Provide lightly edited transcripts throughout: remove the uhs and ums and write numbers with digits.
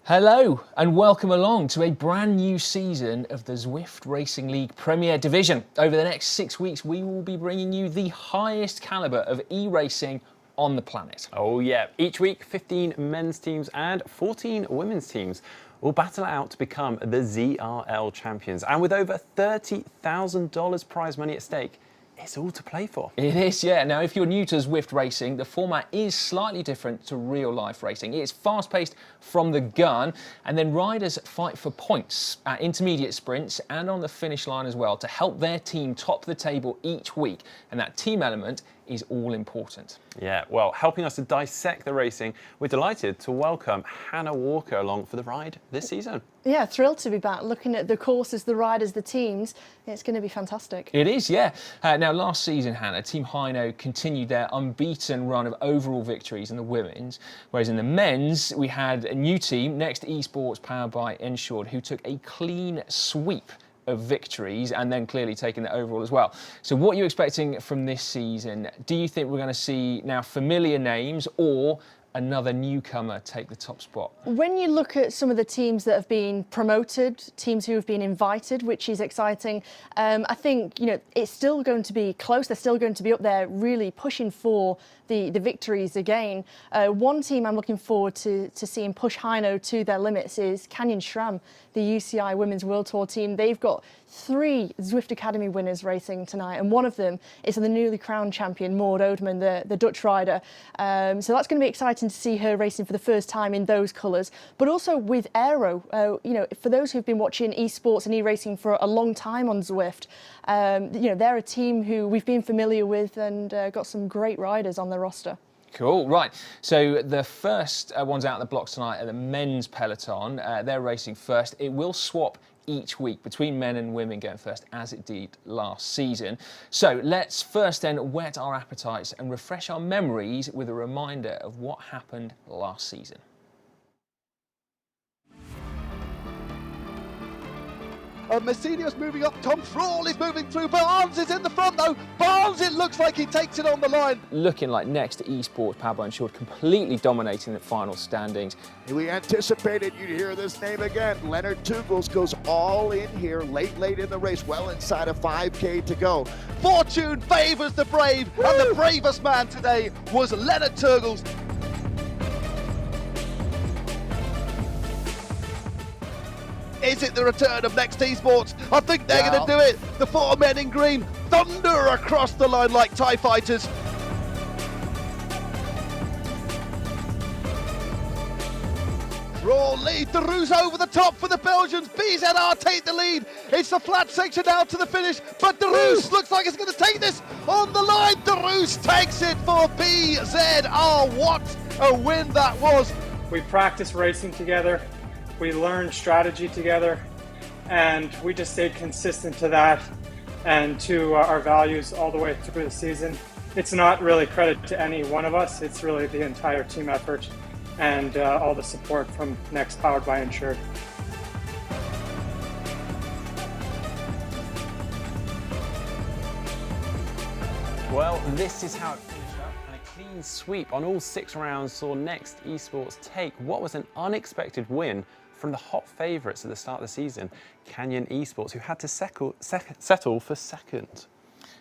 Hello and welcome along to a brand new season of the Zwift Racing League Premier Division. Over the next 6 weeks, we will be bringing you the highest calibre of e-racing on the planet. Oh yeah, each week 15 men's teams and 14 women's teams will battle it out to become the ZRL champions. And with over $30,000 prize money at stake, it's all to play for. It is, yeah. Now, if you're new to Zwift Racing, the format is slightly different to real-life racing. It's fast-paced from the gun, and then riders fight for points at intermediate sprints and on the finish line as well to help their team top the table each week. And that team element is all important. Yeah, well, helping us to dissect the racing, we're delighted to welcome Hannah Walker along for the ride this season. Yeah, thrilled to be back. Looking at the courses, the riders, the teams, it's going to be fantastic. It is, yeah. Now, last season, Hannah, Team Hino continued their unbeaten run of overall victories in the women's, whereas in the men's, we had a new team, Next Esports, powered by Ensured, who took a clean sweep of victories and then clearly taking the overall as well. So what are you expecting from this season? Do you think we're going to see now familiar names or another newcomer take the top spot? When you look at some of the teams that have been promoted, teams who have been invited, which is exciting, I think it's still going to be close. They're still going to be up there, really pushing for the victories again. One team I'm looking forward to seeing push Hino to their limits is Canyon SRAM, the UCI Women's World Tour team. They've got 3 Zwift Academy winners racing tonight, and one of them is the newly crowned champion, Maud Odeman, the Dutch rider. So that's going to be exciting to see her racing for the first time in those colours. But also with Aero, for those who've been watching esports and e-racing for a long time on Zwift, they're a team who we've been familiar with and got some great riders on the roster. Cool, right. So the first ones out of the blocks tonight are the men's peloton. They're racing first. It will swap each week between men and women going first, as it did last season. So let's first then whet our appetites and refresh our memories with a reminder of what happened last season. Mercedes moving up, Tom Thrall is moving through, Barnes is in the front though, Barnes, it looks like he takes it on the line. Looking like Next Esports, powered by Ensured, completely dominating the final standings. We anticipated you'd hear this name again. Leonard Tugels goes all in here late in the race, well inside of 5K to go. Fortune favours the brave, and the bravest man today was Leonard Tugels. Is it the return of Next Esports? I think they're going to do it. The 4 men in green thunder across the line like TIE fighters. Raw lead, the Roos over the top for the Belgians. BZR take the lead. It's the flat section now to the finish, but the Roos looks like it's going to take this on the line. The Roos takes it for BZR. What a win that was. We practiced racing together. We learned strategy together, and we just stayed consistent to that and to our values all the way through the season. It's not really credit to any one of us, it's really the entire team effort and all the support from Next, powered by Ensured. Well, this is how it finished up, and a clean sweep on all 6 rounds saw Next Esports take what was an unexpected win from the hot favourites at the start of the season, Canyon Esports, who had to settle for second.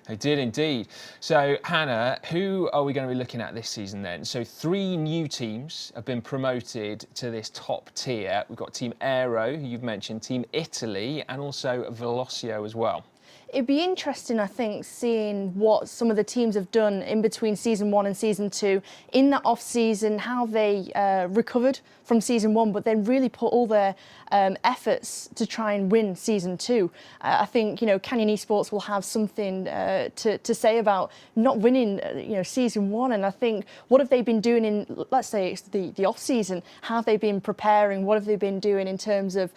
They did indeed. So, Hannah, who are we going to be looking at this season then? So 3 new teams have been promoted to this top tier. We've got Team Aero, who you've mentioned, Team Italy, and also Velocio as well. It'd be interesting, I think, seeing what some of the teams have done in between season 1 and season 2 in that off season, how they recovered from season 1, but then really put all their efforts to try and win season 2. I think Canyon Esports will have something to say about not winning season 1, and I think what have they been doing in, let's say it's the off season? How have they been preparing? What have they been doing in terms of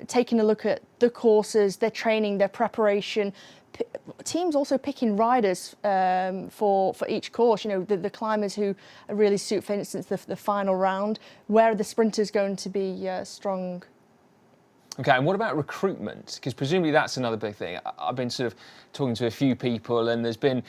taking a look at the courses, their training, their preparation? Teams also picking riders for each course. The climbers who really suit, for instance, the final round. Where are the sprinters going to be strong? Okay, and what about recruitment? Because presumably that's another big thing. I've been sort of talking to a few people, and there's been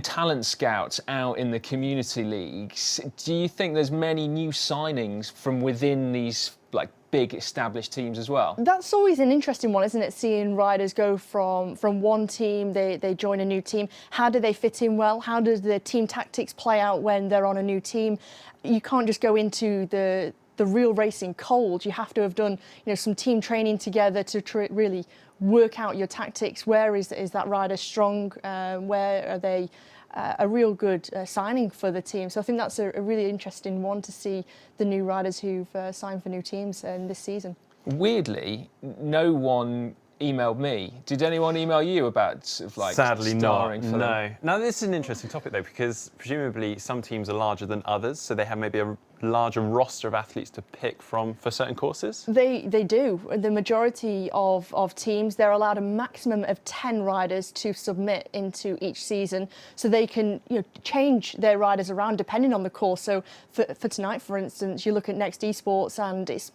talent scouts out in the community leagues. Do you think there's many new signings from within these like big established teams as well? That's always an interesting one, isn't it? Seeing riders go from one team, they join a new team. How do they fit in well? How does the team tactics play out when they're on a new team? You can't just go into the real racing cold. You have to have done, some team training together to really work out your tactics. Where is that rider strong? Where are they a real good signing for the team? So I think that's a really interesting one to see the new riders who've signed for new teams this season. Weirdly, no one emailed me. Did anyone email you about sort of like Sadly starring not, for no. them? Now this is an interesting topic though, because presumably some teams are larger than others, so they have maybe a larger roster of athletes to pick from for certain courses? They do. The majority of teams, they're allowed a maximum of 10 riders to submit into each season, so they can change their riders around depending on the course. So for tonight, for instance, you look at Next Esports and it's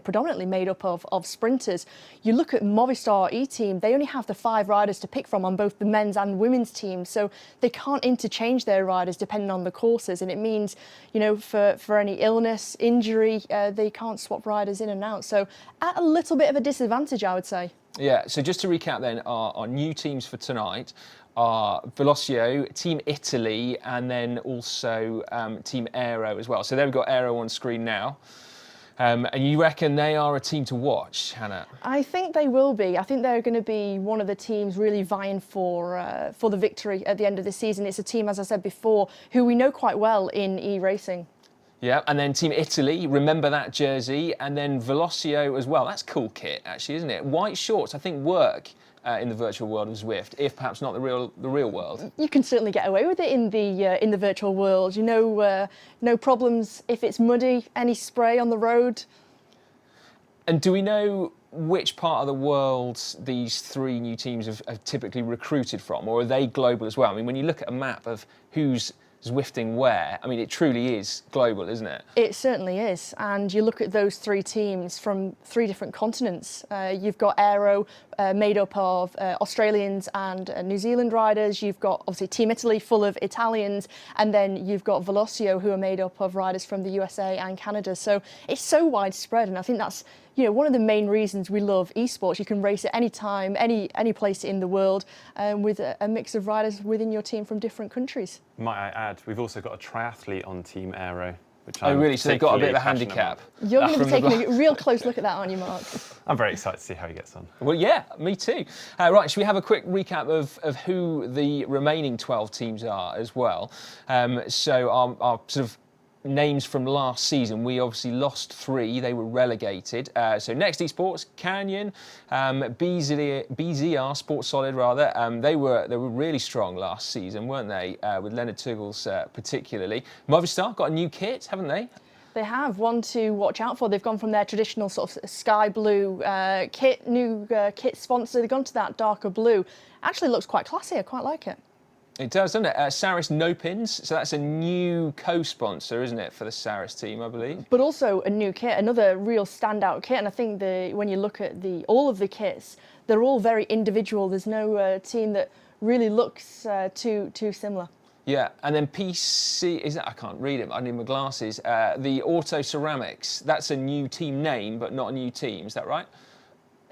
predominantly made up of sprinters. You look at Movistar E-Team, they only have the 5 riders to pick from on both the men's and women's teams, so they can't interchange their riders depending on the courses, and it means, for any illness, injury, they can't swap riders in and out. So at a little bit of a disadvantage, I would say. Yeah, so just to recap then, our new teams for tonight are Velocio, Team Italy, and then also Team Aero as well. So there we've got Aero on screen now. And you reckon they are a team to watch, Hannah? I think they will be. I think they're going to be one of the teams really vying for the victory at the end of the season. It's a team, as I said before, who we know quite well in e-racing. Yeah, and then Team Italy, remember that jersey, and then Velocio as well. That's cool kit, actually, isn't it? White shorts, I think, work in the virtual world of Zwift, if perhaps not the real world. You can certainly get away with it in the virtual world. No problems if it's muddy, any spray on the road. And do we know which part of the world these 3 new teams have typically recruited from, or are they global as well? I mean, when you look at a map of who's Zwifting where, I mean, it truly is global, isn't it? It certainly is. And you look at those 3 teams from 3 different continents. You've got Aero, made up of Australians and New Zealand riders. You've got, obviously, Team Italy, full of Italians. And then you've got Velocio, who are made up of riders from the USA and Canada. So it's so widespread. And I think that's one of the main reasons we love esports. You can race at any time, any place in the world, with a mix of riders within your team from different countries. Might I add, we've also got a triathlete on Team Aero, which Oh, really? So they've got a bit of a handicap. You're going to be taking a real close look at that, aren't you, Mark? I'm very excited to see how he gets on. Well, yeah, me too. Right, should we have a quick recap of who the remaining 12 teams are as well? So our sort of names from last season, we obviously lost 3. They were relegated. So Next Esports, Canyon, BZR, Sports Solid rather. They were really strong last season, weren't they? With Leonard Tuggles particularly. Movistar got a new kit, haven't they? They have one to watch out for. They've gone from their traditional sort of sky blue kit, new kit sponsor. They've gone to that darker blue. Actually looks quite classy. I quite like it. It does, doesn't it? Saris No Pins, so that's a new co-sponsor, isn't it, for the Saris team, I believe? But also a new kit, another real standout kit. And I think when you look at all of the kits, they're all very individual. There's no team that really looks too similar. Yeah, and then PC, is that, I can't read it, I need my glasses. The Auto Ceramics, that's a new team name, but not a new team, is that right?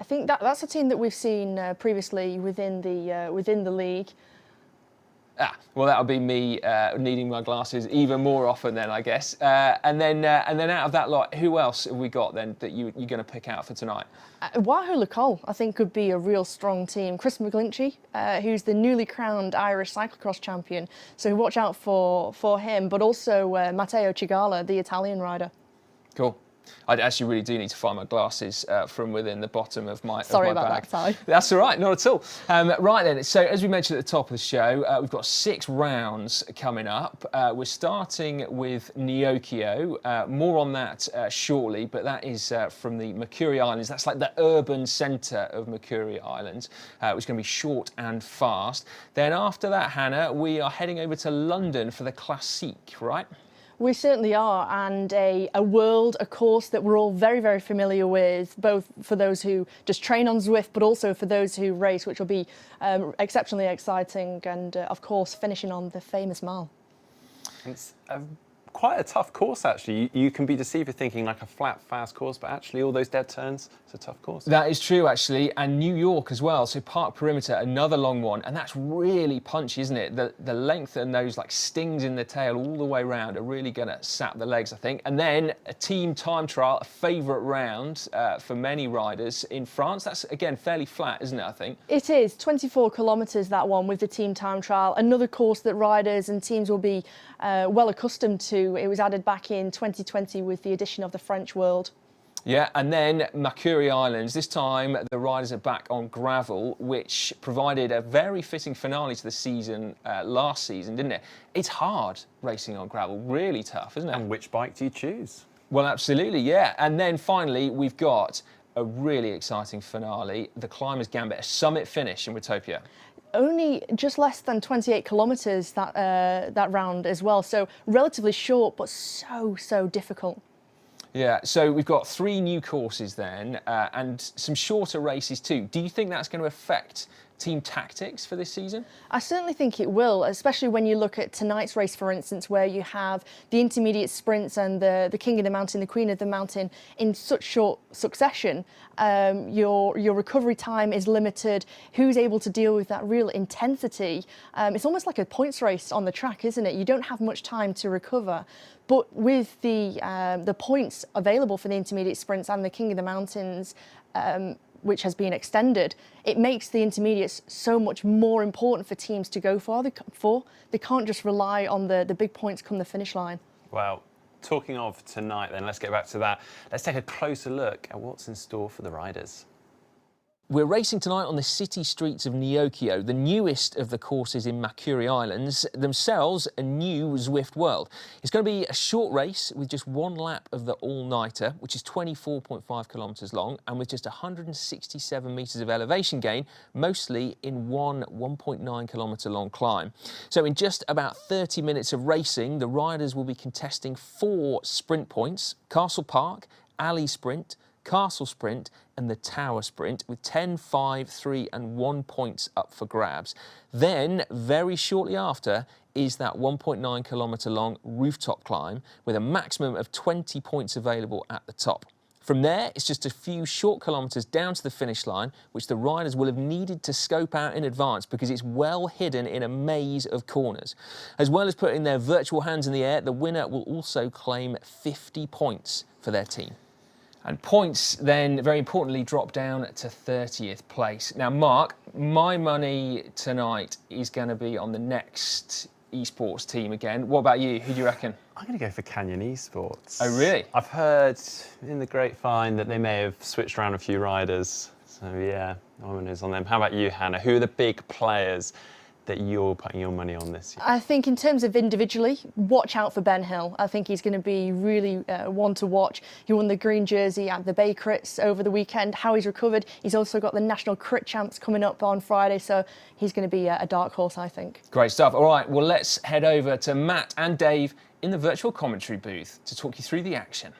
I think that's a team that we've seen previously within the league. Well, that'll be me needing my glasses even more often then, I guess. And then out of that lot, who else have we got then that you're going to pick out for tonight? Wahoo Lecole, I think, could be a real strong team. Chris McGlinchey, who's the newly crowned Irish cyclocross champion, so watch out for him. But also Matteo Cigala, the Italian rider. Cool. I actually really do need to find my glasses from within the bottom of my Sorry of my about bag. that, Ty. That's all right, not at all. Right then, so as we mentioned at the top of the show, we've got 6 rounds coming up. We're starting with Neokyo. More on that shortly, but that is from the Makuri Islands. That's like the urban centre of Makuri Islands, which is going to be short and fast. Then after that, Hannah, we are heading over to London for the Classique, right? We certainly are, and a course that we're all very, very familiar with, both for those who just train on Zwift, but also for those who race, which will be exceptionally exciting, and of course, finishing on the famous mile. It's a quite a tough course, actually. You can be deceived for thinking like a flat, fast course, but actually all those dead turns, it's a tough course. That is true, actually, and New York as well. So Park Perimeter, another long one, and that's really punchy, isn't it? The length and those like stings in the tail all the way around are really going to sap the legs, I think. And then a team time trial, a favourite round for many riders in France. That's, again, fairly flat, isn't it, I think? It is, 24 kilometres, that one, with the team time trial. Another course that riders and teams will be well accustomed to. It was added back in 2020 with the addition of the French World. Yeah, and then Makuri Islands. This time the riders are back on gravel, which provided a very fitting finale to the season last season, didn't it? It's hard racing on gravel, really tough, isn't it? And which bike do you choose? Well, absolutely, yeah. And then finally, we've got a really exciting finale, the Climbers' Gambit, a summit finish in Watopia. Only just less than 28 kilometres that round as well, so relatively short, but so difficult. Yeah, so we've got 3 new courses then, and some shorter races too. Do you think that's going to affect team tactics for this season? I certainly think it will, especially when you look at tonight's race, for instance, where you have the intermediate sprints and the King of the Mountain, the Queen of the Mountain in such short succession. Your recovery time is limited. Who's able to deal with that real intensity? It's almost like a points race on the track, isn't it? You don't have much time to recover. But with the points available for the intermediate sprints and the King of the Mountains, which has been extended, it makes the intermediates so much more important for teams to go for. They can't just rely on the big points come the finish line. Well, talking of tonight then, let's get back to that. Let's take a closer look at what's in store for the riders. We're racing tonight on the city streets of Neokyo, the newest of the courses in Makuri Islands, themselves a new Zwift world. It's going to be a short race with just 1 lap of the All Nighter, which is 24.5 kilometres long, and with just 167 metres of elevation gain, mostly in one 1.9 kilometre long climb. So in just about 30 minutes of racing, the riders will be contesting 4 sprint points: Castle Park, Alley Sprint, Castle Sprint and the Tower Sprint, with 10, 5, 3 and 1 points up for grabs. Then, very shortly after, is that 1.9 kilometre long rooftop climb with a maximum of 20 points available at the top. From there, it's just a few short kilometres down to the finish line, which the riders will have needed to scope out in advance because it's well hidden in a maze of corners. As well as putting their virtual hands in the air, the winner will also claim 50 points for their team. And points then, very importantly, drop down to 30th place. Now, Mark, my money tonight is going to be on the next esports team again. What about you? Who do you reckon? I'm going to go for Canyon Esports. Oh, really? I've heard in the grapevine that they may have switched around a few riders. So, yeah, my money is on them. How about you, Hannah? Who are the big players that you're putting your money on this year? I think in terms of individually, watch out for Ben Hill. I think he's going to be really one to watch. He won the green jersey at the Bay Crits over the weekend. How he's recovered. He's also got the National Crit Champs coming up on Friday, so he's going to be a dark horse, I think. Great stuff. All right, well, let's head over to Matt and Dave in the virtual commentary booth to talk you through the action.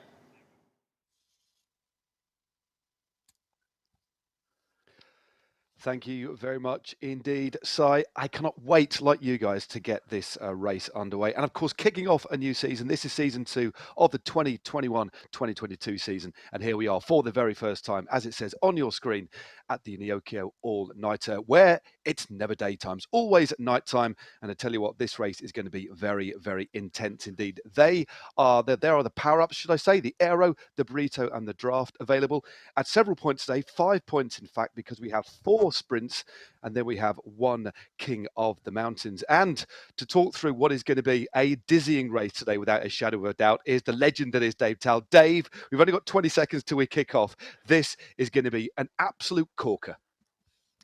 Thank you very much indeed, Si. I cannot wait, like you guys, to get this race underway. And of course, kicking off a new season. This is season 2 of the 2021-2022 season. And here we are for the very first time, as it says on your screen, at the Neokyo All Nighter, where it's never daytimes, always at nighttime. And I tell you what, this race is going to be very, very intense indeed. There are the power-ups, should I say, the aero, the burrito and the draft available at several points today, 5 points in fact, because we have 4 sprints and then we have 1 King of the Mountains. And to talk through what is going to be a dizzying race today without a shadow of a doubt is the legend that is Dave Tal. Dave, we've only got 20 seconds till we kick off. This is going to be an absolute corker.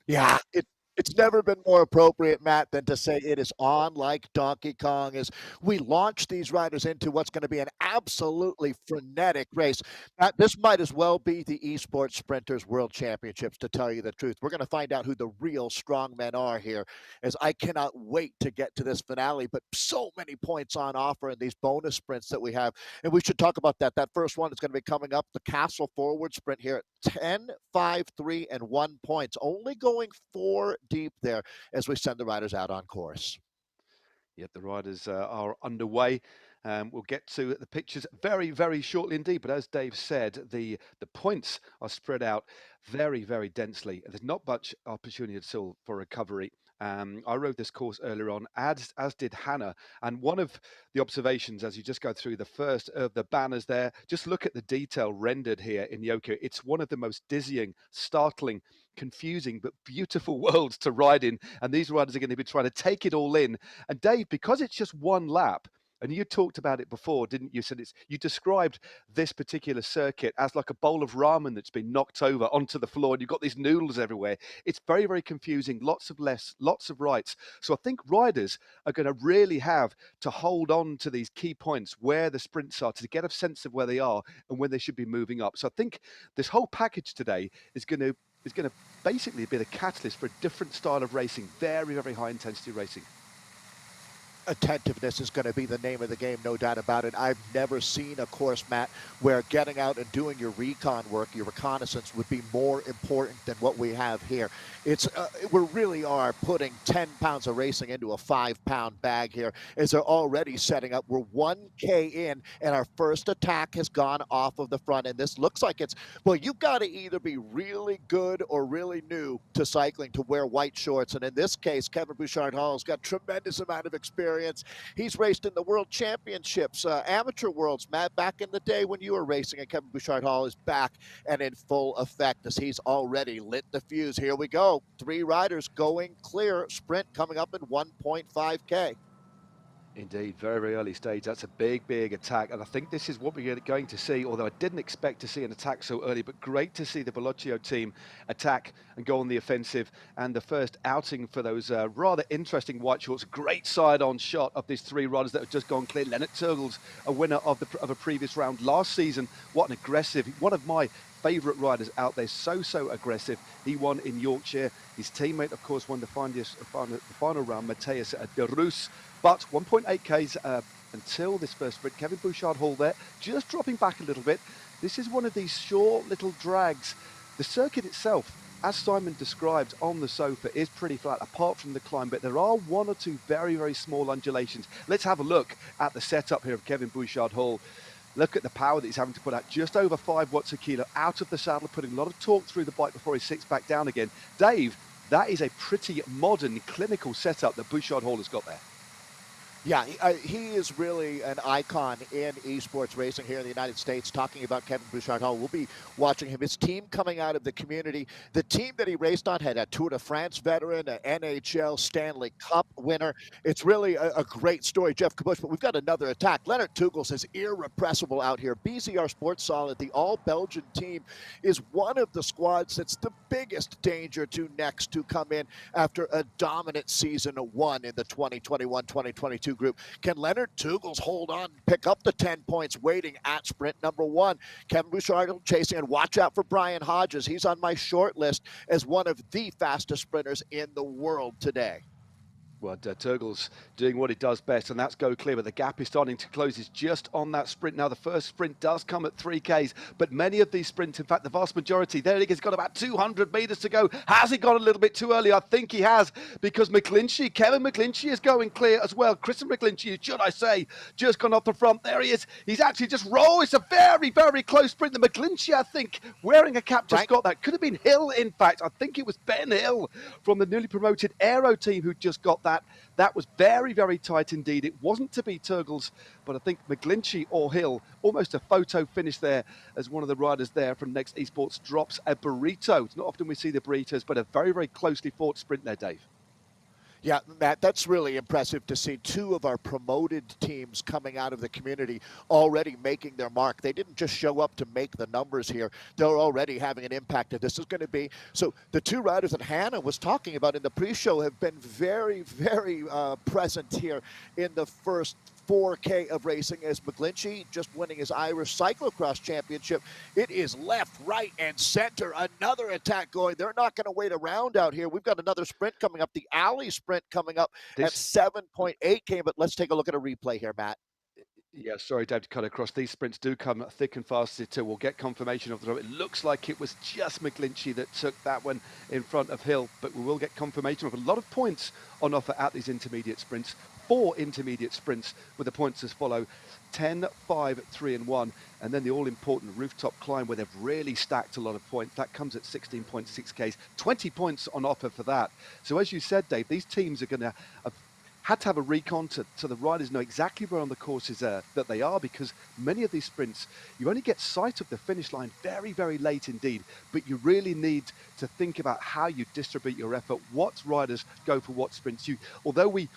Yeah, it's never been more appropriate, Matt, than to say it is on like Donkey Kong as we launch these riders into what's going to be an absolutely frenetic race. Matt, this might as well be the Esports Sprinters World Championships, to tell you the truth. We're going to find out who the real strongmen are here, as I cannot wait to get to this finale, but so many points on offer in these bonus sprints that we have. And we should talk about that. That first one is going to be coming up, the Castle Forward Sprint here at 10, 5, 3, and 1 points. Only going 4 deep there as we send the riders out on course. Yet the riders are underway. We'll get to the pictures very, very shortly indeed. But as Dave said, the points are spread out very, very densely. There's not much opportunity at all for recovery. I rode this course earlier on, as did Hannah. And one of the observations as you just go through the first of the banners there, just look at the detail rendered here in Neokyo. It's one of the most dizzying, startling, confusing, but beautiful worlds to ride in. And these riders are going to be trying to take it all in. And Dave, because it's just one lap, and you talked about it before, didn't you? Said you described this particular circuit as like a bowl of ramen that's been knocked over onto the floor, and you've got these noodles everywhere. It's very, very confusing. Lots of lefts, lots of rights. So I think riders are going to really have to hold on to these key points where the sprints are to get a sense of where they are and when they should be moving up. So I think this whole package today is going to basically be the catalyst for a different style of racing. Very, very high intensity racing. Attentiveness is going to be the name of the game, no doubt about it. I've never seen a course, Matt, where getting out and doing your recon work, your reconnaissance, would be more important than what we have here. It's we really are putting 10 pounds of racing into a 5-pound bag here, as they're already setting up. We're 1K in, and our first attack has gone off of the front, and this looks like it's, well, you've got to either be really good or really new to cycling to wear white shorts, and in this case, Kevin Bouchard-Hall's got tremendous amount of experience. He's raced in the World Championships, Amateur Worlds, Matt, back in the day when you were racing, and Kevin Bouchard-Hall is back and in full effect as he's already lit the fuse. Here we go. 3 riders going clear. Sprint coming up in 1.5K. Indeed, very, very early stage. That's a big, big attack. And I think this is what we're going to see, although I didn't expect to see an attack so early, but great to see the Bellocchio team attack and go on the offensive. And the first outing for those rather interesting white shorts. Great side-on shot of these 3 riders that have just gone clear. Lennart Turgels, a winner of a previous round last season. What an aggressive, one of my favourite riders out there, so aggressive. He won in Yorkshire. His teammate, of course, won the final round, Matthias de Roos. But 1.8Ks until this first sprint. Kevin Bouchard-Hall there, just dropping back a little bit. This is one of these short little drags. The circuit itself, as Simon described on the sofa, is pretty flat, apart from the climb, but there are 1 or 2 very, very small undulations. Let's have a look at the setup here of Kevin Bouchard-Hall. Look at the power that he's having to put out, just over 5 watts a kilo, out of the saddle, putting a lot of torque through the bike before he sits back down again. Dave, that is a pretty modern, clinical setup that Bouchard-Hall has got there. Yeah, he is really an icon in esports racing here in the United States. Talking about Kevin Bouchard-Hall, we'll be watching him. His team coming out of the community. The team that he raced on had a Tour de France veteran, an NHL Stanley Cup winner. It's really a great story, Jeff Kabush, but we've got another attack. Lennart Turgels is irrepressible out here. BZR Sports Solid, the all-Belgian team, is one of the squads that's the biggest danger to next to come in after a dominant season 1 in the 2021-2022 group. Can Lennart Turgels hold on, pick up the 10 points waiting at sprint number 1? Kevin Bouchard chasing, and watch out for Brian Hodges. He's on my short list as one of the fastest sprinters in the world today. Well, Turgels doing what he does best, and that's go clear, but the gap is starting to close. It's just on that sprint. Now, the first sprint does come at 3Ks, but many of these sprints, in fact, the vast majority, there he is, got about 200 meters to go. Has he gone a little bit too early? I think he has, because Kevin McClinchy is going clear as well. Christian McClinchy, should I say, just gone off the front. There he is. He's actually just rolled. It's a very, very close sprint. The McClinchy, I think, wearing a cap, just got that. Could have been Hill, in fact. I think it was Ben Hill from the newly promoted Aero team who just got that. That was very, very tight indeed. It wasn't to be Turgels, but I think McClinchy or Hill, almost a photo finish there as one of the riders there from Next Esports drops a burrito. It's not often we see the burritos, but a very, very closely fought sprint there, Dave. Yeah, Matt, that's really impressive to see 2 of our promoted teams coming out of the community already making their mark. They didn't just show up to make the numbers here. They're already having an impact. And this is going to be, so the 2 riders that Hannah was talking about in the pre-show have been very, very present here in the first 4K of racing, as McClinchy just winning his Irish Cyclocross Championship. It is left, right, and center. Another attack going. They're not going to wait around out here. We've got another sprint coming up, the alley sprint coming up at 7.8K, but let's take a look at a replay here, Matt. Yeah, sorry, Dave, to cut across. These sprints do come thick and fast too. We'll get confirmation of them. It looks like it was just McClinchy that took that one in front of Hill, but we will get confirmation of a lot of points on offer at these intermediate sprints. 4 intermediate sprints with the points as follow: 10, 5, 3 and 1, and then the all-important rooftop climb where they've really stacked a lot of points. That comes at 16.6Ks, 20 points on offer for that. So as you said, Dave, these teams are going to have had to have a recon to the riders know exactly where on the courses that they are, because many of these sprints, you only get sight of the finish line very, very late indeed, but you really need to think about how you distribute your effort, what riders go for what sprints. Although we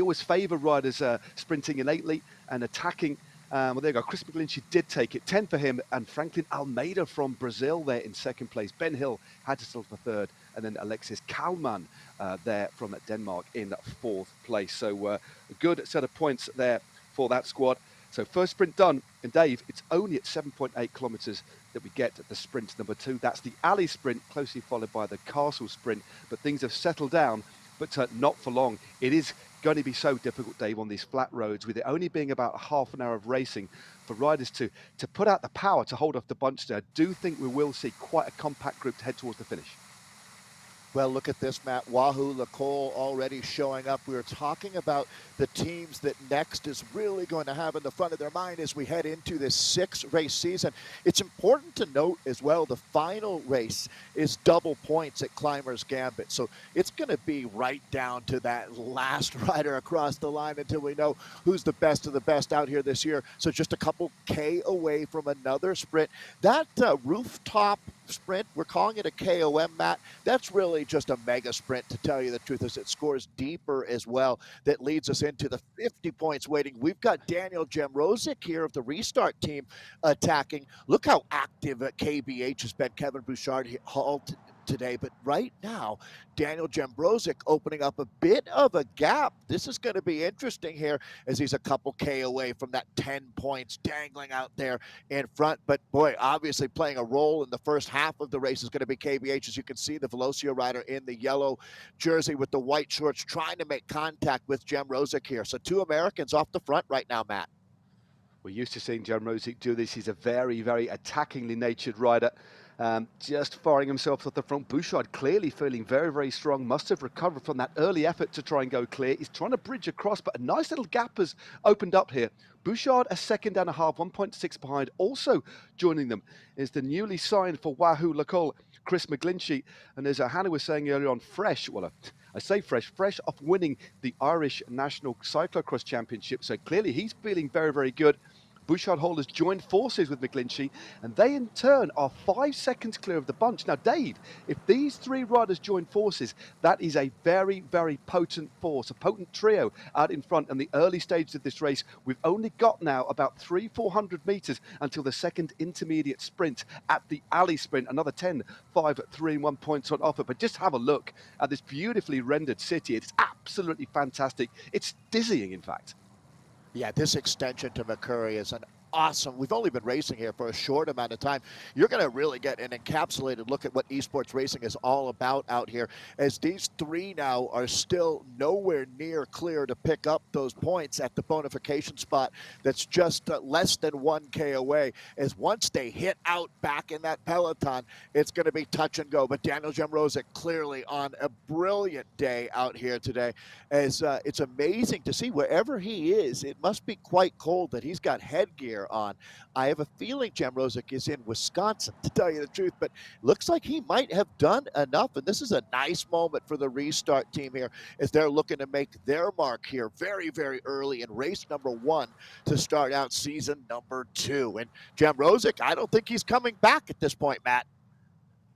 always favour riders sprinting innately and attacking. Well, there you go. Chris McGlinchey did take it. 10 for him. And Franklin Almeida from Brazil there in second place. Ben Hill had to settle for third. And then Alexis Kalman there from Denmark in fourth place. So a good set of points there for that squad. So first sprint done. And Dave, it's only at 7.8 kilometres that we get the sprint number 2. That's the alley sprint, closely followed by the castle sprint. But things have settled down, but not for long. It is going to be so difficult, Dave, on these flat roads, with it only being about half an hour of racing, for riders to put out the power to hold off the bunch there. I do think we will see quite a compact group to head towards the finish. Well, look at this, Matt. Wahoo Lacole already showing up. We were talking about the teams that Next is really going to have in the front of their mind as we head into this 6-race season. It's important to note as well, the final race is double points at Climbers Gambit. So it's going to be right down to that last rider across the line until we know who's the best of the best out here this year. So just a couple K away from another sprint. That rooftop sprint, we're calling it a KOM, Matt. That's really just a mega sprint, to tell you the truth, as it scores deeper as well. That leads us into the 50 points waiting. We've got Daniel Jemrozik here of the Restart team attacking. Look how active KBH has been. Kevin Bouchard hauled today, but right now Daniel Jemrozik opening up a bit of a gap. This is going to be interesting here, as he's a couple K away from that 10 points dangling out there in front. But boy, obviously playing a role in the first half of the race is going to be KBH. As you can see, the Velocio rider in the yellow jersey with the white shorts trying to make contact with Jemrozik here. So 2 Americans off the front right now, Matt. We're used to seeing Jemrozik do this. He's a very, very attackingly natured rider. Just firing himself at the front. Bouchard clearly feeling very, very strong. Must have recovered from that early effort to try and go clear. He's trying to bridge across, but a nice little gap has opened up here. Bouchard, a second and a half, 1.6 behind. Also joining them is the newly signed for Wahoo Lacole, Chris McGlinchey. And as Hannah was saying earlier on, fresh off winning the Irish National Cyclocross Championship. So clearly he's feeling very, very good. Bouchard Hall has joined forces with McGlinchey, and they in turn are 5 seconds clear of the bunch. Now, Dave, if these 3 riders join forces, that is a very, very potent force, a potent trio out in front. In the early stages of this race, we've only got now about 300-400 meters until the second intermediate sprint at the alley sprint. Another 10, 5, 3 and 1 points on offer. But just have a look at this beautifully rendered city. It's absolutely fantastic. It's dizzying, in fact. Yeah, this extension to Makuri is an awesome. We've only been racing here for a short amount of time. You're going to really get an encapsulated look at what esports racing is all about out here, as these 3 now are still nowhere near clear to pick up those points at the bonification spot that's just less than 1K away. As once they hit out back in that peloton, it's going to be touch and go. But Daniel Jemrozik clearly on a brilliant day out here today, as it's amazing to see wherever he is. It must be quite cold that he's got headgear on. I have a feeling Jemrozik is in Wisconsin, to tell you the truth, but looks like he might have done enough. And this is a nice moment for the Restart team here, as they're looking to make their mark here very, very early in race number 1 to start out season number 2. And Jemrozik, I don't think he's coming back at this point, Matt.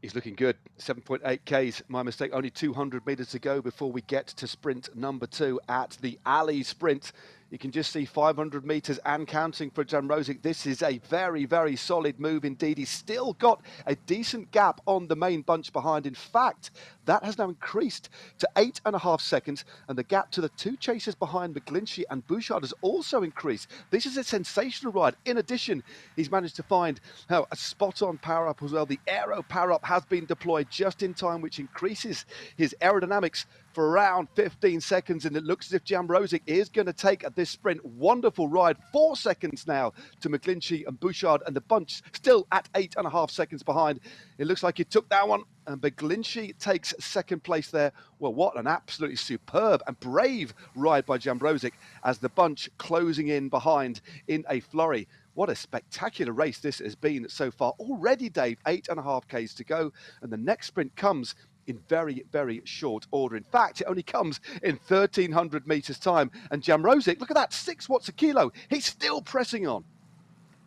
He's looking good. 7.8 Ks. My mistake. Only 200 meters to go before we get to sprint number 2 at the alley sprint. You can just see 500 meters and counting for Jemrozik. This is a very, very solid move indeed. He's still got a decent gap on the main bunch behind. In fact, that has now increased to 8.5 seconds, and the gap to the 2 chasers behind McGlinchey and Bouchard has also increased. This is a sensational ride. In addition, he's managed to find a spot-on power-up as well. The aero power-up has been deployed just in time, which increases his aerodynamics for around 15 seconds, and it looks as if Jamrozic is going to take this sprint. Wonderful ride. 4 seconds now to McGlinchey and Bouchard, and the bunch still at 8.5 seconds behind. It looks like he took that one, and McGlinchey takes second place there. Well, what an absolutely superb and brave ride by Jamrozic as the bunch closing in behind in a flurry. What a spectacular race this has been so far. Already, Dave, 8.5 Ks to go, and the next sprint comes in very, very short order. In fact, it only comes in 1,300 meters time. And Jamrozic, look at that, 6 watts a kilo. He's still pressing on.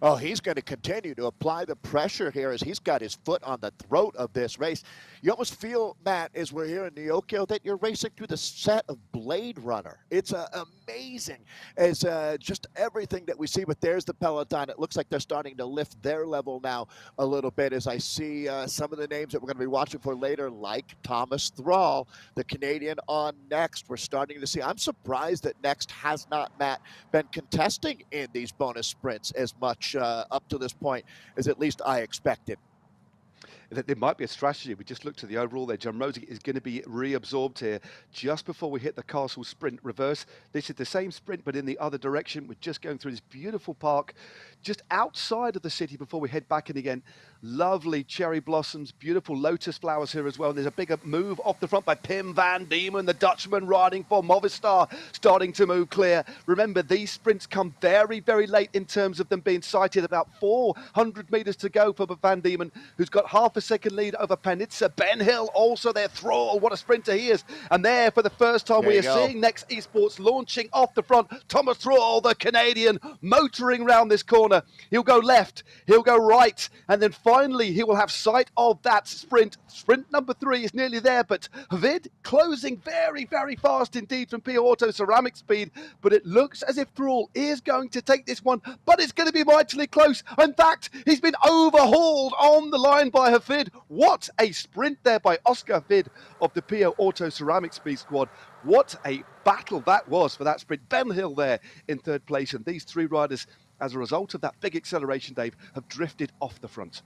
Oh, he's going to continue to apply the pressure here as he's got his foot on the throat of this race. You almost feel, Matt, as we're here in Neokyo, that you're racing through the set of Blade Runner. It's amazing as just everything that we see. But there's the peloton. It looks like they're starting to lift their level now a little bit as I see some of the names that we're going to be watching for later, like Thomas Thrall, the Canadian on Next. We're starting to see. I'm surprised that Next has not, Matt, been contesting in these bonus sprints as much up to this point as at least I expected. That there might be a strategy. We just looked at the overall there. Jamrozic is going to be reabsorbed here just before we hit the castle sprint reverse. This is the same sprint, but in the other direction. We're just going through this beautiful park just outside of the city before we head back in again. Lovely cherry blossoms, beautiful lotus flowers here as well. And there's a bigger move off the front by Pim van Diemen, the Dutchman riding for Movistar, starting to move clear. Remember, these sprints come very, very late in terms of them being sighted. About 400 meters to go for Van Diemen, who's got half a second lead over Panitza. Ben Hill also there. Thrall, what a sprinter he is. And there, for the first time, we are seeing Next Esports launching off the front. Thomas Thrall, the Canadian, motoring round this corner. He'll go left, he'll go right, and then finally he will have sight of that sprint. Sprint number 3 is nearly there, but Vid closing very, very fast indeed from Pure Auto Ceramic speed. But it looks as if Thrall is going to take this one, but it's going to be mightily close. In fact, he's been overhauled on the line by Hafid. What a sprint there by Oscar Hafid of the Pure Auto Ceramic Speed Squad. What a battle that was for that sprint. Ben Hill there in third place, and these 3 riders, as a result of that big acceleration, Dave, have drifted off the front.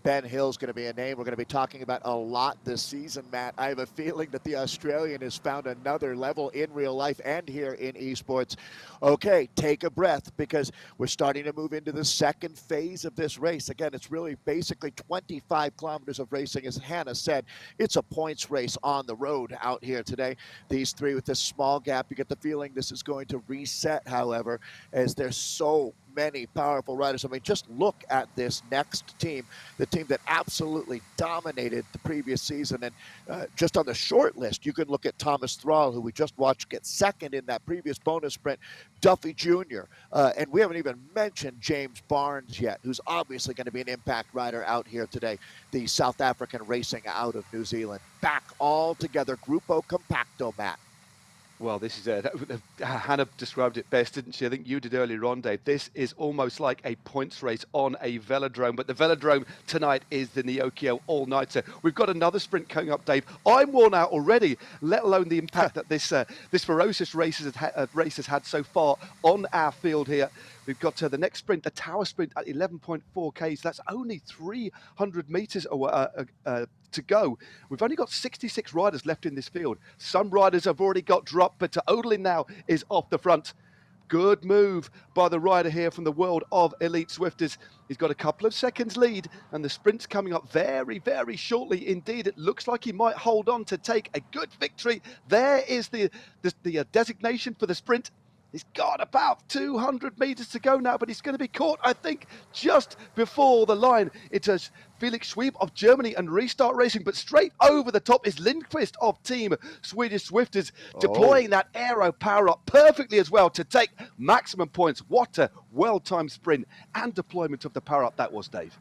Ben Hill's going to be a name we're going to be talking about a lot this season, Matt. I have a feeling that the Australian has found another level in real life and here in esports. Okay, take a breath because we're starting to move into the second phase of this race. Again, it's really basically 25 kilometers of racing. As Hannah said, it's a points race on the road out here today. These 3 with this small gap, you get the feeling this is going to reset, however, as there's so many powerful riders. I mean, just look at this next team, the team that absolutely dominated the previous season. And just on the short list, you can look at Thomas Thrall, who we just watched get second in that previous bonus sprint, Duffy Jr., and we haven't even mentioned James Barnes yet, who's obviously going to be an impact rider out here today, the South African racing out of New Zealand. Back all together, Grupo Compacto, Matt. Well, this is Hannah described it best, didn't she? I think you did earlier on, Dave. This is almost like a points race on a velodrome, but the velodrome tonight is the Neokyo All Nighter. We've got another sprint coming up, Dave. I'm worn out already, let alone the impact that this ferocious race has had so far on our field here. We've got the next sprint, the tower sprint at 11.4 Ks. That's only 300 meters to go. We've only got 66 riders left in this field. Some riders have already got dropped, but Odlin now is off the front. Good move by the rider here from the world of elite Zwifters. He's got a couple of seconds lead, and the sprint's coming up very, very shortly indeed. It looks like he might hold on to take a good victory. There is the designation for the sprint. He's got about 200 meters to go now, but he's going to be caught, I think, just before the line. It is Felix Schweib of Germany and Restart Racing, but straight over the top is Lindqvist of Team Swedish Zwifters, deploying that aero power up perfectly as well to take maximum points. What a well-timed sprint and deployment of the power up that was, Dave.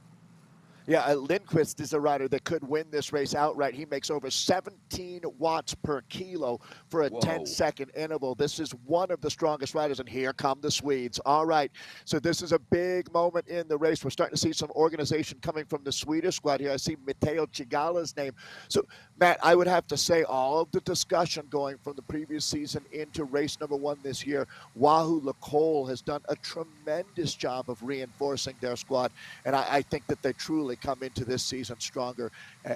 Yeah, Lindqvist is a rider that could win this race outright. He makes over 17 watts per kilo for a 10-second interval. This is one of the strongest riders, and here come the Swedes. All right, so this is a big moment in the race. We're starting to see some organization coming from the Swedish squad here. I see Matteo Cigala's name. So, Matt, I would have to say all of the discussion going from the previous season into race number 1 this year, Wahoo Lecole has done a tremendous job of reinforcing their squad, and I think that they truly really come into this season stronger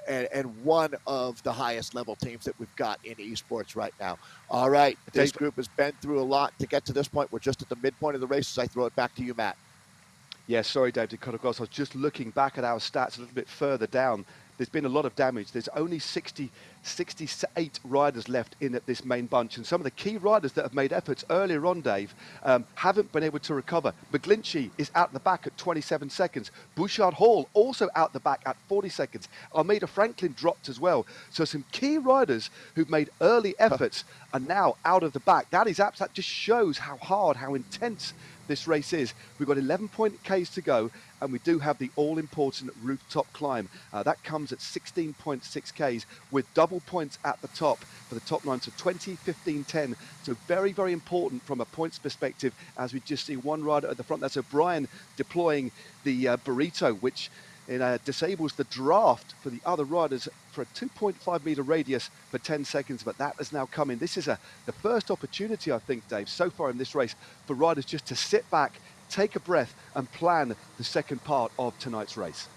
and one of the highest level teams that we've got in esports right now. All right, this group has been through a lot to get to this point. We're just at the midpoint of the race as I throw it back to you, Matt. Yeah, sorry, Dave, to cut across. I was just looking back at our stats a little bit further down. There's been a lot of damage. There's only 68 riders left in at this main bunch. And some of the key riders that have made efforts earlier on, Dave, haven't been able to recover. McGlinchey is out the back at 27 seconds. Bouchard Hall also out the back at 40 seconds. Almeida Franklin dropped as well. So some key riders who've made early efforts are now out of the back. That just shows how hard, how intense this race is. We've got 11-point Ks to go, and we do have the all-important rooftop climb. That comes at 16.6 Ks with double points at the top for the top 9, so 20, 15, 10. So very, very important from a points perspective, as we just see one rider at the front. That's O'Brien deploying the burrito, which disables the draft for the other riders for a 2.5 meter radius for 10 seconds, but that has now come in. This is the first opportunity, I think, Dave, so far in this race for riders just to sit back, take a breath and plan the second part of tonight's race.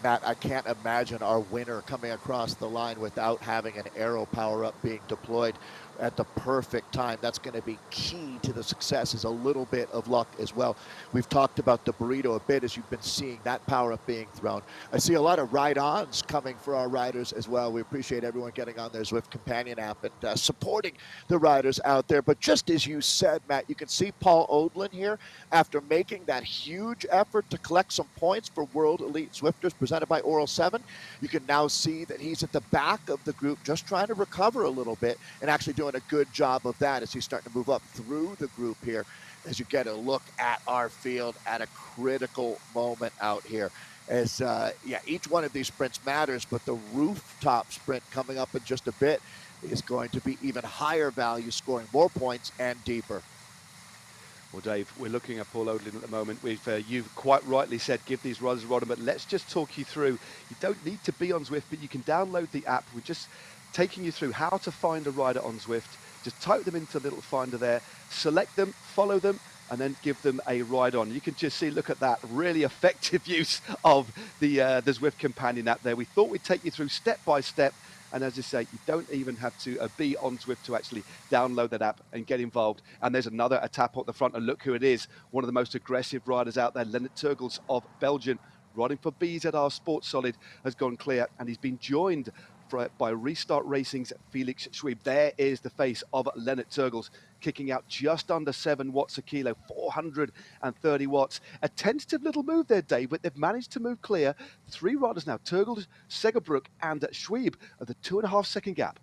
Matt, I can't imagine our winner coming across the line without having an aero power-up being deployed at the perfect time. That's going to be key to the success, is a little bit of luck as well. We've talked about the burrito a bit as you've been seeing that power-up being thrown. I see a lot of ride-ons coming for our riders as well. We appreciate everyone getting on their Zwift Companion app and supporting the riders out there. But just as you said, Matt, you can see Paul Odlin here after making that huge effort to collect some points for World Elite Zwifters presented by Oral 7. You can now see that he's at the back of the group just trying to recover a little bit and actually doing a good job of that as he's starting to move up through the group here as you get a look at our field at a critical moment out here. As each one of these sprints matters, but the rooftop sprint coming up in just a bit is going to be even higher value, scoring more points and deeper. Well, Dave, we're looking at Paul Odlin at the moment. You've quite rightly said, give these riders a ride, but let's just talk you through. You don't need to be on Zwift, but you can download the app. We're just taking you through how to find a rider on Zwift. Just type them into the little finder there, select them, follow them, and then give them a ride on. You can just see, look at that, really effective use of the Zwift Companion app there. We thought we'd take you through step by step. And as I say, you don't even have to be on Zwift to actually download that app and get involved. And there's another tap at the front, and look who it is. One of the most aggressive riders out there, Lennart Turgels of Belgium, riding for BZR Sports Solid, has gone clear, and he's been joined by Restart Racing's Felix Schweib. There is the face of Lennart Turgels, kicking out just under 7 watts a kilo, 430 watts. A tentative little move there, Dave, but they've managed to move clear. 3 riders now, Turgels, Segerbrook and Schweib, of the 2.5 second gap.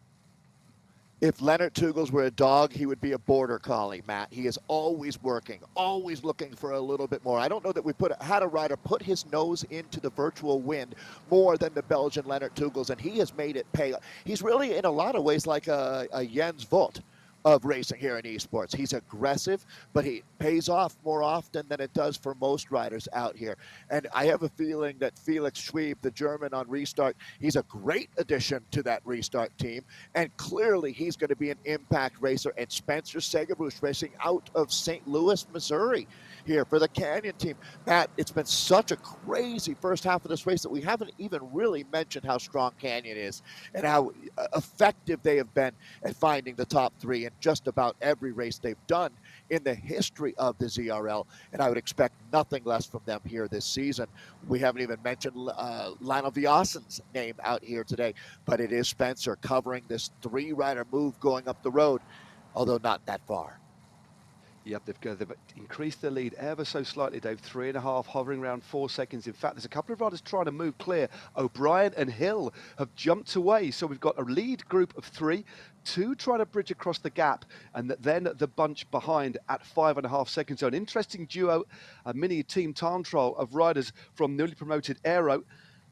If Lennart Turgels were a dog, he would be a border collie, Matt. He is always working, always looking for a little bit more. I don't know that we had a rider put his nose into the virtual wind more than the Belgian Lennart Turgels, and he has made it pay. He's really, in a lot of ways, like a Jens Vogt of racing here in esports. He's aggressive, but he pays off more often than it does for most riders out here. And I have a feeling that Felix Schweib, the German on Restart, he's a great addition to that Restart team. And clearly he's going to be an impact racer. And Spencer Segerbruch racing out of St. Louis, Missouri here for the Canyon team. Matt, it's been such a crazy first half of this race that we haven't even really mentioned how strong Canyon is and how effective they have been at finding the top 3 in just about every race they've done in the history of the ZRL, and I would expect nothing less from them here this season. We haven't even mentioned Lionel Viasen's name out here today, but it is Spencer covering this 3-rider move going up the road, although not that far. Yep, they've increased the lead ever so slightly, Dave. 3.5, hovering around 4 seconds. In fact, there's a couple of riders trying to move clear. O'Brien and Hill have jumped away. So we've got a lead group of 3, 2 trying to bridge across the gap, and then the bunch behind at 5.5 seconds. So an interesting duo, a mini team time trial of riders from newly promoted Aero.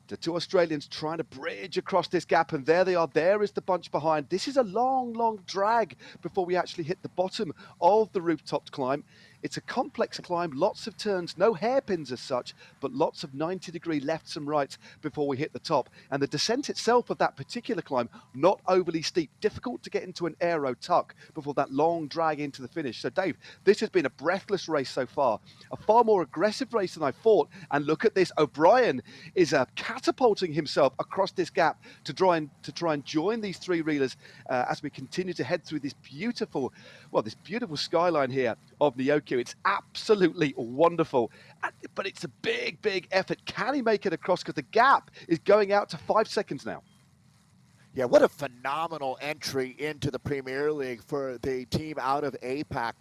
The 2 Australians trying to bridge across this gap, and there they are. There is the bunch behind. This is a long, long drag before we actually hit the bottom of the rooftop climb. It's a complex climb, lots of turns, no hairpins as such, but lots of 90-degree lefts and rights before we hit the top. And the descent itself of that particular climb, not overly steep, difficult to get into an aero tuck before that long drag into the finish. So Dave, this has been a breathless race so far, a far more aggressive race than I thought. And look at this, O'Brien is catapulting himself across this gap to try and join these three reelers as we continue to head through this beautiful skyline here of Neokyo. It's absolutely wonderful, but it's a big effort. Can he make it across? Because the gap is going out to 5 seconds now. Yeah, what a phenomenal entry into the Premier League for the team out of APAC.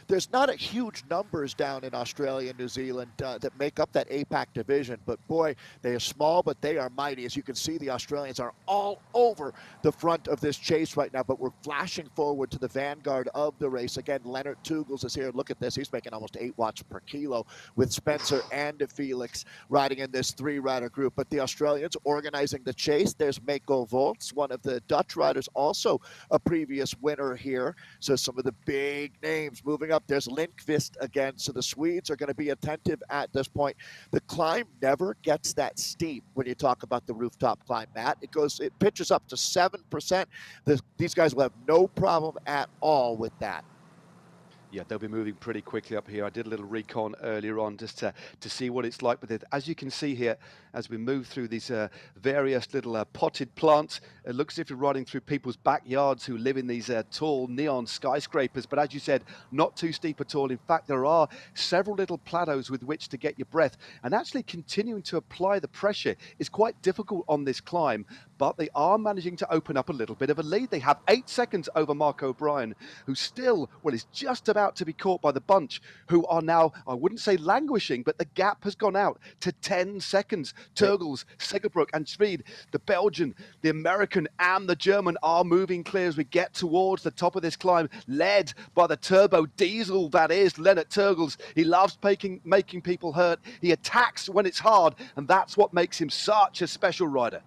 There's not a huge numbers down in Australia and New Zealand that make up that APAC division, but boy, they are small, but they are mighty. As you can see, the Australians are all over the front of this chase right now, but we're flashing forward to the vanguard of the race. Again, Leonard Tugels is here. Look at this. He's making almost 8 watts per kilo with Spencer and Felix riding in this 3-rider group, but the Australians organizing the chase. There's Mako Vol, one of the Dutch riders, also a previous winner here. So some of the big names moving up. There's Lindqvist again. So the Swedes are going to be attentive at this point. The climb never gets that steep when you talk about the rooftop climb, Matt. It pitches up to 7%. These guys will have no problem at all with that. Yeah, they'll be moving pretty quickly up here. I did a little recon earlier on just to see what it's like with it. As you can see here, as we move through these various little potted plants, it looks as if you're riding through people's backyards who live in these tall neon skyscrapers. But as you said, not too steep at all. In fact, there are several little plateaus with which to get your breath. And actually continuing to apply the pressure is quite difficult on this climb. But they are managing to open up a little bit of a lead. They have 8 seconds over Mark O'Brien, who still, is just about to be caught by the bunch, who are now, I wouldn't say languishing, but the gap has gone out to 10 seconds. Turgles, Segerbrook and Schmid, the Belgian, the American and the German are moving clear as we get towards the top of this climb, led by the turbo diesel that is Lennart Turgels. He loves making people hurt. He attacks when it's hard, and that's what makes him such a special rider.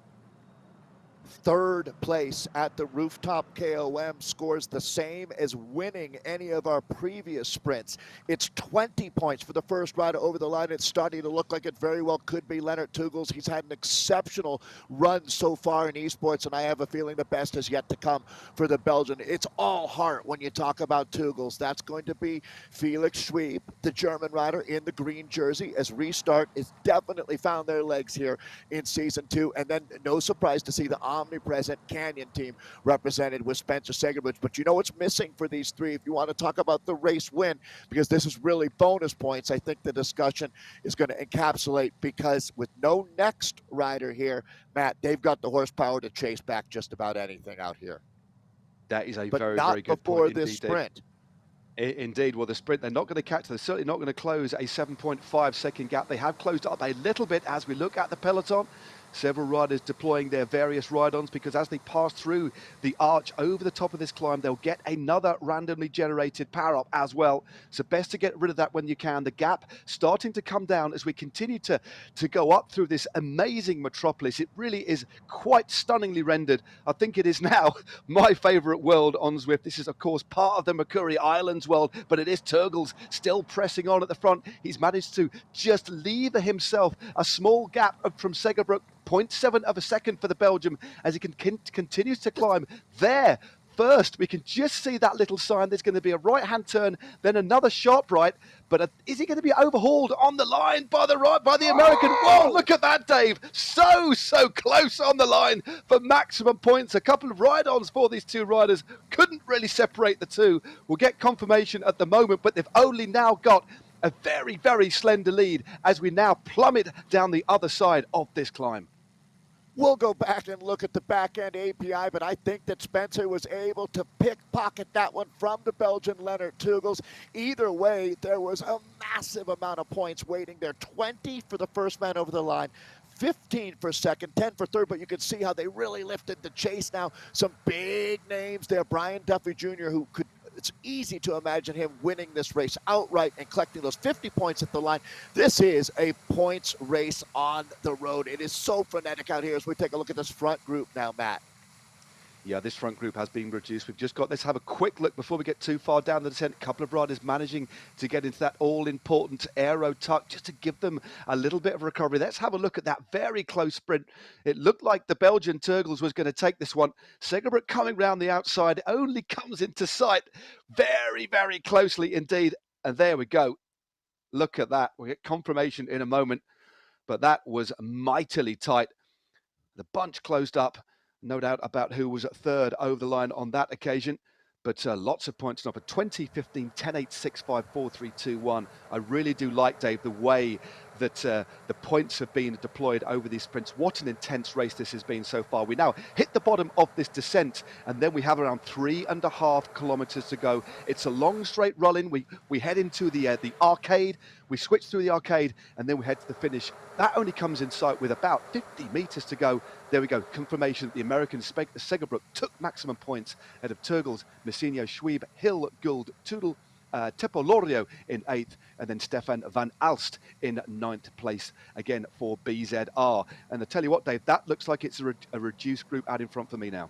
3rd place at the rooftop KOM scores the same as winning any of our previous sprints. It's 20 points for the first rider over the line. It's starting to look like it very well could be Lennart Tugels. He's had an exceptional run so far in esports, and I have a feeling the best is yet to come for the Belgian. It's all heart when you talk about Tugels. That's going to be Felix Schweib, the German rider in the green jersey, as Restart has definitely found their legs here in Season 2. And then no surprise to see the omnipresent Canyon team represented with Spencer Segerbrook. But you know what's missing for these three, if you want to talk about the race win, because this is really bonus points, I think the discussion is going to encapsulate, because with no next rider here, Matt, they've got the horsepower to chase back just about anything out here. That is a but very, not very good before point. this sprint. Indeed, well, the sprint, they're not going to catch, they're certainly not going to close a 7.5 second gap. They have closed up a little bit as we look at the peloton. Several riders deploying their various ride-ons, because as they pass through the arch over the top of this climb, they'll get another randomly generated power-up as well. So best to get rid of that when you can. The gap starting to come down as we continue to go up through this amazing metropolis. It really is quite stunningly rendered. I think it is now my favorite world on Zwift. This is, of course, part of the Makuri Islands world, but it is Turgels still pressing on at the front. He's managed to just leave himself a small gap from Segerbrook. 0.7 of a second for the Belgium as he continues to climb there. First, we can just see that little sign. There's going to be a right-hand turn, then another sharp right. But is he going to be overhauled on the line by the American? Whoa, look at that, Dave. So close on the line for maximum points. A couple of ride-ons for these two riders. Couldn't really separate the two. We'll get confirmation at the moment, but they've only now got a very, very slender lead as we now plummet down the other side of this climb. We'll go back and look at the back-end API, but I think that Spencer was able to pickpocket that one from the Belgian Lennart Tugels. Either way, there was a massive amount of points waiting there. 20 for the first man over the line, 15 for second, 10 for third, but you can see how they really lifted the chase now. Some big names there. Brian Duffy Jr., who could, it's easy to imagine him winning this race outright and collecting those 50 points at the line. This is a points race on the road. It is so frenetic out here as we take a look at this front group now, Matt. Yeah, this front group has been reduced. We've just got, let's have a quick look before we get too far down the descent. A couple of riders managing to get into that all-important aero tuck just to give them a little bit of recovery. Let's have a look at that very close sprint. It looked like the Belgian Turgels was going to take this one. Segerbrook coming round the outside, only comes into sight very, very closely indeed. And there we go. Look at that. We'll get confirmation in a moment, but that was mightily tight. The bunch closed up. No doubt about who was at third over the line on that occasion, but lots of points up at 20, 15, 10, 8, 6, 5, 4, 3, 2, 1. I really do like, Dave, the way that the points have been deployed over these sprints. What an intense race this has been so far. We now hit the bottom of this descent, and then we have around 3.5 kilometers to go. It's a long straight roll-in. We head into the arcade. We switch through the arcade, and then we head to the finish. That only comes in sight with about 50 meters to go. There we go. Confirmation that the American Segerbrook took maximum points out of Turgels, Messinho, Schwieb, Hill, Gould, Tudel, Tepolorio in 8th, and then Stefan van Alst in 9th place again for BZR. And I tell you what, Dave, that looks like it's a reduced group out in front for me now.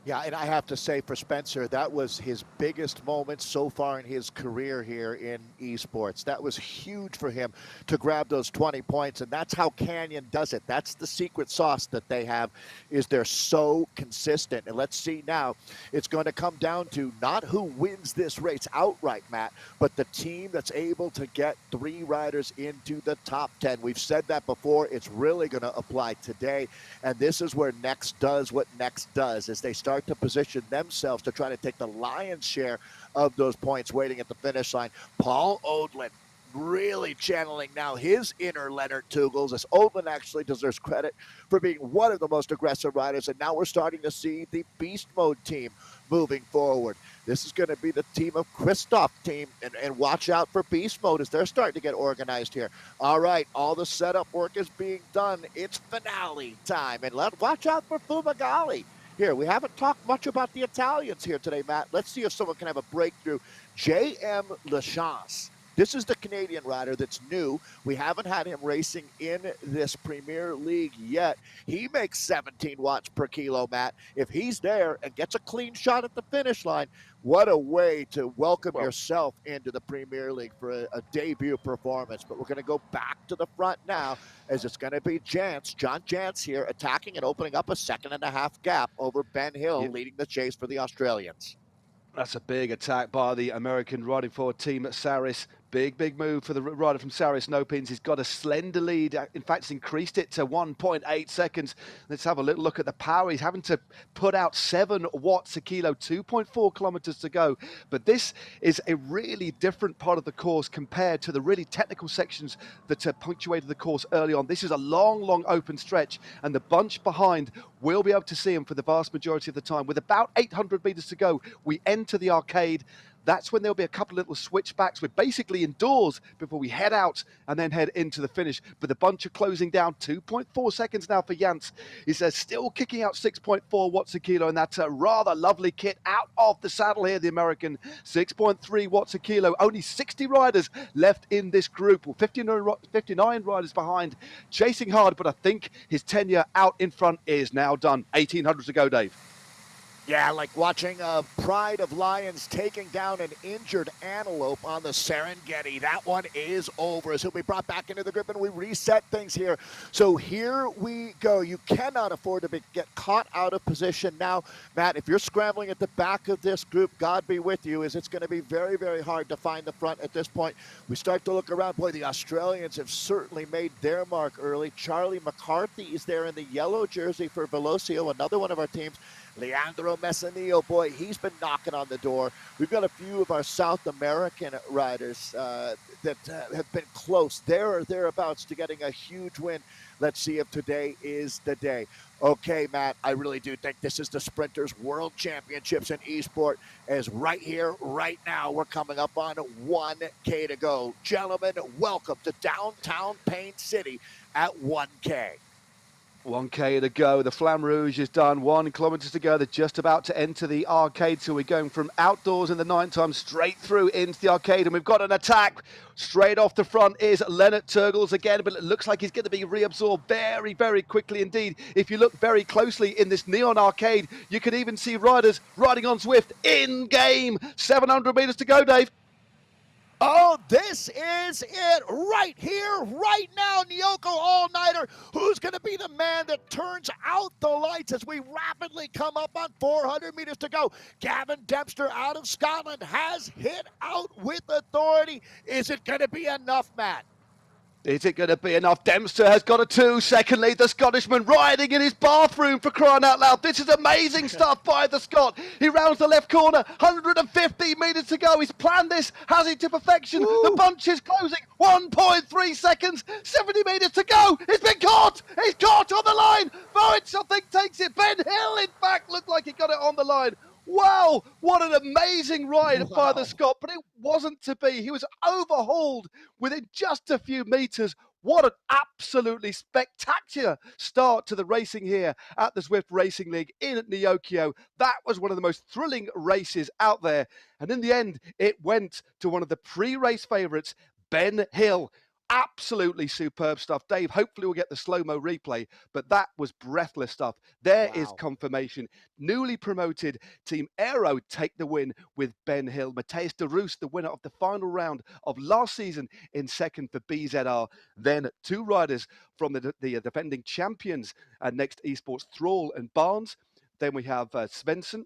Yeah, and I have to say for Spencer, that was his biggest moment so far in his career here in esports. That was huge for him to grab those 20 points, and that's how Canyon does it. That's the secret sauce that they have, is they're so consistent. And let's see now, it's going to come down to not who wins this race outright, Matt, but the team that's able to get 3 riders into the top 10. We've said that before. It's really going to apply today, and this is where Next does what Next does, is they start to position themselves to try to take the lion's share of those points waiting at the finish line. Paul Odlin really channeling now his inner Leonard Tugels, as Odlin actually deserves credit for being one of the most aggressive riders, and now we're starting to see the beast mode team moving forward. This is going to be the team of Christoph team, and watch out for beast mode as they're starting to get organized here. All right, all the setup work is being done. It's finale time, and watch out for Fumagalli. Here, we haven't talked much about the Italians here today, Matt. Let's see if someone can have a breakthrough. J.M. Lachance. This is the Canadian rider that's new. We haven't had him racing in this Premier League yet. He makes 17 watts per kilo, Matt. If he's there and gets a clean shot at the finish line, what a way to welcome yourself into the Premier League for a debut performance. But we're going to go back to the front now, as it's going to be John Jantz here, attacking and opening up a 2.5 gap over Ben Hill, leading the chase for the Australians. That's a big attack by the American riding forward team at Saris. Big move for the rider from Saris No Pins. He's got a slender lead. In fact, he's increased it to 1.8 seconds. Let's have a little look at the power. He's having to put out 7 watts a kilo, 2.4 kilometers to go. But this is a really different part of the course compared to the really technical sections that punctuated the course early on. This is a long open stretch, and the bunch behind will be able to see him for the vast majority of the time. With about 800 meters to go, we enter the arcade. That's when there'll be a couple of little switchbacks. We're basically indoors before we head out and then head into the finish. But the bunch are closing down. 2.4 seconds now for Jantz. He's still kicking out 6.4 watts a kilo, and that's a rather lovely kit out of the saddle here, the American. 6.3 watts a kilo. Only 60 riders left in this group. Well, 59 riders behind, chasing hard, but I think his tenure out in front is now done. 1,800 to go, Dave. Yeah, like watching Pride of Lions taking down an injured antelope on the Serengeti. That one is over, as he'll be brought back into the grip, and we reset things here. So here we go. You cannot afford to get caught out of position now. Matt, if you're scrambling at the back of this group, God be with you, as it's going to be very, very hard to find the front at this point. We start to look around. Boy, the Australians have certainly made their mark early. Charlie McCarthy is there in the yellow jersey for Velocio, another one of our teams. Leandro Messinillo, boy, he's been knocking on the door. We've got a few of our South American riders that have been close there or thereabouts to getting a huge win. Let's see if today is the day. Okay, Matt, I really do think this is the Sprinters World Championships in eSport, as right here, right now, we're coming up on 1K to go. Gentlemen, welcome to downtown Paint City at 1K. 1K to go. The Flamme Rouge is done. 1 kilometre to go. They're just about to enter the arcade. So we're going from outdoors in the night time straight through into the arcade. And we've got an attack. Straight off the front is Lennart Turgels again, but it looks like he's going to be reabsorbed very, very quickly indeed. If you look very closely in this neon arcade, you can even see riders riding on Zwift in game. 700 metres to go, Dave. Oh, this is it right here, right now. Neokyo All Nighter, who's going to be the man that turns out the lights as we rapidly come up on 400 meters to go. Gavin Dempster out of Scotland has hit out with authority. Is it going to be enough, Matt? Is it going to be enough? Dempster has got a 2-second lead. The Scottishman riding in his bathroom, for crying out loud. This is amazing stuff by the Scot. He rounds the left corner, 150 metres to go. He's planned this, has it to perfection. Woo. The bunch is closing, 1.3 seconds, 70 metres to go. He's been caught. He's caught on the line. Voigt, I think, takes it. Ben Hill, in fact, looked like he got it on the line. Wow, what an amazing ride by the Scot, but it wasn't to be. He was overhauled within just a few meters. What an absolutely spectacular start to the racing here at the Zwift Racing League in Neokyo. That was one of the most thrilling races out there. And in the end, it went to one of the pre-race favourites, Ben Hill. Absolutely superb stuff. Dave, hopefully we'll get the slow-mo replay, but that was breathless stuff. There is confirmation. Newly promoted Team Aero take the win with Ben Hill. Matthias de Roos, the winner of the final round of last season, in second for BZR. Then 2 riders from the defending champions Next Esports, Thrall and Barnes. Then we have Svensson.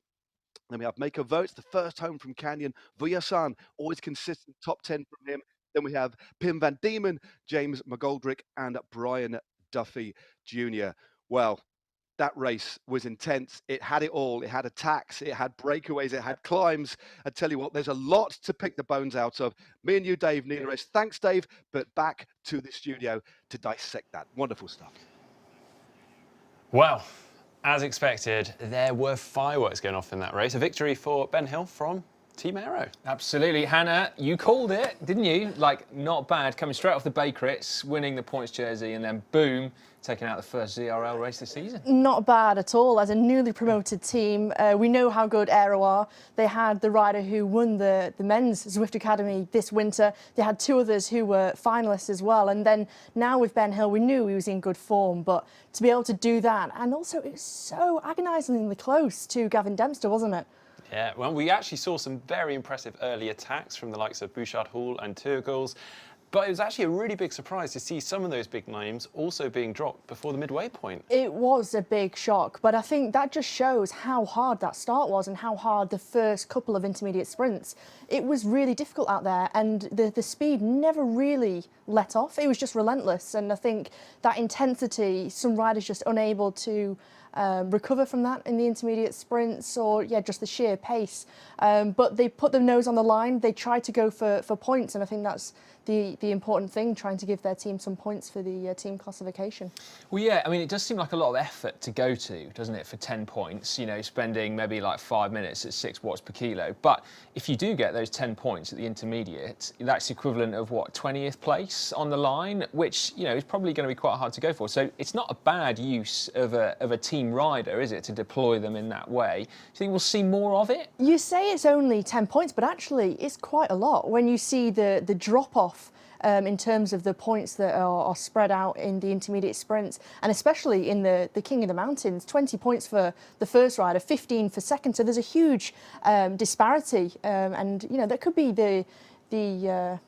Then we have Mako Votes, the first home from Canyon. Vujasan, always consistent top 10 from him. Then we have Pim van Diemen, James McGoldrick, and Brian Duffy Jr. Well, that race was intense. It had it all. It had attacks, it had breakaways, it had climbs. I tell you what, there's a lot to pick the bones out of. Me and you, Dave, need a rest. Thanks, Dave, but back to the studio to dissect that. Wonderful stuff. Well, as expected, there were fireworks going off in that race. A victory for Ben Hill from Team Aero. Absolutely. Hannah, you called it, didn't you? Like, not bad. Coming straight off the Bakerits, winning the points jersey, and then boom, taking out the first ZRL race this season. Not bad at all. As a newly promoted team, we know how good Aero are. They had the rider who won the men's Zwift Academy this winter. They had 2 others who were finalists as well. And then now with Ben Hill, we knew he was in good form. But to be able to do that, and also it was so agonisingly close to Gavin Dempster, wasn't it? Yeah, well, we actually saw some very impressive early attacks from the likes of Bouchard Hall and Turgels, but it was actually a really big surprise to see some of those big names also being dropped before the midway point. It was a big shock, but I think that just shows how hard that start was and how hard the first couple of intermediate sprints. It was really difficult out there, and the speed never really let off. It was just relentless, and I think that intensity, some riders just unable to recover from that in the intermediate sprints, or just the sheer pace. But they put their nose on the line. They tried to go for points, and I think that's the important thing, trying to give their team some points for the team classification. Well, yeah, I mean, it does seem like a lot of effort to go to, doesn't it, for 10 points, you know, spending maybe like 5 minutes at 6 watts per kilo. But if you do get those 10 points at the intermediate, that's equivalent of, what, 20th place on the line, which, you know, is probably going to be quite hard to go for. So it's not a bad use of a team rider, is it, to deploy them in that way? Do you think we'll see more of it? You say it's only 10 points, but actually it's quite a lot when you see the drop-off in terms of the points that are spread out in the intermediate sprints, and especially in the King of the Mountains. 20 points for the first rider, 15 for second, so there's a huge disparity, and you know, that could be the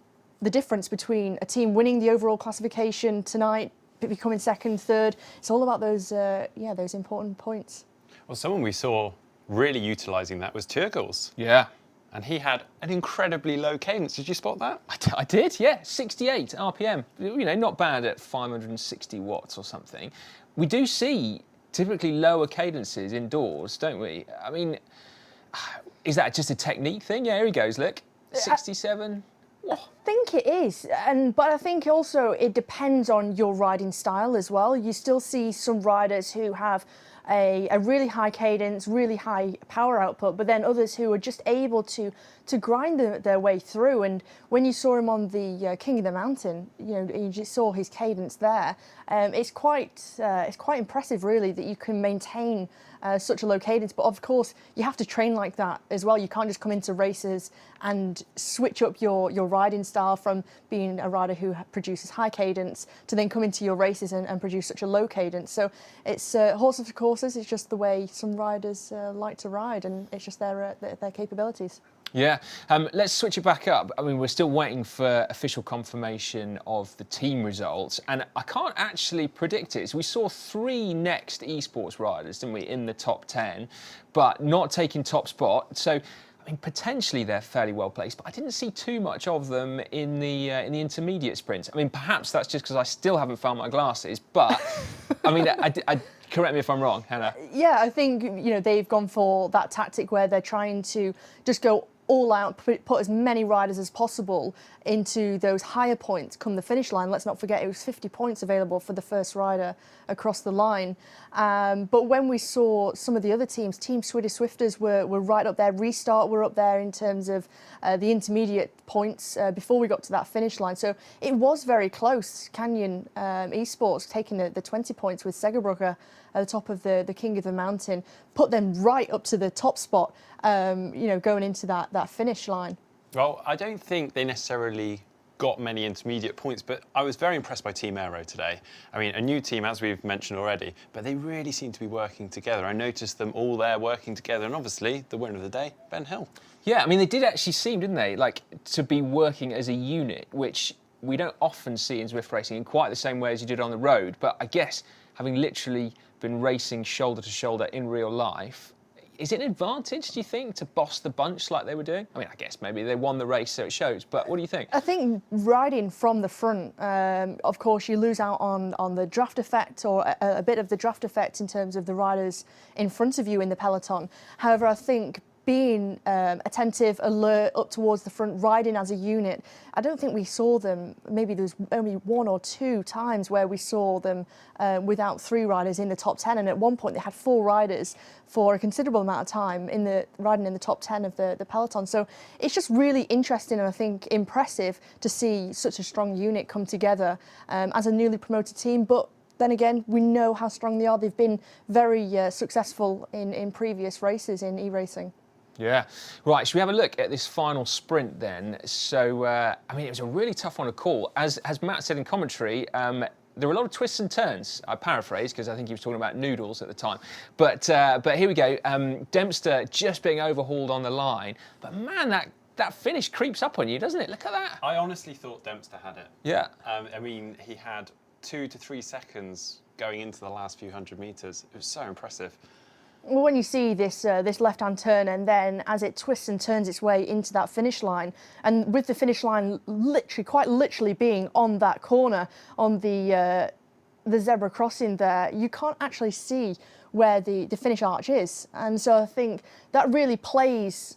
difference between a team winning the overall classification tonight, becoming second, third. It's all about those those important points. Well, someone we saw really utilising that was Turgels. Yeah. And he had an incredibly low cadence. Did you spot that? I did, yeah. 68 RPM. You know, not bad at 560 watts or something. We do see typically lower cadences indoors, don't we? I mean, is that just a technique thing? Yeah, here he goes, look. 67. think it is, but I think also it depends on your riding style as well. You still see some riders who have a really high cadence, really high power output, but then others who are just able to grind their way through. And when you saw him on the King of the Mountain, you just saw his cadence there. It's quite impressive, really, that you can maintain such a low cadence. But of course, you have to train like that as well. You can't just come into races and switch up your riding style from being a rider who produces high cadence to then come into your races and produce such a low cadence. So it's horses for courses. It's just the way some riders like to ride, and it's just their capabilities. Yeah, let's switch it back up. I mean, we're still waiting for official confirmation of the team results, and I can't actually predict it. So we saw 3 next esports riders, didn't we, in the top 10, but not taking top spot. So, I mean, potentially they're fairly well placed, but I didn't see too much of them in the intermediate sprints. I mean, perhaps that's just because I still haven't found my glasses, but I mean, I correct me if I'm wrong, Hannah. Yeah, I think they've gone for that tactic where they're trying to just go all out, put as many riders as possible into those higher points come the finish line. Let's not forget it was 50 points available for the first rider across the line. But when we saw some of the other teams, Team Swedish Swifters were right up there. Restart were up there in terms of the intermediate points before we got to that finish line. So it was very close. Canyon Esports taking the 20 points with Segerbrucker at the top of the King of the Mountain, put them right up to the top spot, going into that finish line. Well, I don't think they necessarily got many intermediate points, but I was very impressed by Team Aero today. I mean, a new team, as we've mentioned already, but they really seem to be working together. I noticed them all there working together, and obviously the winner of the day, Ben Hill. Yeah, I mean, they did actually seem, didn't they, like to be working as a unit, which we don't often see in Zwift Racing in quite the same way as you did on the road. But I guess having literally been racing shoulder to shoulder in real life, is it an advantage, do you think, to boss the bunch like they were doing? I mean, I guess maybe they won the race, so it shows, but what do you think? I think riding from the front, of course, you lose out on the draft effect, or a bit of the draft effect in terms of the riders in front of you in the peloton. However, I think being attentive, alert, up towards the front, riding as a unit, I don't think we saw them. Maybe there was only 1 or 2 times where we saw them without 3 riders in the top 10. And at one point they had 4 riders for a considerable amount of time riding in the top 10 of the peloton. So it's just really interesting and I think impressive to see such a strong unit come together as a newly promoted team. But then again, we know how strong they are. They've been very successful in previous races in e-racing. Yeah. Right, should we have a look at this final sprint then? So, I mean, it was a really tough one to call. As Matt said in commentary, there were a lot of twists and turns. I paraphrase because I think he was talking about noodles at the time. But here we go. Dempster just being overhauled on the line. But man, that finish creeps up on you, doesn't it? Look at that. I honestly thought Dempster had it. Yeah. I mean, he had 2 to 3 seconds going into the last few hundred metres. It was so impressive. Well, when you see this left-hand turn and then as it twists and turns its way into that finish line, and with the finish line quite literally being on that corner, on the zebra crossing there, you can't actually see where the finish arch is. And so I think that really plays,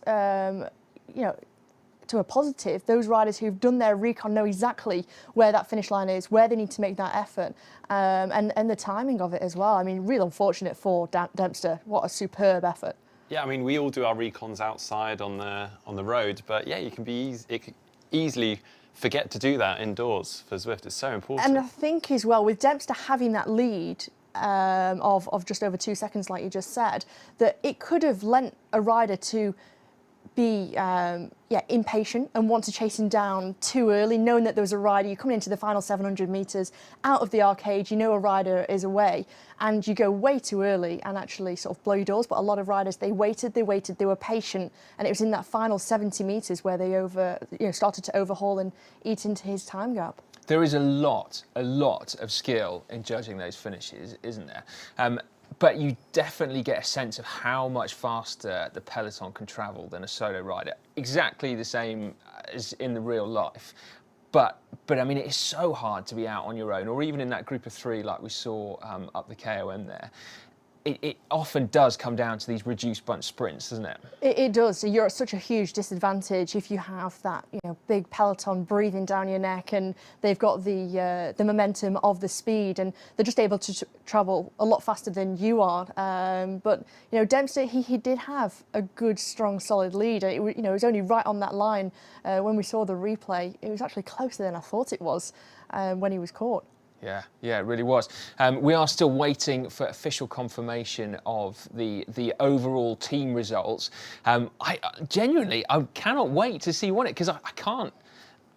to a positive. Those riders who've done their recon know exactly where that finish line is, where they need to make that effort, and the timing of it as well. I mean, real unfortunate for Dempster. What a superb effort. Yeah, I mean, we all do our recons outside on the road, but yeah, you can easily forget to do that indoors for Zwift. It's so important. And I think as well, with Dempster having that lead of just over 2 seconds, like you just said, that it could have lent a rider to be impatient and want to chase him down too early, knowing that there was a rider. You're coming into the final 700 metres out of the arcade, you know a rider is away, and you go way too early and actually sort of blow your doors. But a lot of riders, they waited, they were patient, and it was in that final 70 metres where they started to overhaul and eat into his time gap. There is a lot of skill in judging those finishes, isn't there? But you definitely get a sense of how much faster the peloton can travel than a solo rider. Exactly the same as in the real life. But I mean, it is so hard to be out on your own, or even in that group of 3 like we saw up the KOM there. it often does come down to these reduced bunch sprints, doesn't it? It does. So you're at such a huge disadvantage if you have that, big peloton breathing down your neck, and they've got the momentum of the speed, and they're just able to travel a lot faster than you are. But Dempsey, he did have a good, strong, solid lead. It was only right on that line when we saw the replay. It was actually closer than I thought it was when he was caught. Yeah, it really was. We are still waiting for official confirmation of the overall team results. I genuinely cannot wait to see who won it, because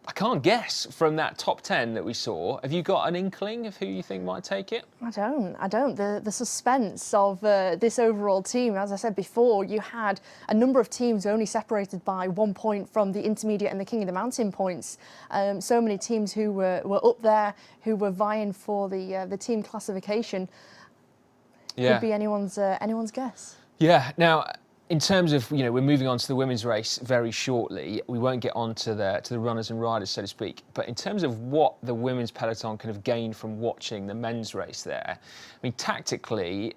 I can't guess from that top 10 that we saw. Have you got an inkling of who you think might take it? I don't. The suspense of this overall team, as I said before, you had a number of teams only separated by 1 point from the intermediate and the King of the Mountain points. So many teams who were up there, who were vying for the team classification. Yeah. Could be anyone's guess. Yeah. Now, in terms of, we're moving on to the women's race very shortly. We won't get on to the runners and riders, so to speak. But in terms of what the women's peloton can have gained from watching the men's race there, I mean, tactically,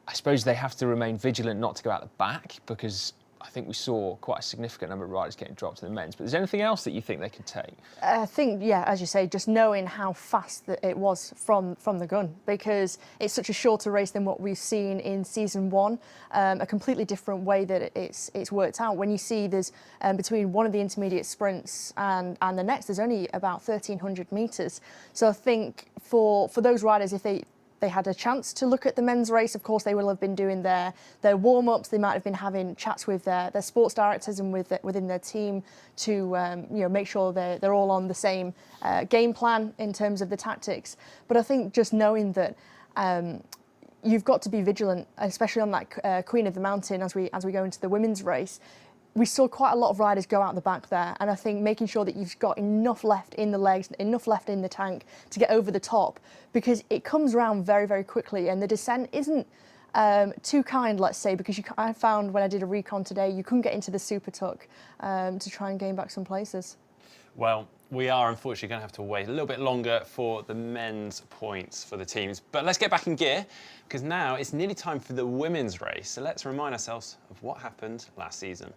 I suppose they have to remain vigilant not to go out the back, because I think we saw quite a significant number of riders getting dropped in the men's. But is there anything else that you think they could take? I think, as you say, just knowing how fast that it was from the gun, because it's such a shorter race than what we've seen in season 1. A completely different way that it's worked out. When you see there's between one of the intermediate sprints and the next, there's only about 1,300 metres. So I think for those riders, if they had a chance to look at the men's race, of course they will have been doing their warm-ups. They might have been having chats with their sports directors and within their team to make sure they're all on the same game plan in terms of the tactics. But I think just knowing that you've got to be vigilant, especially on that Queen of the Mountain as we go into the women's race. We saw quite a lot of riders go out the back there, and I think making sure that you've got enough left in the legs, enough left in the tank to get over the top, because it comes around very, very quickly, and the descent isn't too kind, let's say, because I found when I did a recon today, you couldn't get into the super tuck to try and gain back some places. Well, we are unfortunately going to have to wait a little bit longer for the men's points for the teams. But let's get back in gear, because now it's nearly time for the women's race. So let's remind ourselves of what happened last season.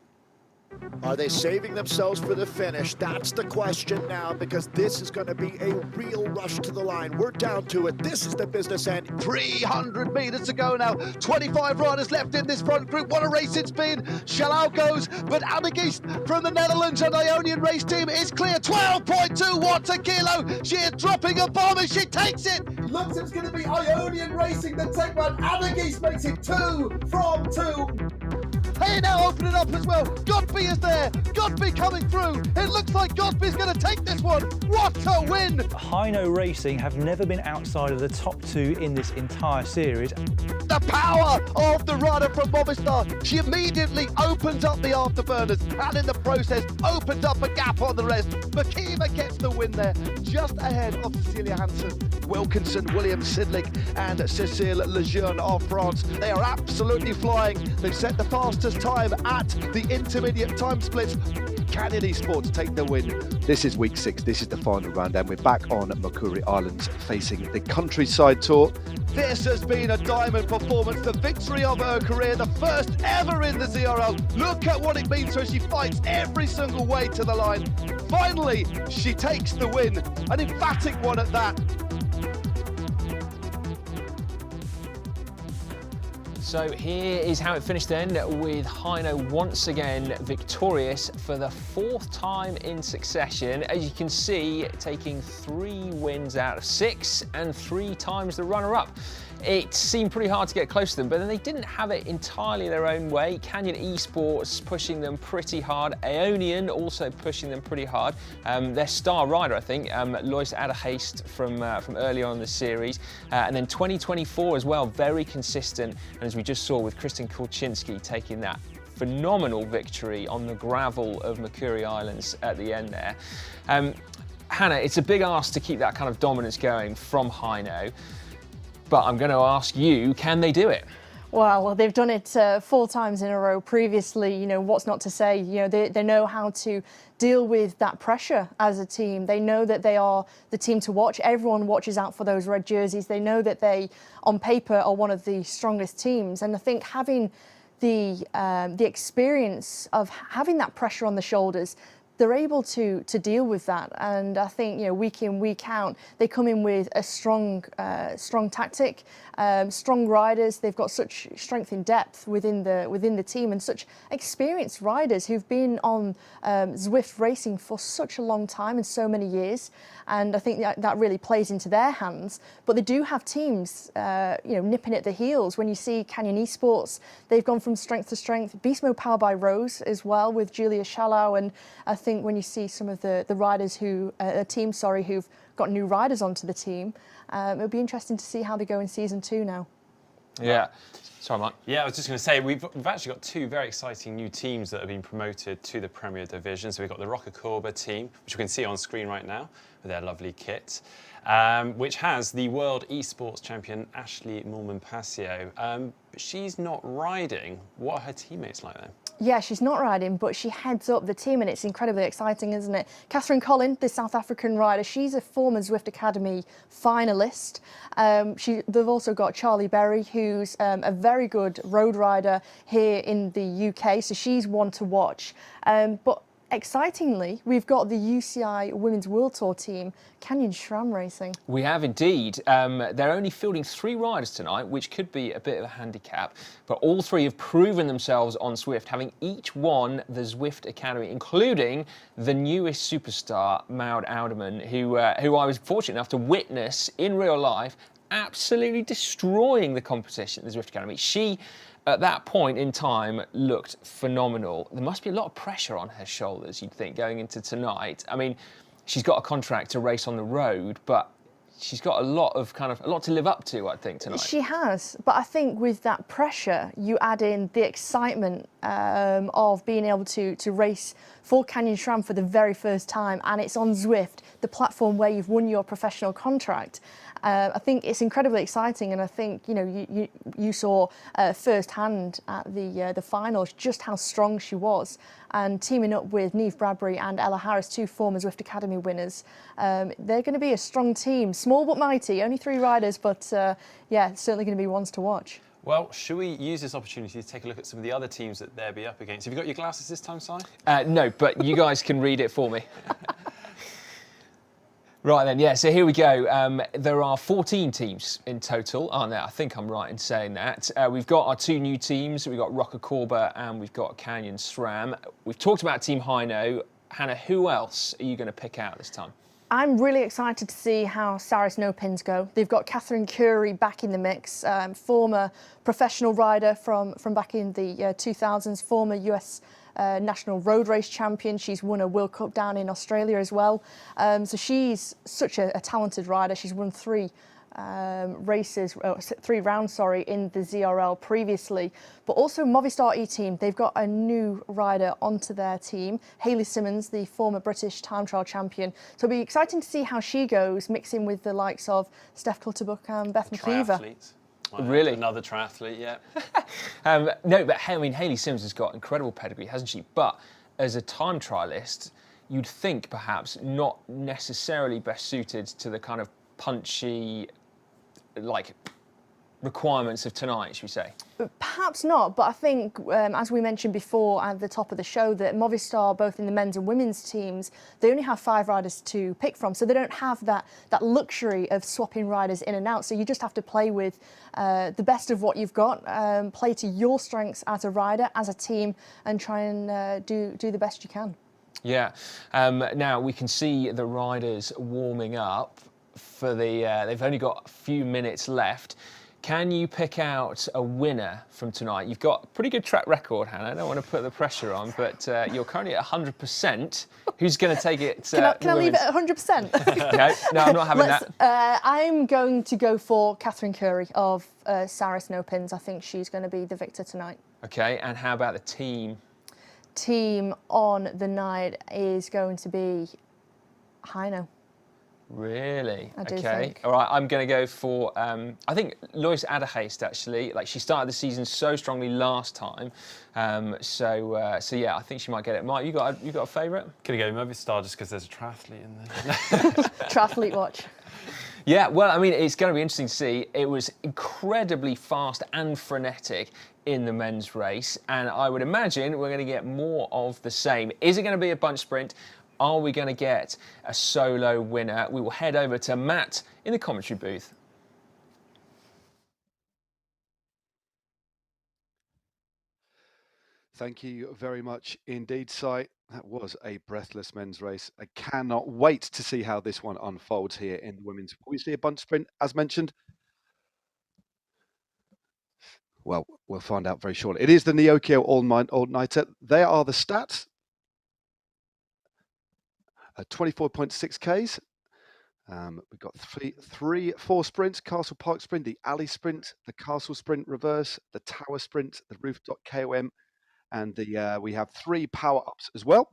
Are they saving themselves for the finish? That's the question now, because this is going to be a real rush to the line. We're down to it. This is the business end. 300 metres to go now. 25 riders left in this front group. What a race it's been. Shalal goes, but Annegeest from the Netherlands and Ionian race team is clear. 12.2 watts a kilo. She is dropping a bomb and she takes it. Looks it's going to be Ionian Racing that take one. Annegeest makes it 2 from 2. Hey, now opening up as well. Godby is there. Godby coming through. It looks like Godby's going to take this one. What a win! Hino Racing have never been outside of the top 2 in this entire series. The power of the rider from Movistar. She immediately opens up the afterburners and in the process opens up a gap on the rest. Makiva gets the win there, just ahead of Cecilia Hansen. Wilkinson, William Sidlick and Cécile Lejeune of France. They are absolutely flying. They've set the fastest time at the intermediate time splits. Canyon Esports take the win. This is week 6. This is the final round, and we're back on Makuri Islands facing the Countryside Tour. This has been a diamond performance, the victory of her career, the first ever in the ZRL. Look at what it means to her. She fights every single way to the line. Finally, she takes the win, an emphatic one at that. So here is how it finished then, with Hino once again victorious for the 4th time in succession. As you can see, taking 3 wins out of 6 and 3 times the runner-up. It seemed pretty hard to get close to them, but then they didn't have it entirely their own way. Canyon Esports pushing them pretty hard. Aeonian also pushing them pretty hard. Their star rider, I think, Lois Adderheist from early on in the series. And then 2024 as well, very consistent. And as we just saw with Kristen Kulczynski taking that phenomenal victory on the gravel of Makuri Islands at the end there. Hannah, it's a big ask to keep that kind of dominance going from Hino. But I'm going to ask you, can they do it? Well, they've done it 4 times in a row previously. You know, what's not to say? You know, they know how to deal with that pressure as a team. They know that they are the team to watch. Everyone watches out for those red jerseys. They know that they, on paper, are one of the strongest teams. And I think having the experience of having that pressure on the shoulders, they're able to deal with that. And I think, you know, week in, week out, they come in with a strong tactic, strong riders. They've got such strength in depth within the team, and such experienced riders who've been on Zwift Racing for such a long time and so many years. And I think that really plays into their hands. But they do have teams, you know, nipping at the heels. When you see Canyon Esports, they've gone from strength to strength. Beast Mode powered by Rose as well, with Julia Shallow. And I think when you see some of the riders who've got new riders onto the team, it'll be interesting to see how they go in season 2 now. Yeah. Sorry, Mike. Yeah, I was just going to say, we've actually got 2 very exciting new teams that have been promoted to the Premier Division. So we've got the Rocacorba team, which you can see on screen right now with their lovely kit, which has the world esports champion Ashley Moolman-Passio. But she's not riding. What are her teammates like then? Yeah, she's not riding, but she heads up the team, and it's incredibly exciting, isn't it? Catherine Collin, the South African rider, she's a former Zwift Academy finalist. They've also got Charlie Berry, who's a very good road rider here in the UK, so she's one to watch. But excitingly, we've got the UCI Women's World Tour team, Canyon SRAM Racing. We have indeed. They're only fielding 3 riders tonight, which could be a bit of a handicap, but all 3 have proven themselves on Zwift, having each won the Zwift Academy, including the newest superstar, Maud Alderman, who I was fortunate enough to witness in real life absolutely destroying the competition at the Zwift Academy. She, at that point in time, looked phenomenal. There must be a lot of pressure on her shoulders, you'd think, going into tonight. I mean, she's got a contract to race on the road, but she's got a lot to live up to, I think, tonight. She has, but I think with that pressure, you add in the excitement of being able to race for Canyon SRAM for the very first time, and it's on Zwift, the platform where you've won your professional contract. I think it's incredibly exciting, and I think, you know, you saw firsthand at the finals just how strong she was, and teaming up with Neve Bradbury and Ella Harris, 2 former Zwift Academy winners, they're going to be a strong team, small but mighty. Only 3 riders, but yeah, certainly going to be ones to watch. Well, should we use this opportunity to take a look at some of the other teams that they'll be up against? Have you got your glasses this time, Si? No, but you guys can read it for me. Right then, yeah, so here we go. There are 14 teams in total, aren't there? I think I'm right in saying that. We've got our 2 new teams. We've got Rocacorba and we've got Canyon SRAM. We've talked about Team Hino. Hannah, who else are you going to pick out this time? I'm really excited to see how Saris No Pins go. They've got Catherine Curry back in the mix, former professional rider from back in the 2000s, former US national road race champion. She's won a World Cup down in Australia as well. So she's such a talented rider. She's won 3 races, 3 rounds, sorry, in the ZRL previously. But also Movistar E-Team, they've got a new rider onto their team, Hayley Simmons, the former British time trial champion. So it'll be exciting to see how she goes, mixing with the likes of Steph Clutterbuck and Beth McKeever. Really? Another triathlete, yeah. No, but I mean, Hayley Simmons has got incredible pedigree, hasn't she? But as a time trialist, you'd think perhaps not necessarily best suited to the kind of punchy, like, requirements of tonight, should we say? Perhaps not, but I think, as we mentioned before at the top of the show, that Movistar, both in the men's and women's teams, they only have 5 riders to pick from, so they don't have that luxury of swapping riders in and out. So you just have to play with the best of what you've got, play to your strengths as a rider, as a team, and try and do the best you can. Yeah. Now we can see the riders warming up for the. They've only got a few minutes left. Can you pick out a winner from tonight? You've got a pretty good track record, Hannah. I don't want to put the pressure on, but you're currently at 100%. Who's going to take it? Can I leave it at 100%? No, I'm not having that. I'm going to go for Catherine Curry of Saris No Pins. I think she's going to be the victor tonight. Okay, and how about the team? Team on the night is going to be Hino. Really? I do Okay. think. All right. I'm going to go for. I think Lois Adderheist actually. Like she started the season so strongly last time. So yeah, I think she might get it. Mike, you got a favourite? Gonna go Movistar just because there's a triathlete in there. Triathlete watch. Yeah, well, I mean, it's going to be interesting to see. It was incredibly fast and frenetic in the men's race, and I would imagine we're going to get more of the same. Is it going to be a bunch sprint? Are we going to get a solo winner? We will head over to Matt in the commentary booth. Thank you very much indeed, Si. That was a breathless men's race. I cannot wait to see how this one unfolds here in the women's. Will we see a bunch sprint, as mentioned? Well, we'll find out very shortly. It is the Neokyo All Nighter. There are the stats. 24.6 Ks. We've got four sprints: Castle Park Sprint, the Alley Sprint, the Castle Sprint Reverse, the Tower Sprint, the Rooftop KOM, and we have 3 power-ups as well: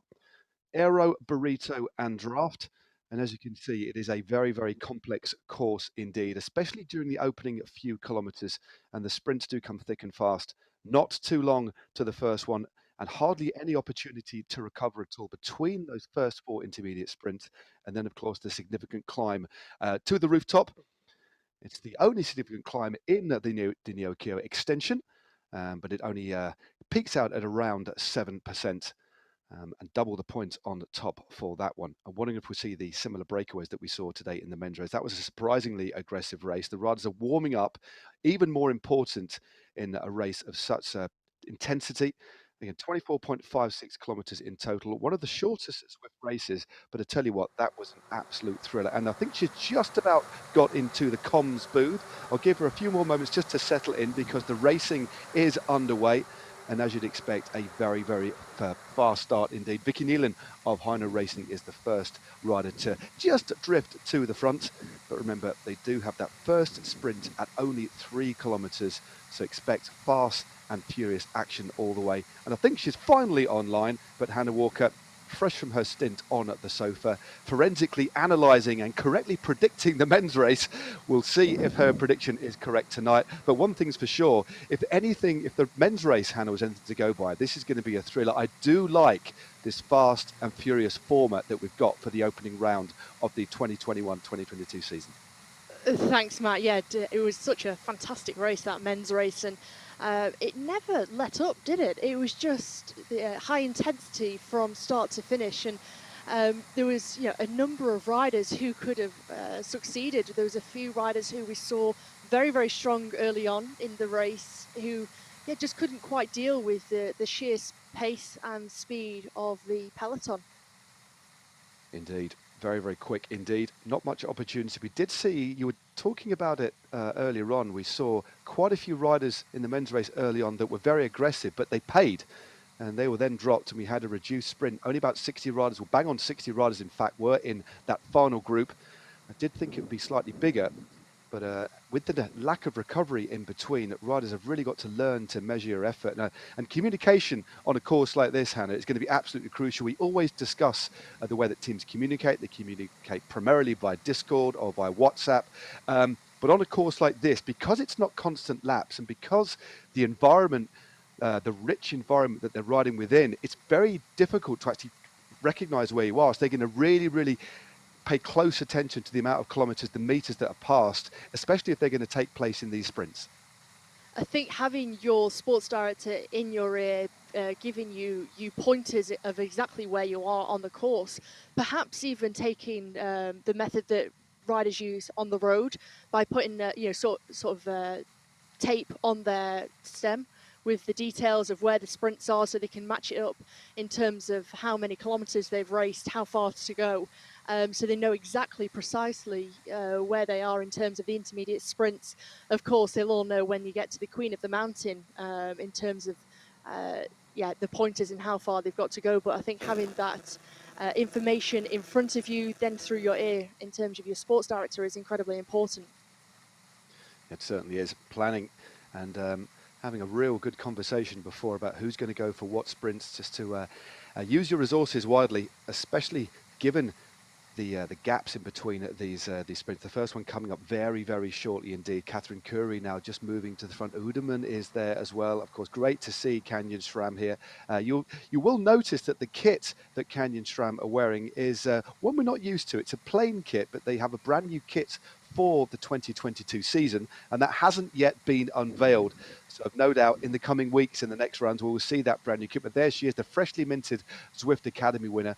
Aero, Burrito, and Draft. And as you can see, it is a very, very complex course indeed, especially during the opening few kilometres. And the sprints do come thick and fast. Not too long to the first one, and hardly any opportunity to recover at all between those first 4 intermediate sprints. And then, of course, the significant climb to the rooftop. It's the only significant climb in the Neokyo extension, but it only peaks out at around 7%. And double the points on the top for that one. I'm wondering if we see the similar breakaways that we saw today in the men's race. That was a surprisingly aggressive race. The riders are warming up, even more important in a race of such intensity. Again, 24.56 kilometers in total, one of the shortest Zwift races, but I tell you what, that was an absolute thriller. And I think she's just about got into the comms booth. I'll give her a few more moments just to settle in because the racing is underway. And as you'd expect, a very, very fast start indeed. Vicky Nealon of Hino Racing is the first rider to just drift to the front. But remember, they do have that first sprint at only 3 kilometers. So expect fast and furious action all the way. And I think she's finally online, but Hannah Walker, fresh from her stint on the sofa, forensically analysing and correctly predicting the men's race. We'll see if her prediction is correct tonight. But one thing's for sure, if the men's race, Hannah, was anything to go by, this is going to be a thriller. I do like this fast and furious format that we've got for the opening round of the 2021-2022 season. Thanks, Matt. Yeah, it was such a fantastic race, that men's race, and it never let up, did it? It was just high intensity from start to finish, and there was a number of riders who could have succeeded. There was a few riders who we saw very, very strong early on in the race who just couldn't quite deal with the sheer pace and speed of the peloton. Indeed. Very, very quick indeed. Not much opportunity. We did see, you were talking about it earlier on, we saw quite a few riders in the men's race early on that were very aggressive, but they paid. And they were then dropped, and we had a reduced sprint. Only about 60 riders, well, bang on 60 riders, in fact, were in that final group. I did think it would be slightly bigger, but with the lack of recovery in between, riders have really got to learn to measure your effort. And communication on a course like this, Hannah, is going to be absolutely crucial. We always discuss the way that teams communicate. They communicate primarily by Discord or by WhatsApp. But on a course like this, because it's not constant laps and because the environment, the rich environment that they're riding within, it's very difficult to actually recognize where you are. So they're going to really, really pay close attention to the amount of kilometers, the meters that are passed, especially if they're going to take place in these sprints. I think having your sports director in your ear, giving you pointers of exactly where you are on the course, perhaps even taking the method that riders use on the road by putting sort of tape on their stem with the details of where the sprints are, so they can match it up in terms of how many kilometers they've raced, how far to go. So they know exactly, precisely where they are in terms of the intermediate sprints. Of course, they'll all know when you get to the Queen of the Mountain in terms of the pointers and how far they've got to go. But I think having that information in front of you, then through your ear in terms of your sports director, is incredibly important. It certainly is. Planning and having a real good conversation before about who's going to go for what sprints, just to use your resources widely, especially given the gaps in between these sprints. The first one coming up very, very shortly indeed. Catherine Curry now just moving to the front. Uderman is there as well. Of course, great to see Canyon SRAM here. You will notice that the kit that Canyon SRAM are wearing is one we're not used to. It's a plain kit, but they have a brand new kit for the 2022 season, and that hasn't yet been unveiled. So I've no doubt in the coming weeks, in the next rounds, we'll see that brand new kit. But there she is, the freshly minted Zwift Academy winner,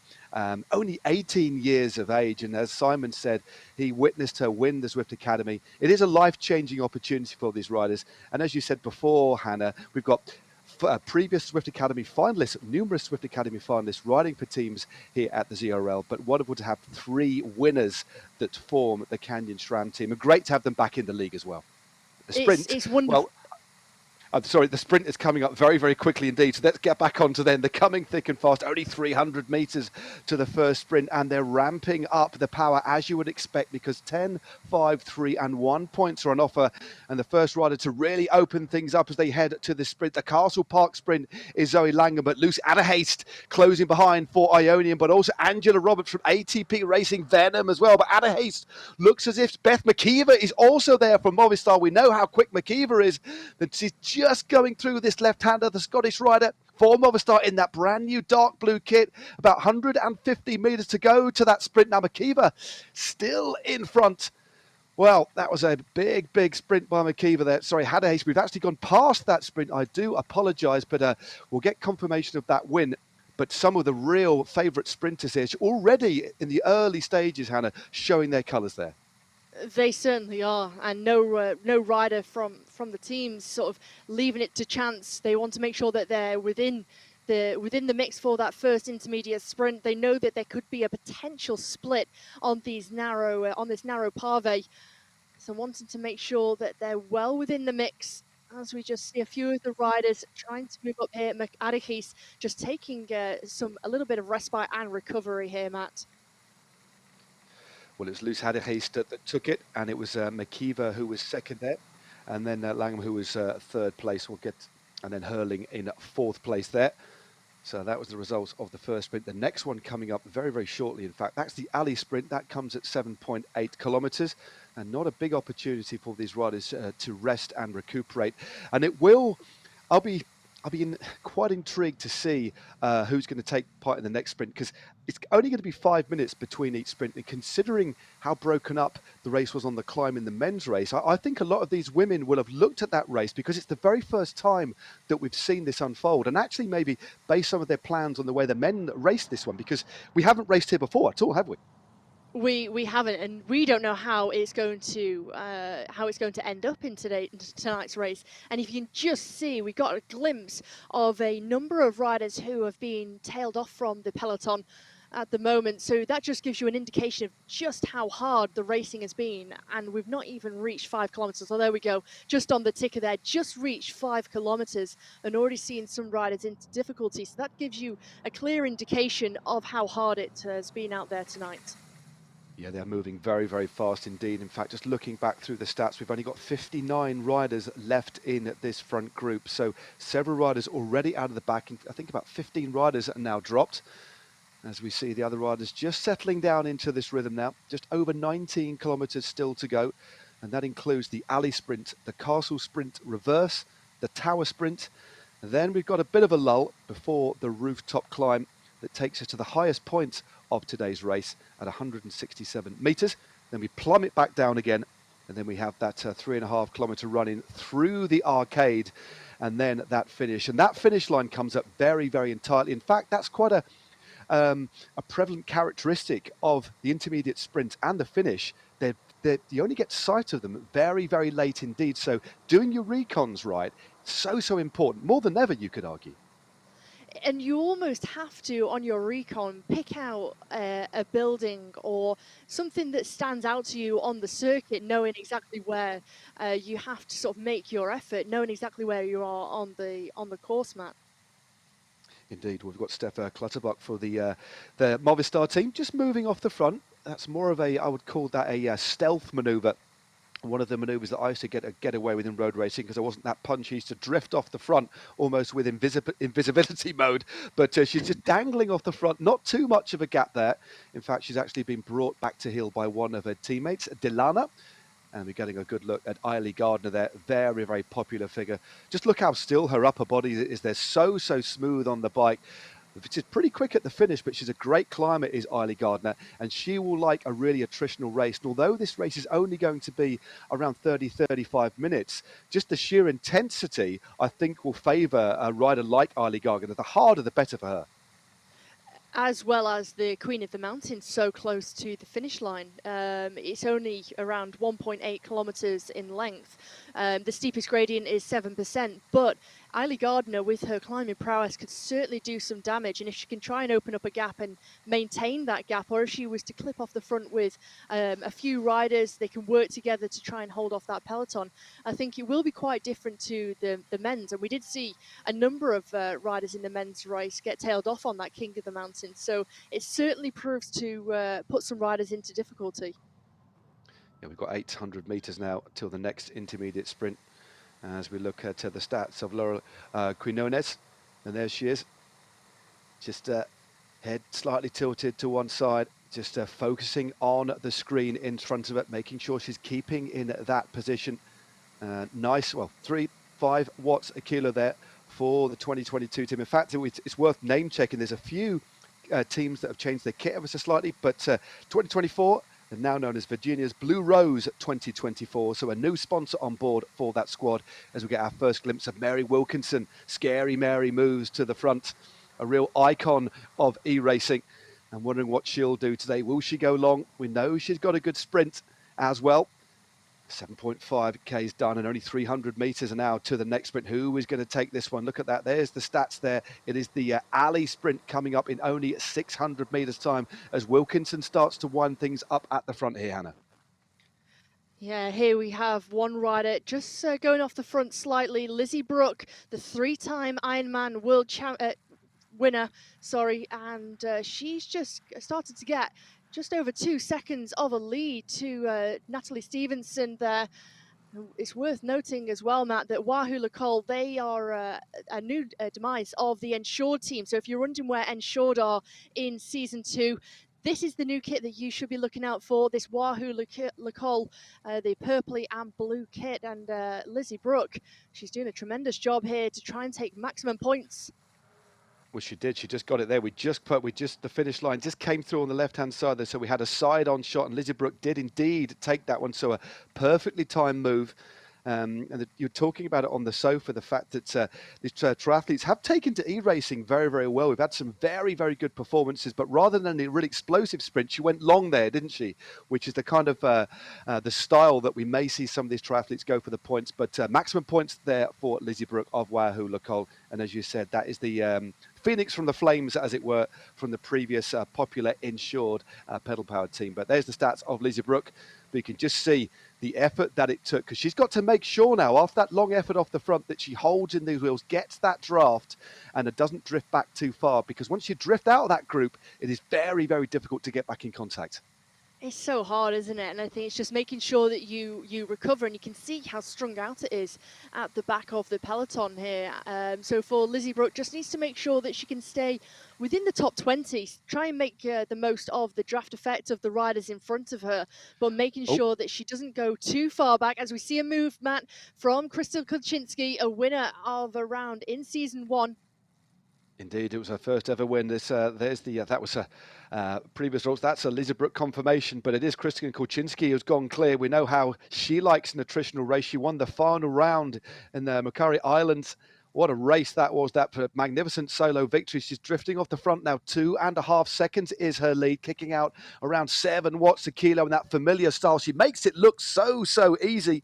only 18 years of age. And as Simon said, he witnessed her win the Zwift Academy. It is a life-changing opportunity for these riders. And as you said before, Hannah, we've got previous Zwift Academy finalists, numerous Zwift Academy finalists riding for teams here at the ZRL, but wonderful to have 3 winners that form the Canyon SRAM team, and great to have them back in the league as well. The sprint, it's wonderful. well, I'm sorry, the sprint is coming up very, very quickly indeed. So let's get back onto then. They're coming thick and fast, only 300 meters to the first sprint, and they're ramping up the power as you would expect, because 10, 5, 3, and 1 points are on offer. And the first rider to really open things up as they head to the sprint, the Castle Park sprint, is Zoe Langham, but Luce Adderhaste closing behind for Ionian, but also Angela Roberts from ATP Racing Venom as well. But Adderhaste looks as if Beth McKeever is also there from Movistar. We know how quick McKeever is, that she's just going through this left-hander, the Scottish rider for Movistar in that brand new dark blue kit. About 150 meters to go to that sprint. Now McKeever still in front. Well, that was a big, big sprint by McKeever there. Sorry, Hadderhaste, we've actually gone past that sprint. I do apologise, but we'll get confirmation of that win. But some of the real favourite sprinters here, already in the early stages, Hannah, showing their colours there. They certainly are, and no rider from the teams sort of leaving it to chance. They want to make sure that they're within the mix for that first intermediate sprint. They know that there could be a potential split on this narrow pavé, so wanting to make sure that they're well within the mix. As we just see a few of the riders trying to move up here, Adderhaste just taking a little bit of respite and recovery here, Matt. Well, it was Luce Hadderhaste that took it, and it was McKeever who was second there, and then Langham who was third place. And then Hurling in fourth place there. So that was the results of the first sprint. The next one coming up very, very shortly. In fact, that's the alley sprint. That comes at 7.8 kilometers, and not a big opportunity for these riders to rest and recuperate. And it will, I'll be quite intrigued to see who's going to take part in the next sprint, because it's only going to be 5 minutes between each sprint. And considering how broken up the race was on the climb in the men's race, I think a lot of these women will have looked at that race, because it's the very first time that we've seen this unfold, and actually maybe base some of their plans on the way the men raced this one, because we haven't raced here before at all, have we? We haven't, and we don't know how it's going to end up in tonight's race. And if you can just see, we got a glimpse of a number of riders who have been tailed off from the peloton at the moment. So that just gives you an indication of just how hard the racing has been. And we've not even reached 5 kilometers. So there we go, just on the ticker there, just reached 5 kilometers and already seeing some riders into difficulty. So that gives you a clear indication of how hard it has been out there tonight. Yeah, they're moving very, very fast indeed. In fact, just looking back through the stats, we've only got 59 riders left in this front group. So several riders already out of the back. I think about 15 riders are now dropped, as we see the other riders just settling down into this rhythm now. Just over 19 kilometers still to go. And that includes the alley sprint, the castle sprint reverse, the tower sprint. And then we've got a bit of a lull before the rooftop climb that takes us to the highest point of today's race at 167 meters. Then we plummet back down again, and then we have that 3.5 kilometer run in through the arcade, and then that finish. And that finish line comes up very, very entirely. In fact, that's quite a prevalent characteristic of the intermediate sprint and the finish. You only get sight of them very, very late indeed. So doing your recons right, so important, more than ever, you could argue. And you almost have to, on your recon, pick out a building or something that stands out to you on the circuit, knowing exactly where you have to sort of make your effort, knowing exactly where you are on the course map. Indeed, we've got Steph Clutterbuck for the Movistar team, just moving off the front. That's more of a, I would call that a stealth manoeuvre One of the manoeuvres that I used to get away with in road racing, because I wasn't that punchy, used to drift off the front almost with invisibility mode. But she's just dangling off the front, not too much of a gap there. In fact, she's actually been brought back to heel by one of her teammates, Delana. And we're getting a good look at Eilidh Gardner there. Very, very popular figure. Just look how still her upper body is. They're so smooth on the bike. She's pretty quick at the finish, but she's a great climber, is Eilidh Gardner, and she will like a really attritional race. And although this race is only going to be around 30-35 minutes, just the sheer intensity, I think, will favour a rider like Eilidh Gardner. The harder, the better for her. As well as the Queen of the Mountains, so close to the finish line. It's only around 1.8 kilometres in length. The steepest gradient is 7%, but Eilidh Gardner, with her climbing prowess, could certainly do some damage. And if she can try and open up a gap and maintain that gap, or if she was to clip off the front with a few riders, they can work together to try and hold off that peloton. I think it will be quite different to the men's. And we did see a number of riders in the men's race get tailed off on that King of the Mountains. So it certainly proves to put some riders into difficulty. Yeah, we've got 800 metres now till the next intermediate sprint. As we look at the stats of Laura Quinones, and there she is, just head slightly tilted to one side, just focusing on the screen in front of it, making sure she's keeping in that position. Nice, well, 3-5 watts a kilo there for the 2022 team. In fact, it's worth name checking. There's a few teams that have changed their kit ever so slightly, but 2024, and now known as Virginia's Blue Rose 2024. So a new sponsor on board for that squad as we get our first glimpse of Mary Wilkinson. Scary Mary moves to the front, a real icon of e-racing. I'm wondering what she'll do today. Will she go long? We know she's got a good sprint as well. 7.5 K's done and only 300 metres an hour to the next sprint. Who is going to take this one? Look at that. There's the stats there. It is the alley sprint coming up in only 600 metres time as Wilkinson starts to wind things up at the front here, Hannah. Yeah, here we have one rider just going off the front slightly. Lizzie Brooke, the three-time Ironman world winner, and she's just started to get just over 2 seconds of a lead to Natalie Stevenson there. It's worth noting as well, Matt, that Wahoo Lacole, they are a new demise of the Ensured team. So if you're wondering where Ensured are in Season 2, this is the new kit that you should be looking out for, this Wahoo Lacole, the purpley and blue kit. And Lizzie Brooke, she's doing a tremendous job here to try and take maximum points. Well, she did. She just got it there. The finish line just came through on the left-hand side there. So we had a side-on shot, and Lizzie Brooke did indeed take that one. So a perfectly timed move. And you're talking about it on the sofa, the fact that these triathletes have taken to e-racing very, very well. We've had some very, very good performances, but rather than a really explosive sprint, she went long there, didn't she? Which is the kind of the style that we may see some of these triathletes go for the points. But maximum points there for Lizzie Brooke of Wahoo Lacole. And as you said, that is the Phoenix from the flames, as it were, from the previous popular Ensured pedal-powered team. But there's the stats of Lizzie Brooke. But you can just see the effort that it took, because she's got to make sure now, after that long effort off the front, that she holds in these wheels, gets that draft, and it doesn't drift back too far. Because once you drift out of that group, it is very, very difficult to get back in contact. It's so hard, isn't it? And I think it's just making sure that you recover, and you can see how strung out it is at the back of the peloton here. So for Lizzie Brooke, just needs to make sure that she can stay within the top 20, try and make the most of the draft effect of the riders in front of her, but making sure that she doesn't go too far back, as we see a move, Matt, from Krista Kuczynski, a winner of a round in Season 1. Indeed, it was her first ever win. That was a previous results. That's a Lizzie Brooke confirmation, but it is Kristen Kuczynski who's gone clear. We know how she likes an attritional race. She won the final round in the Makuri Islands. What a race that was, that magnificent solo victory. She's drifting off the front now. 2.5 seconds is her lead, kicking out around 7 watts a kilo in that familiar style. She makes it look so easy.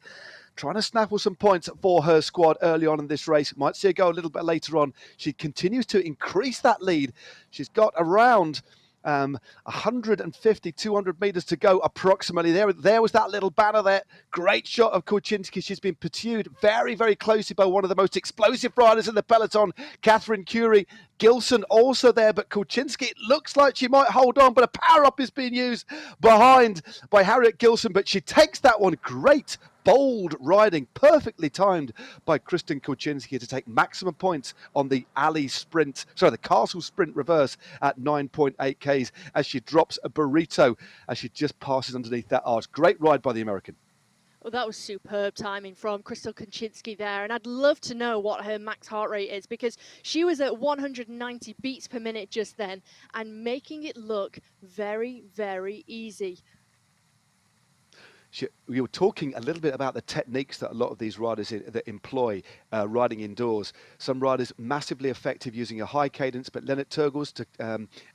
Trying to snaffle some points for her squad early on in this race. Might see her go a little bit later on. She continues to increase that lead. She's got around 150, 200 meters to go approximately. There was that little banner there. Great shot of Kuczynski. She's been pursued very, very closely by one of the most explosive riders in the peloton, Catherine Curie. Gilson also there, but Kuczynski, it looks like she might hold on, but a power-up is being used behind by Harriet Gilson, but she takes that one. Great, bold riding, perfectly timed by Kristen Kuczynski to take maximum points on the the Castle Sprint reverse at 9.8 Ks as she drops a burrito as she just passes underneath that arch. Great ride by the American. Well, that was superb timing from Krystal Kuczynski there, and I'd love to know what her max heart rate is, because she was at 190 beats per minute just then and making it look very, very easy. We were talking a little bit about the techniques that a lot of these riders that employ riding indoors. Some riders massively effective using a high cadence, but Lennart Turgels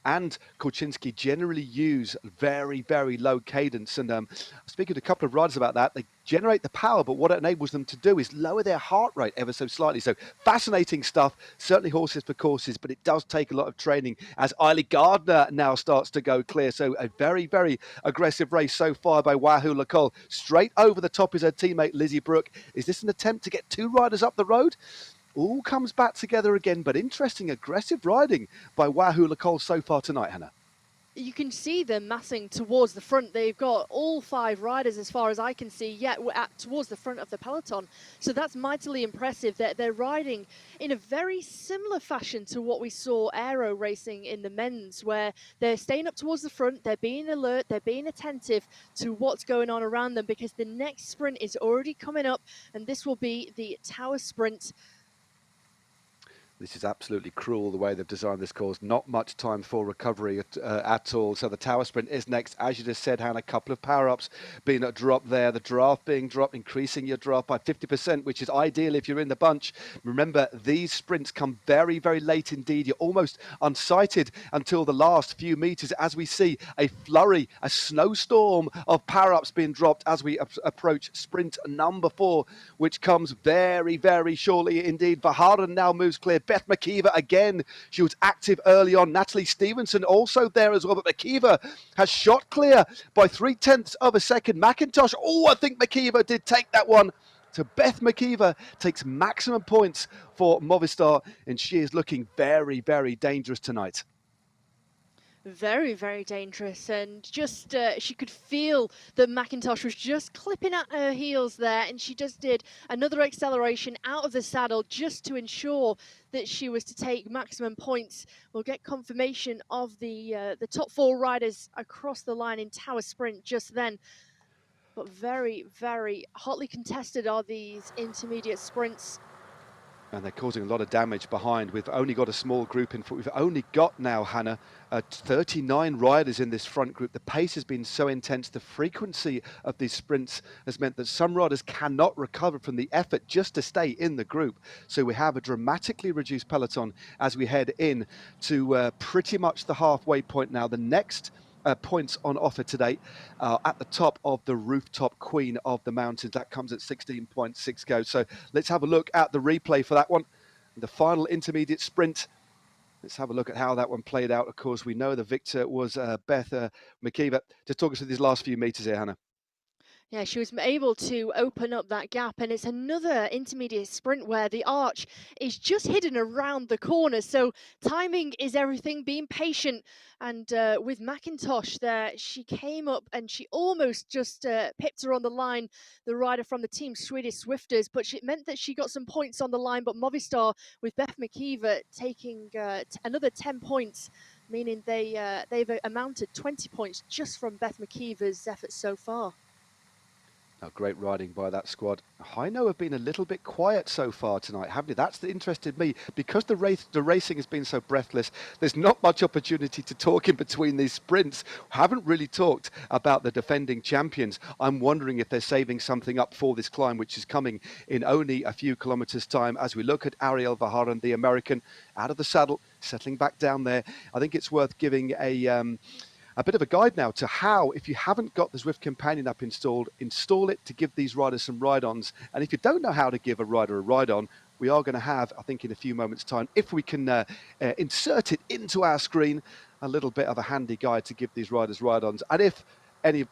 and Kuczynski generally use very, very low cadence. And speaking to a couple of riders about that, they generate the power, but what it enables them to do is lower their heart rate ever so slightly. So fascinating stuff, certainly horses for courses, but it does take a lot of training as Eilidh Gardner now starts to go clear. So a very, very aggressive race so far by Wahoo Lacole. Straight over the top is her teammate Lizzie Brooke. Is this an attempt to get two riders up the road? All comes back together again, but interesting aggressive riding by Wahoo Lacole so far tonight, Hannah. You can see them massing towards the front. They've got all 5 riders, as far as I can see, towards the front of the peloton. So that's mightily impressive that they're riding in a very similar fashion to what we saw aero racing in the men's, where they're staying up towards the front, they're being alert, they're being attentive to what's going on around them, because the next sprint is already coming up, and this will be the Tower Sprint. This is absolutely cruel, the way they've designed this course. Not much time for recovery at all. So the Tower Sprint is next. As you just said, Hannah, a couple of power-ups being dropped there. The draft being dropped, increasing your draft by 50%, which is ideal if you're in the bunch. Remember, these sprints come very, very late indeed. You're almost unsighted until the last few meters as we see a flurry, a snowstorm of power-ups being dropped as we approach sprint number 4, which comes very, very shortly indeed. Verhaeren now moves clear. Beth McKeever again, she was active early on. Natalie Stevenson also there as well, but McKeever has shot clear by 0.3 of a second. McIntosh, I think McKeever did take that one. So Beth McKeever takes maximum points for Movistar, and she is looking very, very dangerous tonight. Very, very dangerous, and just she could feel that McIntosh was just clipping at her heels there, and she just did another acceleration out of the saddle just to ensure that she was to take maximum points. We'll get confirmation of the top 4 riders across the line in Tower Sprint just then. But very, very hotly contested are these intermediate sprints. And they're causing a lot of damage behind. We've only got a small group in front. We've only got now, Hannah, 39 riders in this front group. The pace has been so intense. The frequency of these sprints has meant that some riders cannot recover from the effort just to stay in the group. So we have a dramatically reduced peloton as we head in to pretty much the halfway point now. The next points on offer today at the top of the Rooftop Queen of the Mountains. That comes at 16.6 goes. So let's have a look at the replay for that one. The final intermediate sprint. Let's have a look at how that one played out. Of course, we know the victor was Beth McKeever. Just talk us through these last few meters here, Hannah. Yeah, she was able to open up that gap, and it's another intermediate sprint where the arch is just hidden around the corner. So timing is everything, being patient. And with McIntosh there, she came up and she almost just pipped her on the line, the rider from the team Swedish Swifters, but it meant that she got some points on the line. But Movistar, with Beth McKeever taking another 10 points, meaning they've amounted 20 points just from Beth McKeever's efforts so far. Now, great riding by that squad. Hino have been a little bit quiet so far tonight, haven't they? That's interested me. Because the racing has been so breathless, there's not much opportunity to talk in between these sprints. Haven't really talked about the defending champions. I'm wondering if they're saving something up for this climb, which is coming in only a few kilometers' time. As we look at Ariel Verhaeren, the American, out of the saddle, settling back down there. I think it's worth giving a bit of a guide now to how, if you haven't got the Zwift Companion app installed, install it to give these riders some ride-ons. And if you don't know how to give a rider a ride-on, we are going to have, I think in a few moments time, if we can insert it into our screen, a little bit of a handy guide to give these riders ride-ons. And if you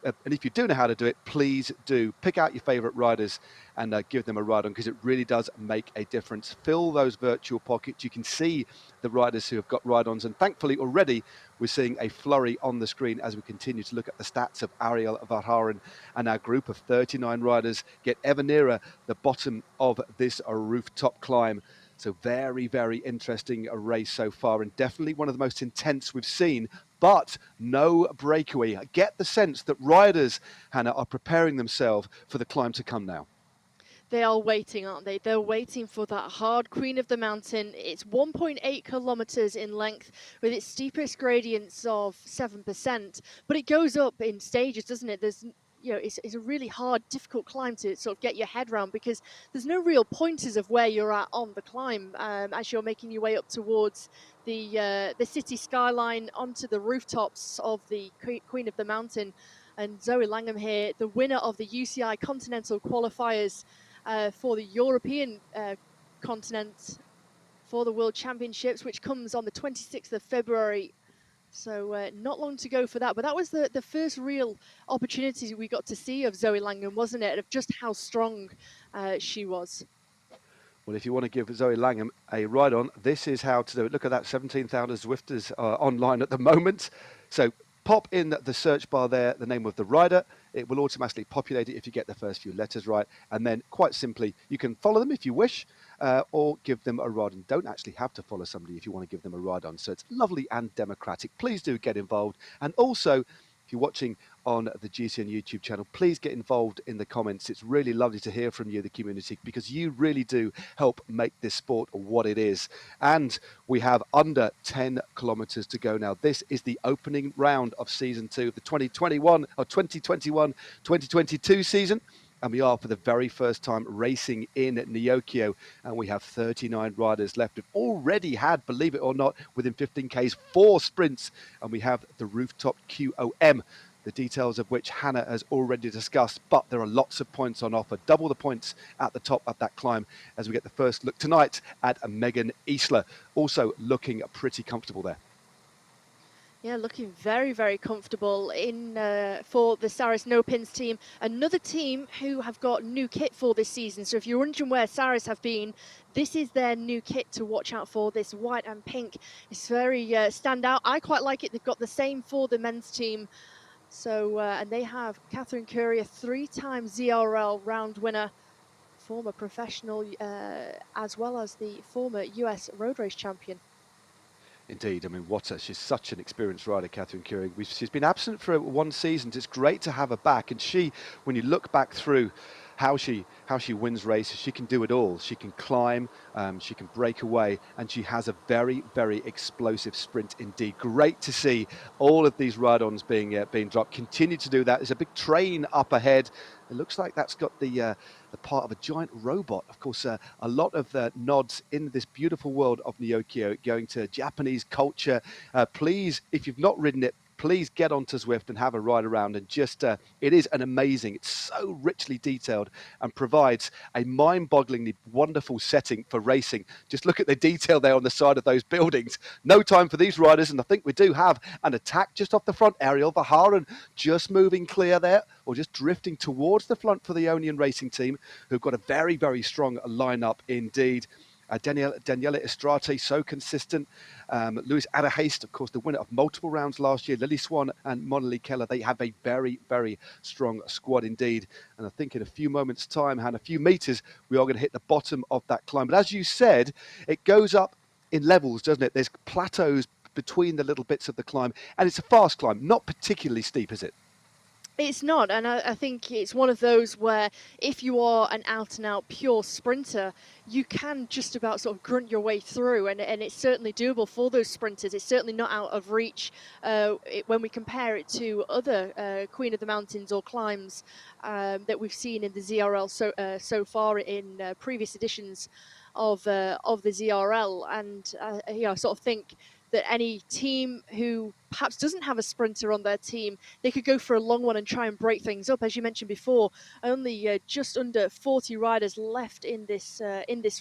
do know how to do it, please do pick out your favorite riders and give them a ride-on, because it really does make a difference. Fill those virtual pockets. You can see the riders who have got ride-ons, and thankfully already we're seeing a flurry on the screen as we continue to look at the stats of Ariel Verhaeren, and our group of 39 riders get ever nearer the bottom of this rooftop climb. So very, very interesting race so far, and definitely one of the most intense we've seen, but no breakaway. I get the sense that riders, Hannah, are preparing themselves for the climb to come now. They are waiting, aren't they? They're waiting for that hard Queen of the Mountain. It's 1.8 kilometers in length with its steepest gradients of 7%, but it goes up in stages, doesn't it? There's, you know, it's a really hard, difficult climb to sort of get your head around, because there's no real pointers of where you're at on the climb as you're making your way up towards the city skyline onto the rooftops of the Queen of the Mountain. And Zoe Langham here, the winner of the UCI Continental Qualifiers for the European continent for the World Championships, which comes on the 26th of February. So not long to go for that. But that was the first real opportunity we got to see of Zoe Langham, wasn't it? Of just how strong she was. Well, if you want to give Zoe Langham a ride-on, this is how to do it. Look at that, 17,000 Zwifters online at the moment. So pop in the search bar there, the name of the rider. It will automatically populate it if you get the first few letters right. And then quite simply, you can follow them if you wish, or give them a ride. And don't actually have to follow somebody if you want to give them a ride on. So it's lovely and democratic. Please do get involved. And also, if you're watching on the GCN YouTube channel, please get involved in the comments. It's really lovely to hear from you, the community, because you really do help make this sport what it is. And we have under 10 kilometers to go now. This is the opening round of season 2 of the 2021-2022 season. And we are, for the very first time, racing in Neokyo. And we have 39 riders left. We've already had, believe it or not, within 15Ks, 4 sprints. And we have the rooftop QOM, the details of which Hannah has already discussed. But there are lots of points on offer. Double the points at the top of that climb as we get the first look tonight at Megan Isler. Also looking pretty comfortable there. Yeah, looking very, very comfortable in for the Saris No Pins team. Another team who have got new kit for this season. So if you're wondering where Saris have been, this is their new kit to watch out for. This white and pink. It's very standout. I quite like it. They've got the same for the men's team. So, and they have Catherine Curry, a 3-time ZRL round winner, former professional, as well as the former US road race champion. Indeed, I mean, she's such an experienced rider, Catherine Curing. She's been absent for 1 season. It's great to have her back. And she, when you look back through how she wins races, she can do it all. She can climb, she can break away, and she has a very, very explosive sprint indeed. Great to see all of these ride-ons being dropped. Continue to do that. There's a big train up ahead. It looks like that's got the part of a giant robot. Of course, a lot of nods in this beautiful world of Neokyo going to Japanese culture. Please, if you've not ridden it, please get onto Zwift and have a ride around, and just it is an amazing, it's so richly detailed and provides a mind-bogglingly wonderful setting for racing. Just look at the detail there on the side of those buildings. No time for these riders, and I think we do have an attack just off the front. Ariel Verhaeren just moving clear there, or just drifting towards the front for the Ionian Racing team, who've got a very, very strong lineup indeed. Daniela Estrate, so consistent. Luis Adahaste, of course, the winner of multiple rounds last year. Lily Swan and Monali Keller, they have a very, very strong squad indeed. And I think in a few moments' time, and a few meters, we are going to hit the bottom of that climb. But as you said, it goes up in levels, doesn't it? There's plateaus between the little bits of the climb. And it's a fast climb, not particularly steep, is it? It's not, and I think it's one of those where if you are an out-and-out pure sprinter, you can just about sort of grunt your way through, and it's certainly doable for those sprinters. It's certainly not out of reach when we compare it to other Queen of the Mountains or climbs that we've seen in the ZRL so far in previous editions of the ZRL. And I sort of think that any team who perhaps doesn't have a sprinter on their team, they could go for a long one and try and break things up. As you mentioned before, only just under 40 riders left in this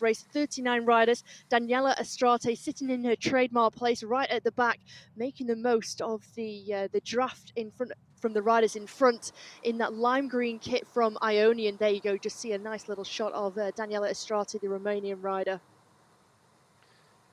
race. 39 riders. Daniela Estrate sitting in her trademark place right at the back, making the most of the draft in front from the riders in front in that lime green kit from Ionian. There you go, just see a nice little shot of Daniela Estrate, the Romanian rider.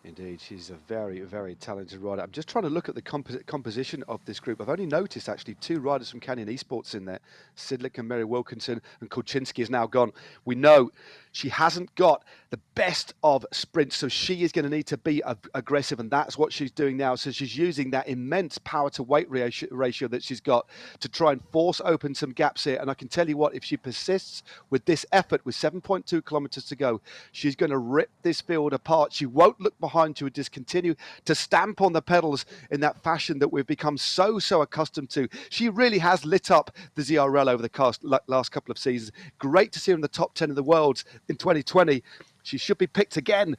Indeed, she's a very, very talented rider. I'm just trying to look at the composition of this group. I've only noticed actually 2 riders from Canyon Esports in there. Sidlick and Mary Wilkinson, and Kulczynski is now gone. We know she hasn't got the best of sprints, so she is going to need to be aggressive, and that's what she's doing now. So she's using that immense power to weight ratio that she's got to try and force open some gaps here. And I can tell you what, if she persists with this effort with 7.2 kilometers to go, she's going to rip this field apart. She won't look behind. She would just continue to stamp on the pedals in that fashion that we've become so accustomed to. She really has lit up the ZRL over the last couple of seasons. Great to see her in the top 10 of the world in 2020. She should be picked again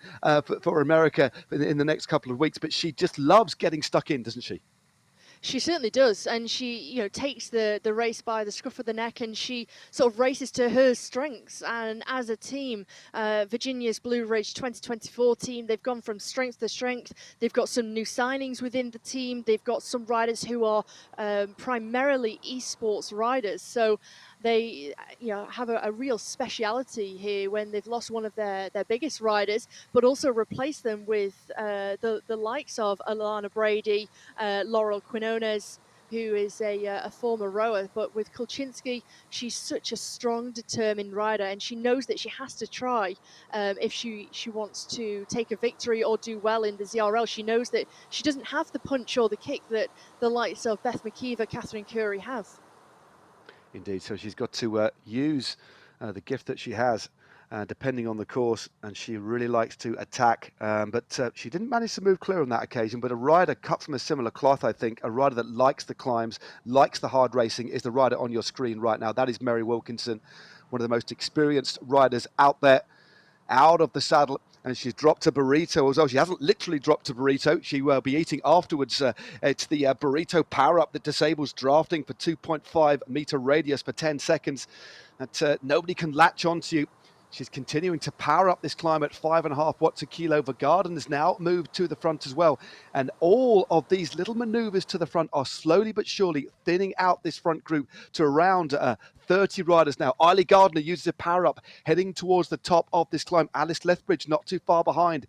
for America in the next couple of weeks, but she just loves getting stuck in, doesn't she? She certainly does, and she, takes the race by the scruff of the neck, and she sort of races to her strengths. And as a team, Virginia's Blue Ridge 2024 team, they've gone from strength to strength. They've got some new signings within the team. They've got some riders who are primarily esports riders. So they have a real speciality here when they've lost one of their biggest riders, but also replace them with the likes of Alana Brady, Laurel Quinones, who is a former rower. But with Kulczynski, she's such a strong, determined rider, and she knows that she has to try if she wants to take a victory or do well in the ZRL. She knows that she doesn't have the punch or the kick that the likes of Beth McKeever, Catherine Curry have. Indeed, so she's got to use the gift that she has, depending on the course, and she really likes to attack, but she didn't manage to move clear on that occasion. But a rider cut from a similar cloth, I think, a rider that likes the climbs, likes the hard racing, is the rider on your screen right now. That is Mary Wilkinson, one of the most experienced riders out there, out of the saddle. And she's dropped a burrito as well. She hasn't literally dropped a burrito. She will be eating afterwards. It's the burrito power-up that disables drafting for 2.5 meter radius for 10 seconds. That nobody can latch onto you. She's continuing to power up this climb at 5.5 watts a kilo. Garden has now moved to the front as well. And all of these little maneuvers to the front are slowly but surely thinning out this front group to around 30 riders now. Eiley Gardner uses a power up, heading towards the top of this climb. Alice Lethbridge not too far behind.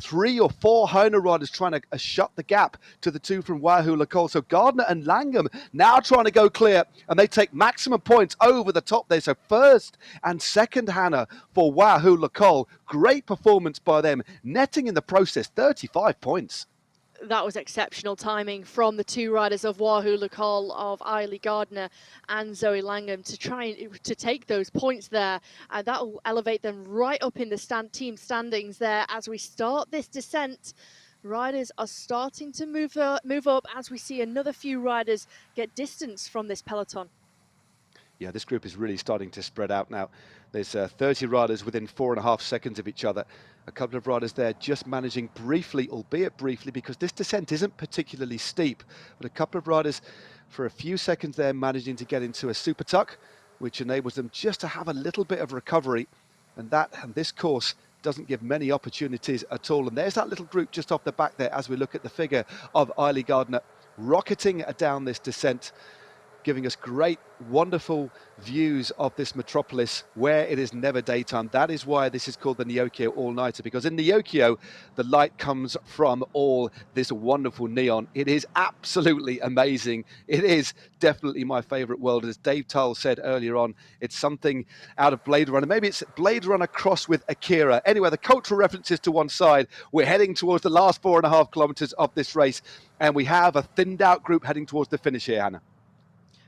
3 or 4 Honer riders trying to shut the gap to the 2 from Wahoo Lacole. So Gardner and Langham now trying to go clear, and they take maximum points over the top there. So first and second Hannah for Wahoo Lacole. Great performance by them, netting in the process 35 points. That was exceptional timing from the 2 riders of Wahoo Lacole, of Eiley Gardner and Zoe Langham, to try to take those points there, and that will elevate them right up in the team standings there as we start this descent. Riders are starting to move up as we see another few riders get distance from this peloton. Yeah, this group is really starting to spread out now. There's 30 riders within 4.5 seconds of each other. A couple of riders there just managing briefly, albeit briefly, because this descent isn't particularly steep, but a couple of riders for a few seconds there managing to get into a super tuck, which enables them just to have a little bit of recovery. And this course doesn't give many opportunities at all. And there's that little group just off the back there as we look at the figure of Eiley Gardner rocketing down this descent, giving us great, wonderful views of this metropolis where it is never daytime. That is why this is called the Neokyo All Nighter, because in Neokyo, the light comes from all this wonderful neon. It is absolutely amazing. It is definitely my favorite world. As Dave Tull said earlier on, it's something out of Blade Runner. Maybe it's Blade Runner crossed with Akira. Anyway, the cultural references to one side. We're heading towards the last 4.5 kilometers of this race, and we have a thinned out group heading towards the finish here, Hannah.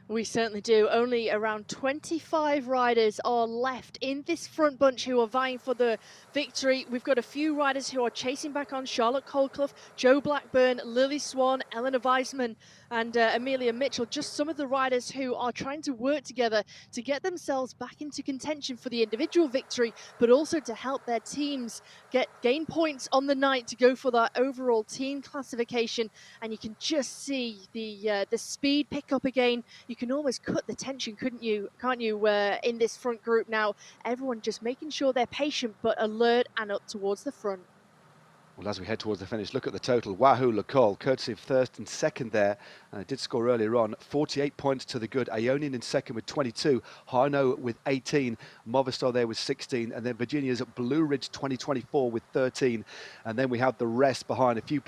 We certainly do. Only around 25 riders are left in this front bunch who are vying for the victory. We've got a few riders who are chasing back on: Charlotte Colclough, Joe Blackburn, Lily Swan, Eleanor Weisman, and Amelia Mitchell. Just some of the riders who are trying to work together to get themselves back into contention for the individual victory, but also to help their teams gain points on the night to go for that overall team classification. And you can just see the speed pick up again. You can almost cut the tension, can't you, in this front group now. Everyone just making sure they're patient but alert and up towards the front. Well, as we head towards the finish, look at the total. Wahoo Lacole, courtesy of first and second there. Did score earlier on. 48 points to the good. Ionian in second with 22. Hino with 18. Movistar there with 16. And then Virginia's at Blue Ridge 2024 with 13. And then we have the rest behind. A few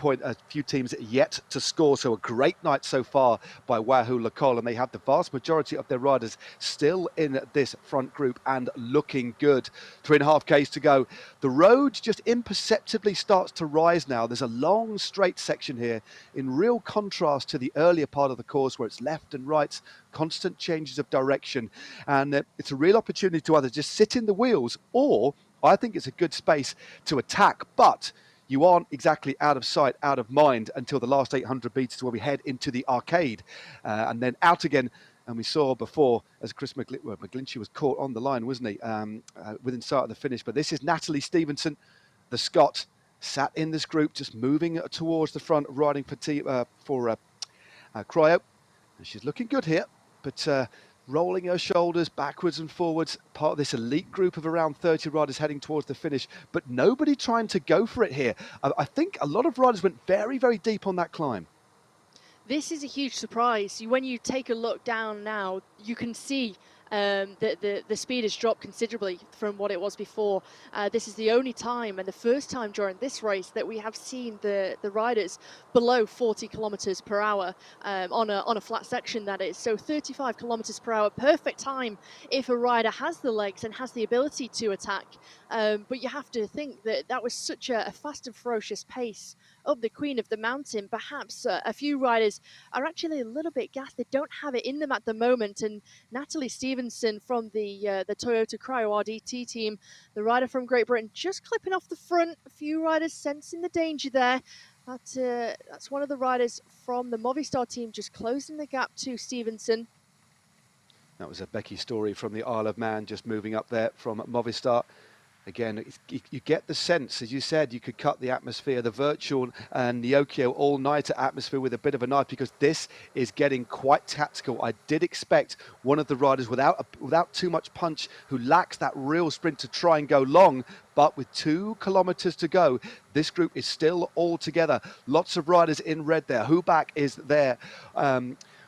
teams yet to score. So a great night so far by Wahoo Lacole. And they have the vast majority of their riders still in this front group and looking good. 3.5 Ks to go. The road just imperceptibly starts to rise now. There's a long straight section here in real contrast to the earlier part of the course where it's left and right, constant changes of direction, and it's a real opportunity to either just sit in the wheels, or I think it's a good space to attack, but you aren't exactly out of sight, out of mind until the last 800 meters where we head into the arcade and then out again. And we saw before, as Chris McGlinchey was caught on the line, wasn't he, within sight of the finish. But this is Natalie Stevenson, the Scot, sat in this group, just moving towards the front, riding for Cryo. And she's looking good here, but rolling her shoulders backwards and forwards, part of this elite group of around 30 riders heading towards the finish, but nobody trying to go for it here. I think a lot of riders went very, very deep on that climb. This is a huge surprise. When you take a look down now, you can see the speed has dropped considerably from what it was before. This is the only time and the first time during this race that we have seen the riders below 40 kilometers per hour on a flat section, that is. So 35 kilometers per hour, perfect time if a rider has the legs and has the ability to attack. But you have to think that that was such a fast and ferocious pace up the Queen of the Mountain. Perhaps a few riders are actually a little bit gassed. They don't have it in them at the moment. And Natalie Stevenson from the Toyota Cryo RDT team, the rider from Great Britain, just clipping off the front. A few riders sensing the danger there. That's one of the riders from the Movistar team just closing the gap to Stevenson. That was a Becky Story from the Isle of Man, just moving up there from Movistar. Again, you get the sense, as you said, you could cut the atmosphere, the virtual and Neokyo All Nighter atmosphere with a bit of a knife, because this is getting quite tactical. I did expect one of the riders without too much punch, who lacks that real sprint, to try and go long. But with 2 kilometers to go, this group is still all together. Lots of riders in red there. Huback is there.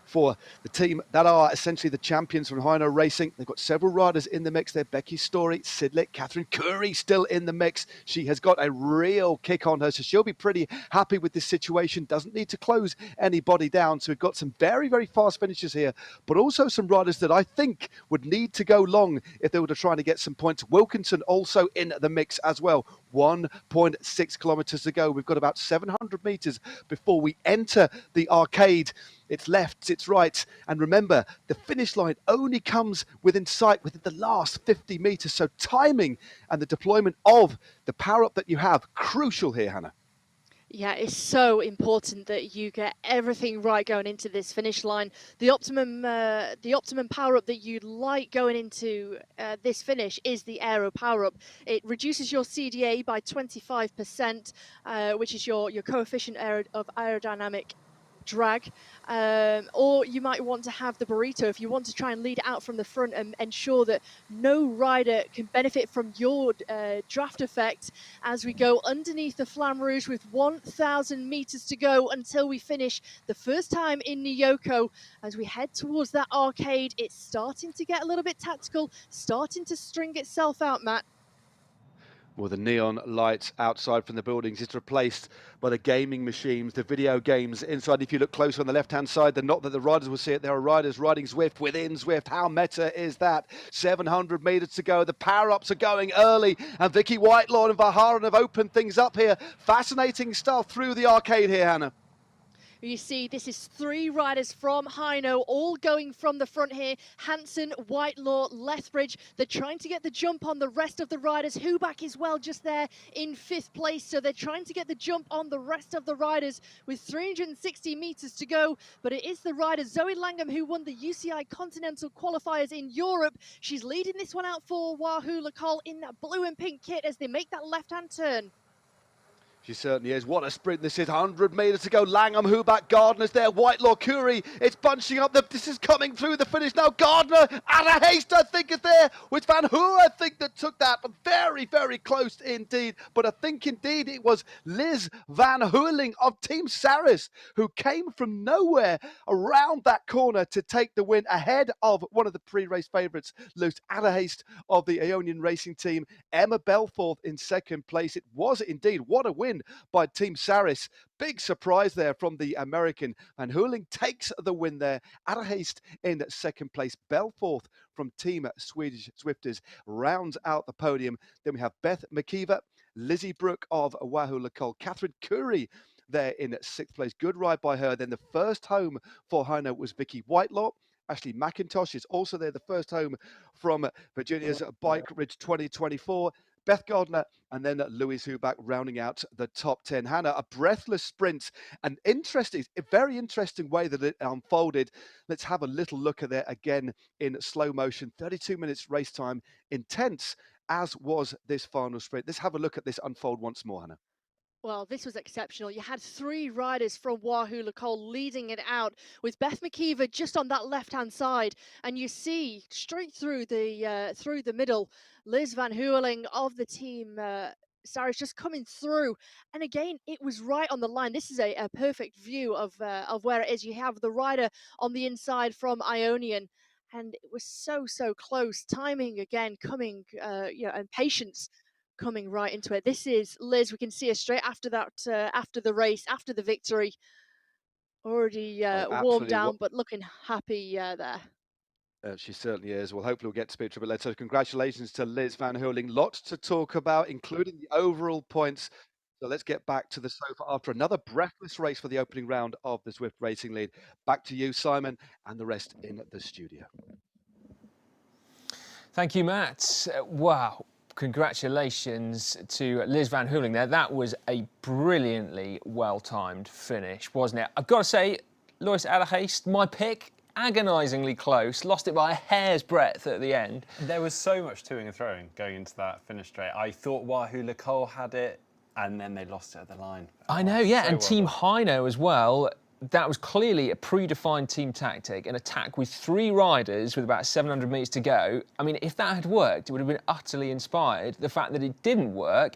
For the team that are essentially the champions from Hino Racing. They've got several riders in the mix there. Becky Story, Sidlick, Catherine Curry still in the mix. She has got a real kick on her, so she'll be pretty happy with this situation. Doesn't need to close anybody down. So we've got some very, very fast finishes here, but also some riders that I think would need to go long if they were trying to get some points. Wilkinson also in the mix as well. 1.6 kilometers to go. We've got about 700 meters before we enter the arcade. It's left, it's right. And remember, the finish line only comes within sight within the last 50 meters. So timing and the deployment of the power-up that you have, crucial here, Hannah. Yeah, it's so important that you get everything right going into this finish line. The optimum power-up that you'd like going into this finish is the aero power-up. It reduces your CDA by 25%, which is your coefficient of aerodynamic drag, or you might want to have the burrito if you want to try and lead out from the front and ensure that no rider can benefit from your draft effect as we go underneath the Flamme Rouge with 1,000 meters to go until we finish the first time in Neokyo. As we head towards that arcade, it's starting to get a little bit tactical, starting to string itself out, Matt. Well, the neon lights outside from the buildings is replaced by the gaming machines, the video games inside. If you look closer on the left-hand side, not that the riders will see it, there are riders riding Zwift within Zwift. How meta is that? 700 meters to go. The power-ups are going early, and Vicky Whitelaw and Vaharan have opened things up here. Fascinating stuff through the arcade here, Hannah. You see, this is 3 riders from Hino, all going from the front here. Hansen, Whitelaw, Lethbridge. They're trying to get the jump on the rest of the riders. Huback as well, just there in 5th place. So they're trying to get the jump on the rest of the riders with 360 meters to go. But it is the rider Zoe Langham who won the UCI Continental Qualifiers in Europe. She's leading this one out for Wahoo Lacol in that blue and pink kit as they make that left-hand turn. She certainly is. What a sprint this is. 100 metres to go. Langham, Huback, Gardner's there. Whitelaw, Curry. It's bunching up. This is coming through the finish now. Gardner, Anna Haste, I think, is there. With Van Hoor, I think, that took that. Very, very close indeed. But I think, indeed, it was Liz Van Hoerling of Team Saris who came from nowhere around that corner to take the win ahead of one of the pre-race favourites, Luce Anna Haste of the Ionian Racing Team. Emma Belforth in 2nd place. It was indeed. What a win by Team Saris. Big surprise there from the American. Van Hoerling takes the win there. Anna Haste in 2nd place. Belforth from Team Swedish Swifters rounds out the podium. Then we have Beth McKeever, Lizzie Brooke of Wahoo Lacol, Catherine Curry there in 6th place. Good ride by her. Then the first home for Hino was Vicky Whitelaw. Ashley McIntosh is also there, the first home from Virginia's Bike Ridge 2024. Beth Gardner, and then Louise Huback rounding out the top 10. Hannah, a breathless sprint, and interesting, a very interesting way that it unfolded. Let's have a little look at it again in slow motion. 32 minutes race time, intense as was this final sprint. Let's have a look at this unfold once more, Hannah. Well, this was exceptional. You had 3 riders from Wahoo Lacol leading it out with Beth McKeever just on that left-hand side. And you see straight through the middle, Liz Van Hoerling of the team Saris just coming through. And again, it was right on the line. This is a perfect view of where it is. You have the rider on the inside from Ionian. And it was so close. Timing again coming, and patience coming right into it. This is Liz. We can see her straight after that, after the race, after the victory. Already warmed down, but looking happy there. She certainly is. Well, hopefully we'll get to speak to her later. So congratulations to Liz Van Hoerling. Lots to talk about, including the overall points. So let's get back to the sofa after another breathless race for the opening round of the Zwift Racing League. Back to you, Simon, and the rest in the studio. Thank you, Matt. Wow. Congratulations to Liz Van Hoerling there. That was a brilliantly well-timed finish, wasn't it? I've got to say, Lois Anna Haste, my pick, agonisingly close, lost it by a hair's breadth at the end. There was so much toing and throwing going into that finish straight. I thought Wahoo Lacol had it, and then they lost it at the line. I know, yeah, so and well Team done. Hino as well. That was clearly a predefined team tactic, an attack with 3 riders with about 700 metres to go. I mean, if that had worked, it would have been utterly inspired. The fact that it didn't work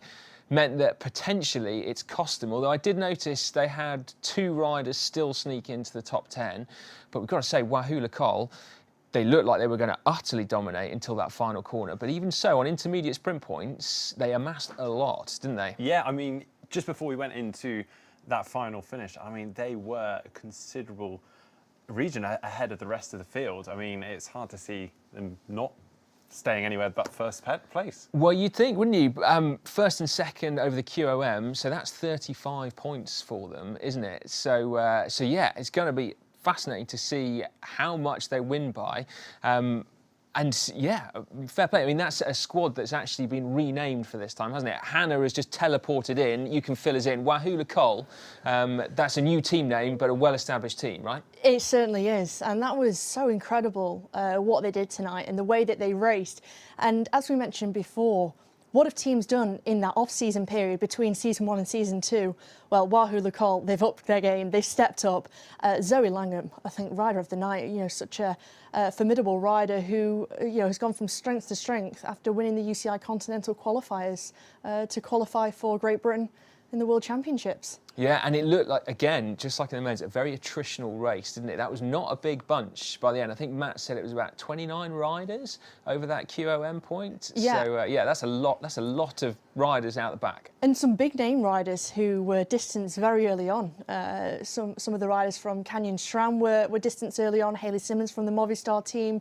meant that potentially it's cost them, although I did notice they had 2 riders still sneak into the top 10. But we've got to say, Wahoo Lacol, they looked like they were going to utterly dominate until that final corner. But even so, on intermediate sprint points, they amassed a lot, didn't they? Yeah, I mean, just before we went into that final finish, I mean, they were a considerable region ahead of the rest of the field. I mean, it's hard to see them not staying anywhere but first place. Well, you'd think, wouldn't you? First and second over the QOM, so that's 35 points for them, isn't it? So yeah, it's going to be fascinating to see how much they win by. And yeah, fair play. I mean, that's a squad that's actually been renamed for this time, hasn't it? Hannah has just teleported in. You can fill us in. Wahoo Lacol, that's a new team name, but a well-established team, right? It certainly is. And that was so incredible, what they did tonight and the way that they raced. And as we mentioned before, what have teams done in that off-season period between season 1 and season 2? Well, Wahoo Lacol, they've upped their game, they've stepped up. Zoe Langham, I think, rider of the night, such a formidable rider who, has gone from strength to strength after winning the UCI Continental Qualifiers to qualify for Great Britain in the World Championships. Yeah, and it looked like, again, just like in the men's, a very attritional race, didn't it? That was not a big bunch by the end. I think Matt said it was about 29 riders over that QOM point. Yeah. So, yeah, that's a lot. That's a lot of riders out the back. And some big-name riders who were distanced very early on. Some of the riders from Canyon SRAM were distanced early on. Hayley Simmons from the Movistar team.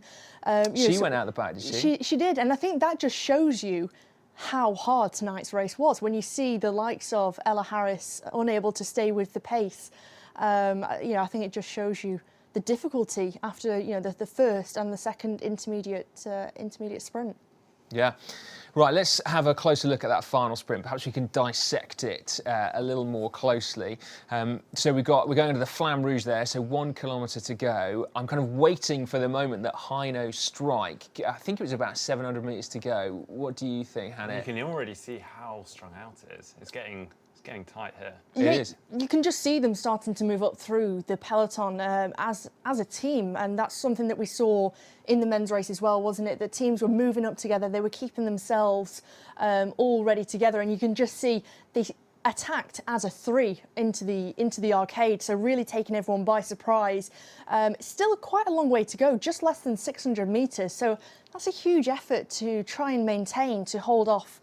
She went out the back, did she? She did, and I think that just shows you how hard tonight's race was when you see the likes of Ella Harris unable to stay with the pace. I think it just shows you the difficulty after the first and the second intermediate sprint. Yeah. Right, let's have a closer look at that final sprint. Perhaps we can dissect it a little more closely. So we're going into the Flamme Rouge there, so 1 kilometre to go. I'm kind of waiting for the moment that Heino strike. I think it was about 700 metres to go. What do you think, Hannah? You can already see how strung out it is. It's getting tight here. Yeah, It is. You can just see them starting to move up through the peloton as a team, and that's something that we saw in the men's race as well, wasn't it? The teams were moving up together, they were keeping themselves all ready together, and you can just see they attacked as a 3 into the arcade, so really taking everyone by surprise. Still quite a long way to go, just less than 600 metres, so that's a huge effort to try and maintain, to hold off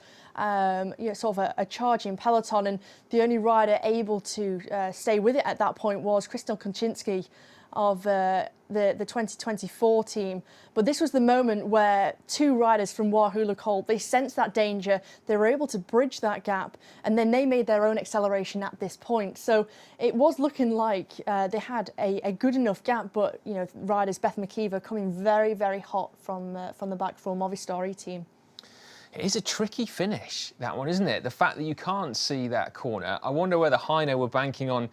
sort of a charging peloton, and the only rider able to stay with it at that point was Krzysztof Konczynski of the 2024 team. But this was the moment where 2 riders from Wahoo Le Col, they sensed that danger, they were able to bridge that gap, and then they made their own acceleration at this point. So it was looking like they had a good enough gap, but riders Beth McKeever coming very, very hot from the back for Movistar team. It is a tricky finish, that one, isn't it? The fact that you can't see that corner. I wonder whether Heino were banking on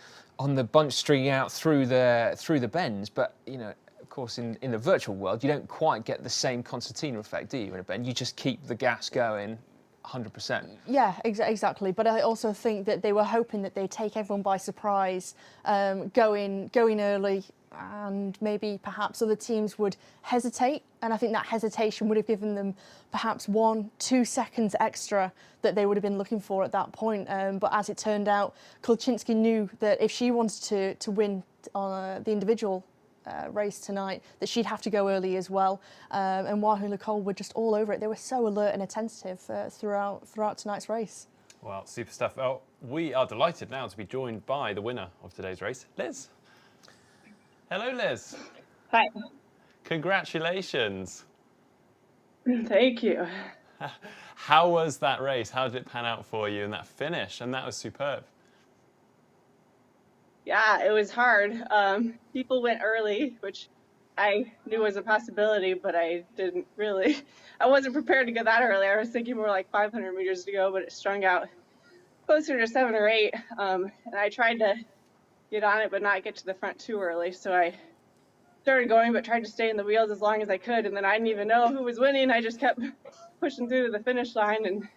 the bunch stringing out through the bends, but of course, in the virtual world, you don't quite get the same concertina effect, do you? In a bend, you just keep the gas going 100%. Yeah, exactly. But I also think that they were hoping that they'd take everyone by surprise, going early, and maybe perhaps other teams would hesitate, and I think that hesitation would have given them perhaps 1-2 seconds extra that they would have been looking for at that point. But as it turned out, Kolczynski knew that if she wanted to win on the individual race tonight, that she'd have to go early as well. And Wahoo Le Col were just all over it. They were so alert and attentive throughout tonight's race. Well, super stuff. Well, we are delighted now to be joined by the winner of today's race, Liz. Hello, Liz. Hi. Congratulations. Thank you. How was that race? How did it pan out for you in that finish? And that was superb. Yeah, it was hard. People went early, which I knew was a possibility, but I wasn't prepared to go that early. I was thinking more like 500 meters to go, but it strung out closer to 7 or 8. And I tried to get on it, but not get to the front too early. So I started going, but tried to stay in the wheels as long as I could. And then I didn't even know who was winning. I just kept pushing through to the finish line and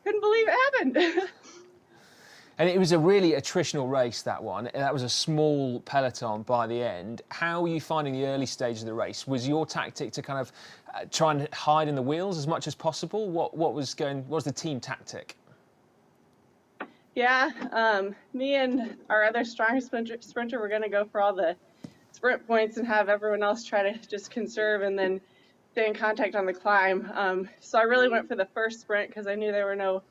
couldn't believe it happened. And it was a really attritional race, that one. That was a small peloton by the end. How were you finding the early stage of the race? Was your tactic to kind of try and hide in the wheels as much as possible? What was the team tactic? Yeah, me and our other strong sprinter were going to go for all the sprint points and have everyone else try to just conserve and then stay in contact on the climb. So I really went for the first sprint because I knew there were no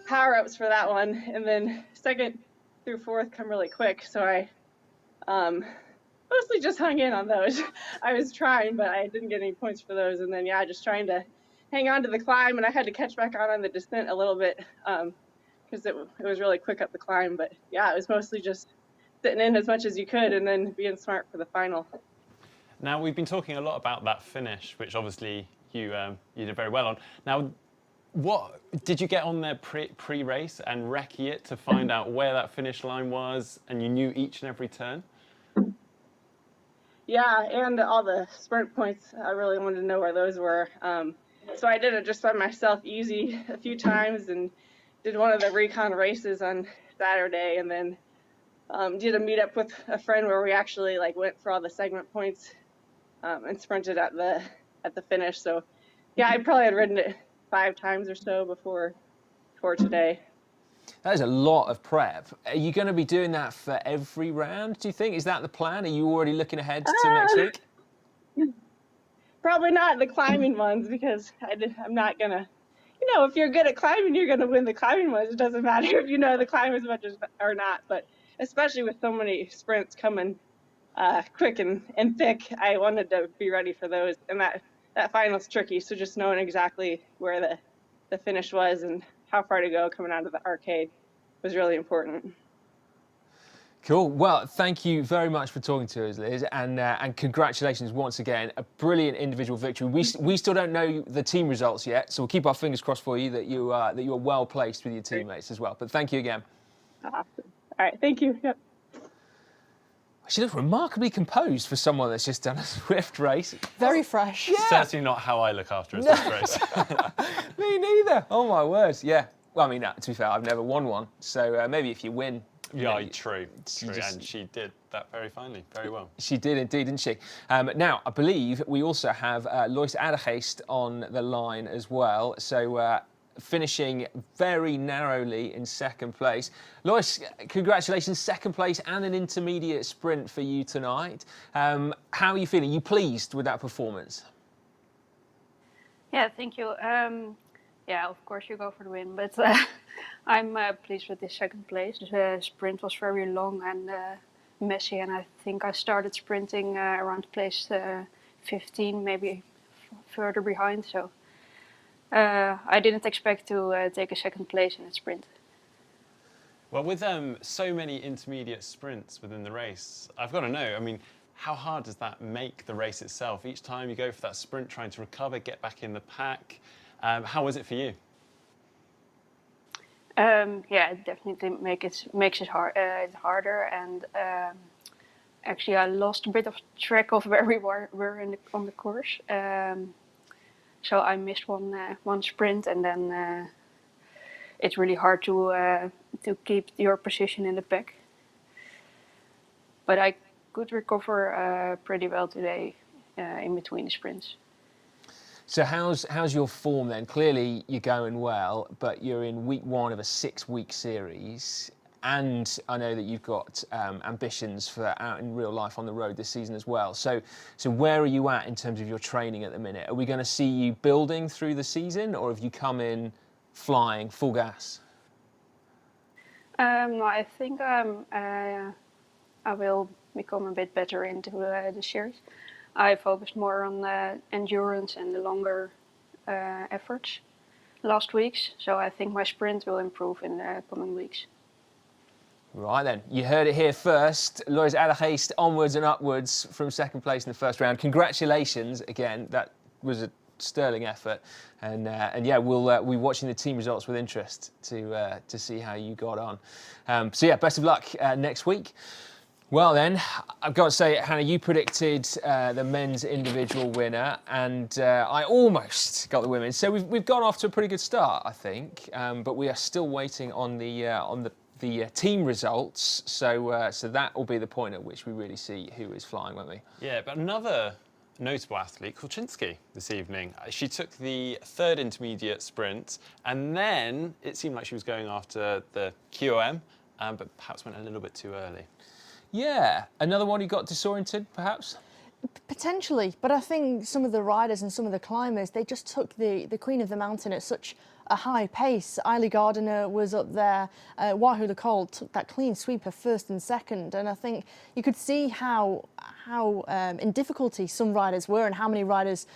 power-ups for that one. And then 2nd through 4th come really quick. So I mostly just hung in on those. I was trying, but I didn't get any points for those. And then, yeah, just trying to hang on to the climb. And I had to catch back on the descent a little bit. Because it was really quick up the climb. But yeah, it was mostly just sitting in as much as you could and then being smart for the final. Now, we've been talking a lot about that finish, which obviously you did very well on. Now, what did you get on there pre-race and recce it to find out where that finish line was, and you knew each and every turn? Yeah, and all the sprint points, I really wanted to know where those were. So I did it just by myself easy a few times and did one of the recon races on Saturday, and then did a meetup with a friend where we actually went for all the segment points and sprinted at the finish. So yeah, I probably had ridden it 5 times or so before today. That is a lot of prep. Are you going to be doing that for every round, do you think? Is that the plan? Are you already looking ahead to next week? Probably not the climbing ones, because I'm not going to, if you're good at climbing, you're going to win the climbing ones. It doesn't matter if you know the climb as much as or not. But especially with so many sprints coming quick and thick, I wanted to be ready for those. And that final's tricky, so just knowing exactly where the finish was and how far to go coming out of the arcade was really important. Cool. Well, thank you very much for talking to us, Liz, and congratulations once again. A brilliant individual victory. We still don't know the team results yet, so we'll keep our fingers crossed for you that you are well placed with your teammates as well. But thank you again. Awesome. All right. Thank you. Yep. She looks remarkably composed for someone that's just done a Zwift race. Very fresh. Yeah. Certainly not how I look after a Zwift race. Me neither. Oh my word. Yeah. Well, I mean, to be fair, I've never won one, so maybe if you win. Yeah, true. And she did that very finely, very well. She did indeed, didn't she? Now, I believe we also have Lois Adergeest on the line as well. So finishing very narrowly in second place. Lois, congratulations, second place and an intermediate sprint for you tonight. How are you feeling? Are you pleased with that performance? Yeah, thank you. Yeah, of course you go for the win, but I'm pleased with this second place. The sprint was very long and messy, and I think I started sprinting around place 15, maybe further behind. So I didn't expect to take a second place in a sprint. Well, with so many intermediate sprints within the race, I've got to know, I mean, how hard does that make the race itself? Each time you go for that sprint, trying to recover, get back in the pack. How was it for you? Yeah, it definitely makes it harder, and actually I lost a bit of track of where we were on the course. So I missed one sprint, and then it's really hard to keep your position in the pack. But I could recover pretty well today in between the sprints. So how's your form then? Clearly you're going well, but you're in week 1 of a 6-week series, and I know that you've got ambitions for out in real life on the road this season as well. So where are you at in terms of your training at the minute? Are we going to see you building through the season, or have you come in flying full gas? No, I think I will become a bit better into the series. I focused more on the endurance and the longer efforts last weeks, so I think my sprint will improve in the coming weeks. Right then, you heard it here first. Lois Adergeest onwards and upwards from second place in the first round. Congratulations again, that was a sterling effort, and yeah, we'll be watching the team results with interest to see how you got on. So yeah, best of luck next week. Well then, I've got to say, Hannah, you predicted the men's individual winner, and I almost got the women's. So we've gone off to a pretty good start, I think, but we are still waiting on the team results. So that will be the point at which we really see who is flying, won't we? Yeah, but another notable athlete, Kulczynski, this evening. She took the 3rd intermediate sprint, and then it seemed like she was going after the QOM, but perhaps went a little bit too early. Yeah, another one who got disoriented, perhaps? Potentially, but I think some of the riders and some of the climbers, they just took the Queen of the Mountain at such a high pace. Eilidh Gardiner was up there. Wahoo Lecole took that clean sweep of 1st and 2nd, and I think you could see how in difficulty some riders were, and how many riders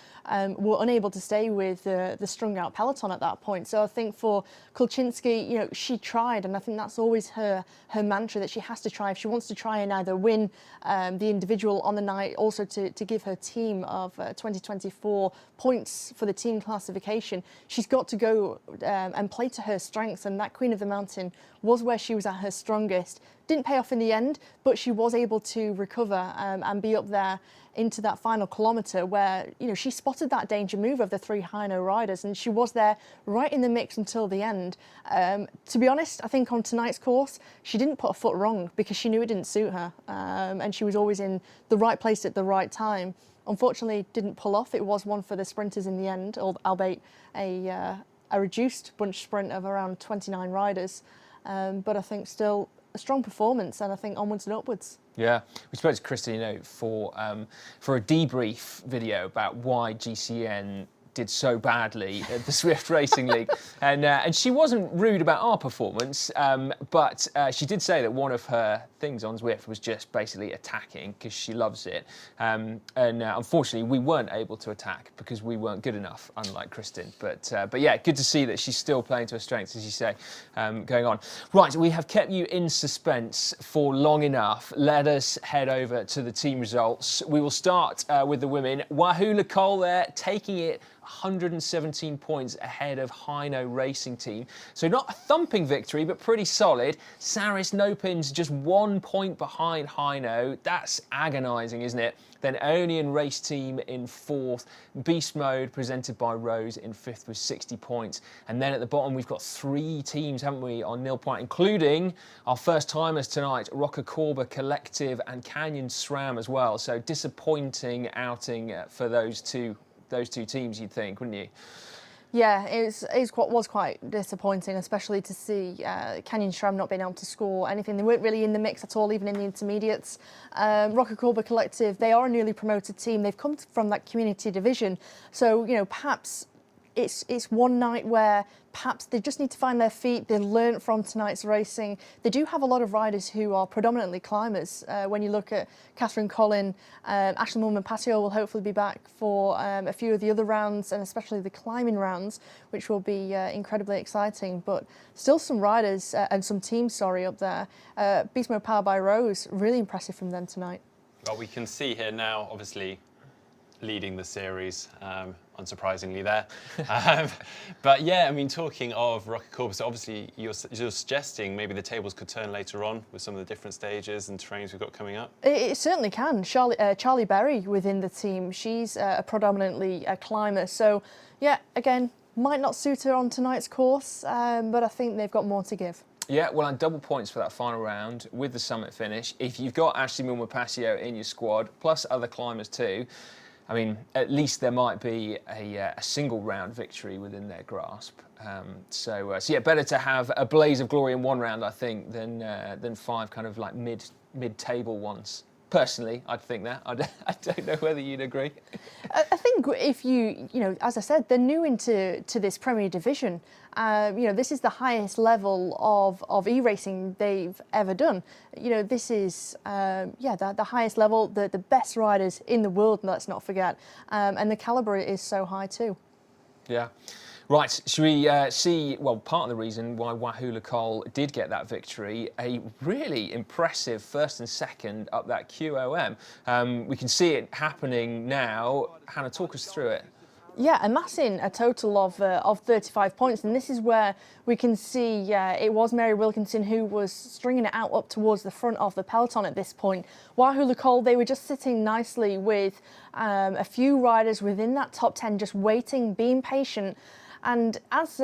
were unable to stay with the strung out peloton at that point. So I think for Kulczynski, you know, she tried, and I think that's always her mantra, that she has to try if she wants to try and either win the individual on the night, also to give her team of 2024 points for the team classification. She's got to go and play to her strengths, and that Queen of the Mountain was where she was at her strongest. Didn't pay off in the end, but she was able to recover and be up there into that final kilometre where, you know, she spotted that danger move of the 3 Hino riders, and she was there right in the mix until the end. To be honest, I think on tonight's course, she didn't put a foot wrong because she knew it didn't suit her, and she was always in the right place at the right time. Unfortunately, didn't pull off. It was one for the sprinters in the end, albeit a reduced bunch sprint of around 29 riders. But I think still a strong performance, and I think onwards and upwards. Yeah, we spoke to Kristen, you know, for a debrief video about why GCN did so badly at the Zwift Racing League. And she wasn't rude about our performance, but she did say that one of her things on Zwift was just basically attacking because she loves it. And unfortunately, we weren't able to attack because we weren't good enough, unlike Kristen. But yeah, good to see that she's still playing to her strengths, as you say, going on. Right, we have kept you in suspense for long enough. Let us head over to the team results. We will start with the women. Wahoo Nicole there, taking it 117 points ahead of Hino Racing Team. So not a thumping victory, but pretty solid. Saris Nopins just 1 point behind Hino. That's agonising, isn't it? Then Onion Race Team in 4th. Beast Mode, presented by Rose, in 5th with 60 points. And then at the bottom, we've got 3 teams, haven't we, on nil point, including our first-timers tonight, Rocker Corba Collective and Canyon SRAM as well. So disappointing outing for those two teams, you'd think, wouldn't you? Yeah, it was quite disappointing, especially to see Canyon SRAM not being able to score anything. They weren't really in the mix at all, even in the intermediates. Rocker Corba Collective, they are a newly promoted team. They've come from that community division. So, you know, perhaps it's one night where perhaps they just need to find their feet. They learnt from tonight's racing. They do have a lot of riders who are predominantly climbers. When you look at Catherine Collin, Ashley Mulman Patio will hopefully be back for a few of the other rounds, and especially the climbing rounds, which will be incredibly exciting. But still some riders and some teams, up there. Beast Mode powered by Rose, really impressive from them tonight. Well, we can see here now, obviously, leading the series, unsurprisingly there. But yeah, I mean, talking of Rocket Corba, so obviously you're suggesting maybe the tables could turn later on with some of the different stages and terrains we've got coming up? It certainly can. Charlie Berry within the team, she's predominantly a climber. So yeah, again, might not suit her on tonight's course, but I think they've got more to give. Yeah, well, and double points for that final round with the summit finish. If you've got Ashley Mulman Patio in your squad, plus other climbers too, I mean, at least there might be a single round victory within their grasp. So yeah, better to have a blaze of glory in one round, I think, than 5 kind of like mid-table ones. Personally, I'd think that. I don't know whether you'd agree. I think if you know, as I said, they're new into this Premier Division. You know, this is the highest level of e-racing they've ever done. You know, this is the highest level, the best riders in the world. Let's not forget, and the calibre is so high too. Yeah. Right, should we see, well, part of the reason why Wahoo Nicole did get that victory, a really impressive first and second up that QOM. We can see it happening now. Hannah, talk us through it. Yeah, amassing a total of 35 points, and this is where we can see it was Mary Wilkinson who was stringing it out up towards the front of the peloton at this point. Wahoo Nicole, they were just sitting nicely with a few riders within that top 10, just waiting, being patient. And as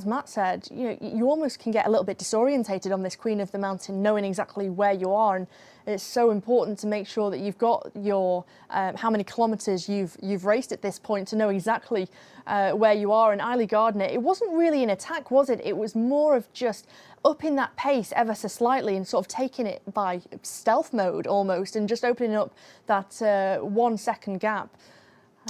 Matt said, you know, you almost can get a little bit disorientated on this Queen of the Mountain, knowing exactly where you are. And it's so important to make sure that you've got your how many kilometres you've raced at this point to know exactly where you are. And Eiley Gardner, it wasn't really an attack, was it? It was more of just upping that pace ever so slightly and sort of taking it by stealth mode almost, and just opening up that 1 second gap.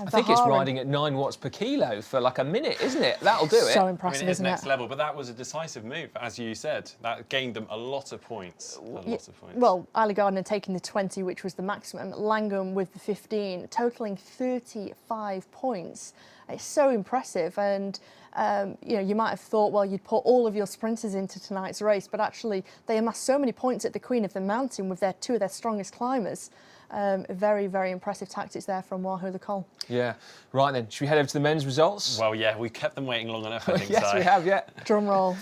I think it's riding at 9 watts per kilo for like a minute, isn't it? That'll do it. So impressive, I mean, it is isn't next it? level, but that was a decisive move, as you said. That gained them a lot of points. Well, Eiley Gardner taking the 20, which was the maximum. Langham with the 15, totaling 35 points. It's so impressive. And you know, you might have thought, well, you'd put all of your sprinters into tonight's race, but actually they amassed so many points at the Queen of the Mountain with two of their strongest climbers. Very, very impressive tactics there from Wahoo Nicole. Yeah. Right then, should we head over to the men's results? Well, yeah, we've kept them waiting long enough, I think. Yes, we have, yeah. Drum roll.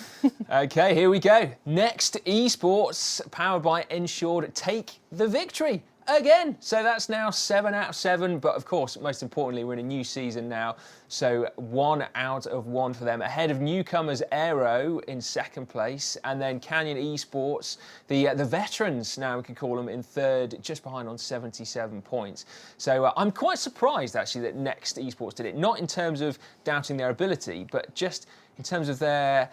Okay, here we go. Next Esports, powered by Ensured, take the victory again. So that's now 7 out of 7. But of course, most importantly, we're in a new season now. So 1 out of 1 for them. Ahead of newcomers Aero in second place. And then Canyon Esports, the veterans now we can call them, in third, just behind on 77 points. So I'm quite surprised actually that Next Esports did it. Not in terms of doubting their ability, but just in terms of their,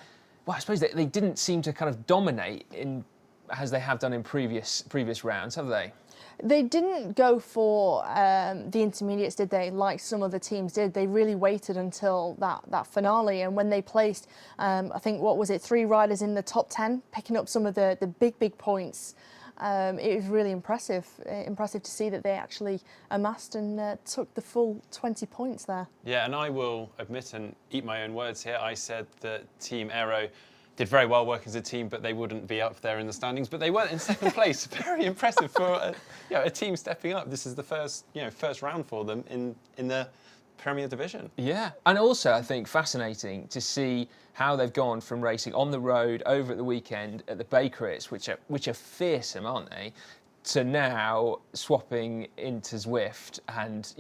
well, I suppose they didn't seem to kind of dominate in as they have done in previous rounds, have they? They didn't go for the intermediates, did they? Like some other teams did. They really waited until that finale, and when they placed, I think, what was it, 3 riders in the top 10, picking up some of the big points. It was really impressive to see that they actually amassed and took the full 20 points there. Yeah, and I will admit and eat my own words here. I said that Team Aero did very well working as a team, but they wouldn't be up there in the standings. But they weren't in second place. Very impressive for a team stepping up. This is the first round for them in the Premier Division. Yeah, and also I think fascinating to see how they've gone from racing on the road over at the weekend at the Bakerits, which are fearsome, aren't they, to now swapping into Zwift and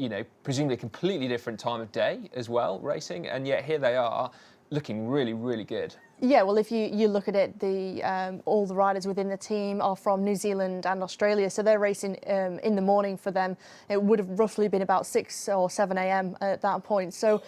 presumably a completely different time of day as well racing, and yet here they are looking really, really good. Yeah, well, if you look at it, all the riders within the team are from New Zealand and Australia, so they're racing in the morning for them. It would have roughly been about 6 or 7 a.m. at that point. So,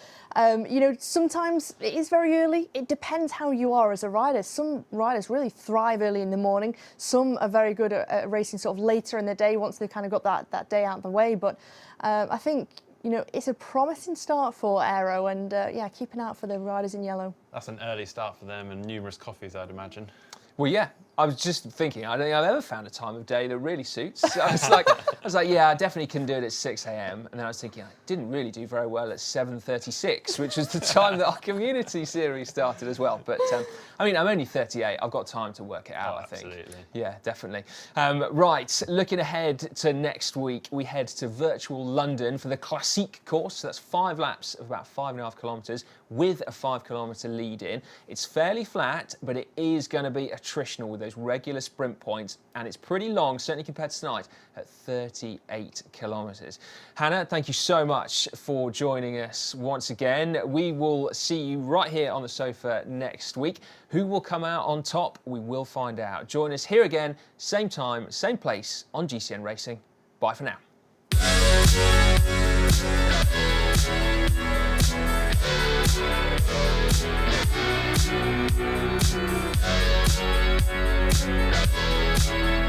sometimes it is very early. It depends how you are as a rider. Some riders really thrive early in the morning. Some are very good at racing sort of later in the day once they've kind of got that day out of the way. But I think, it's a promising start for Aero, and keeping out for the riders in yellow. That's an early start for them, and numerous coffees, I'd imagine. Well, yeah, I was just thinking, I don't think I've ever found a time of day that really suits. I was like, yeah, I definitely can do it at 6 a.m. And then I was thinking, I didn't really do very well at 7:36, which was the time that our community series started as well. But I'm only 38. I've got time to work it out, I think. Absolutely. Yeah, definitely. Right, looking ahead to next week, we head to virtual London for the Classique course. So that's 5 laps of about 5.5 kilometres with a 5-kilometre lead in. It's fairly flat, but it is going to be attritional with those regular sprint points, and it's pretty long, certainly compared to tonight, at 38 kilometres. Hannah, thank you so much for joining us once again. We will see you right here on the sofa next week. Who will come out on top? We will find out. Join us here again, same time, same place on GCN Racing. Bye for now. We'll be right back.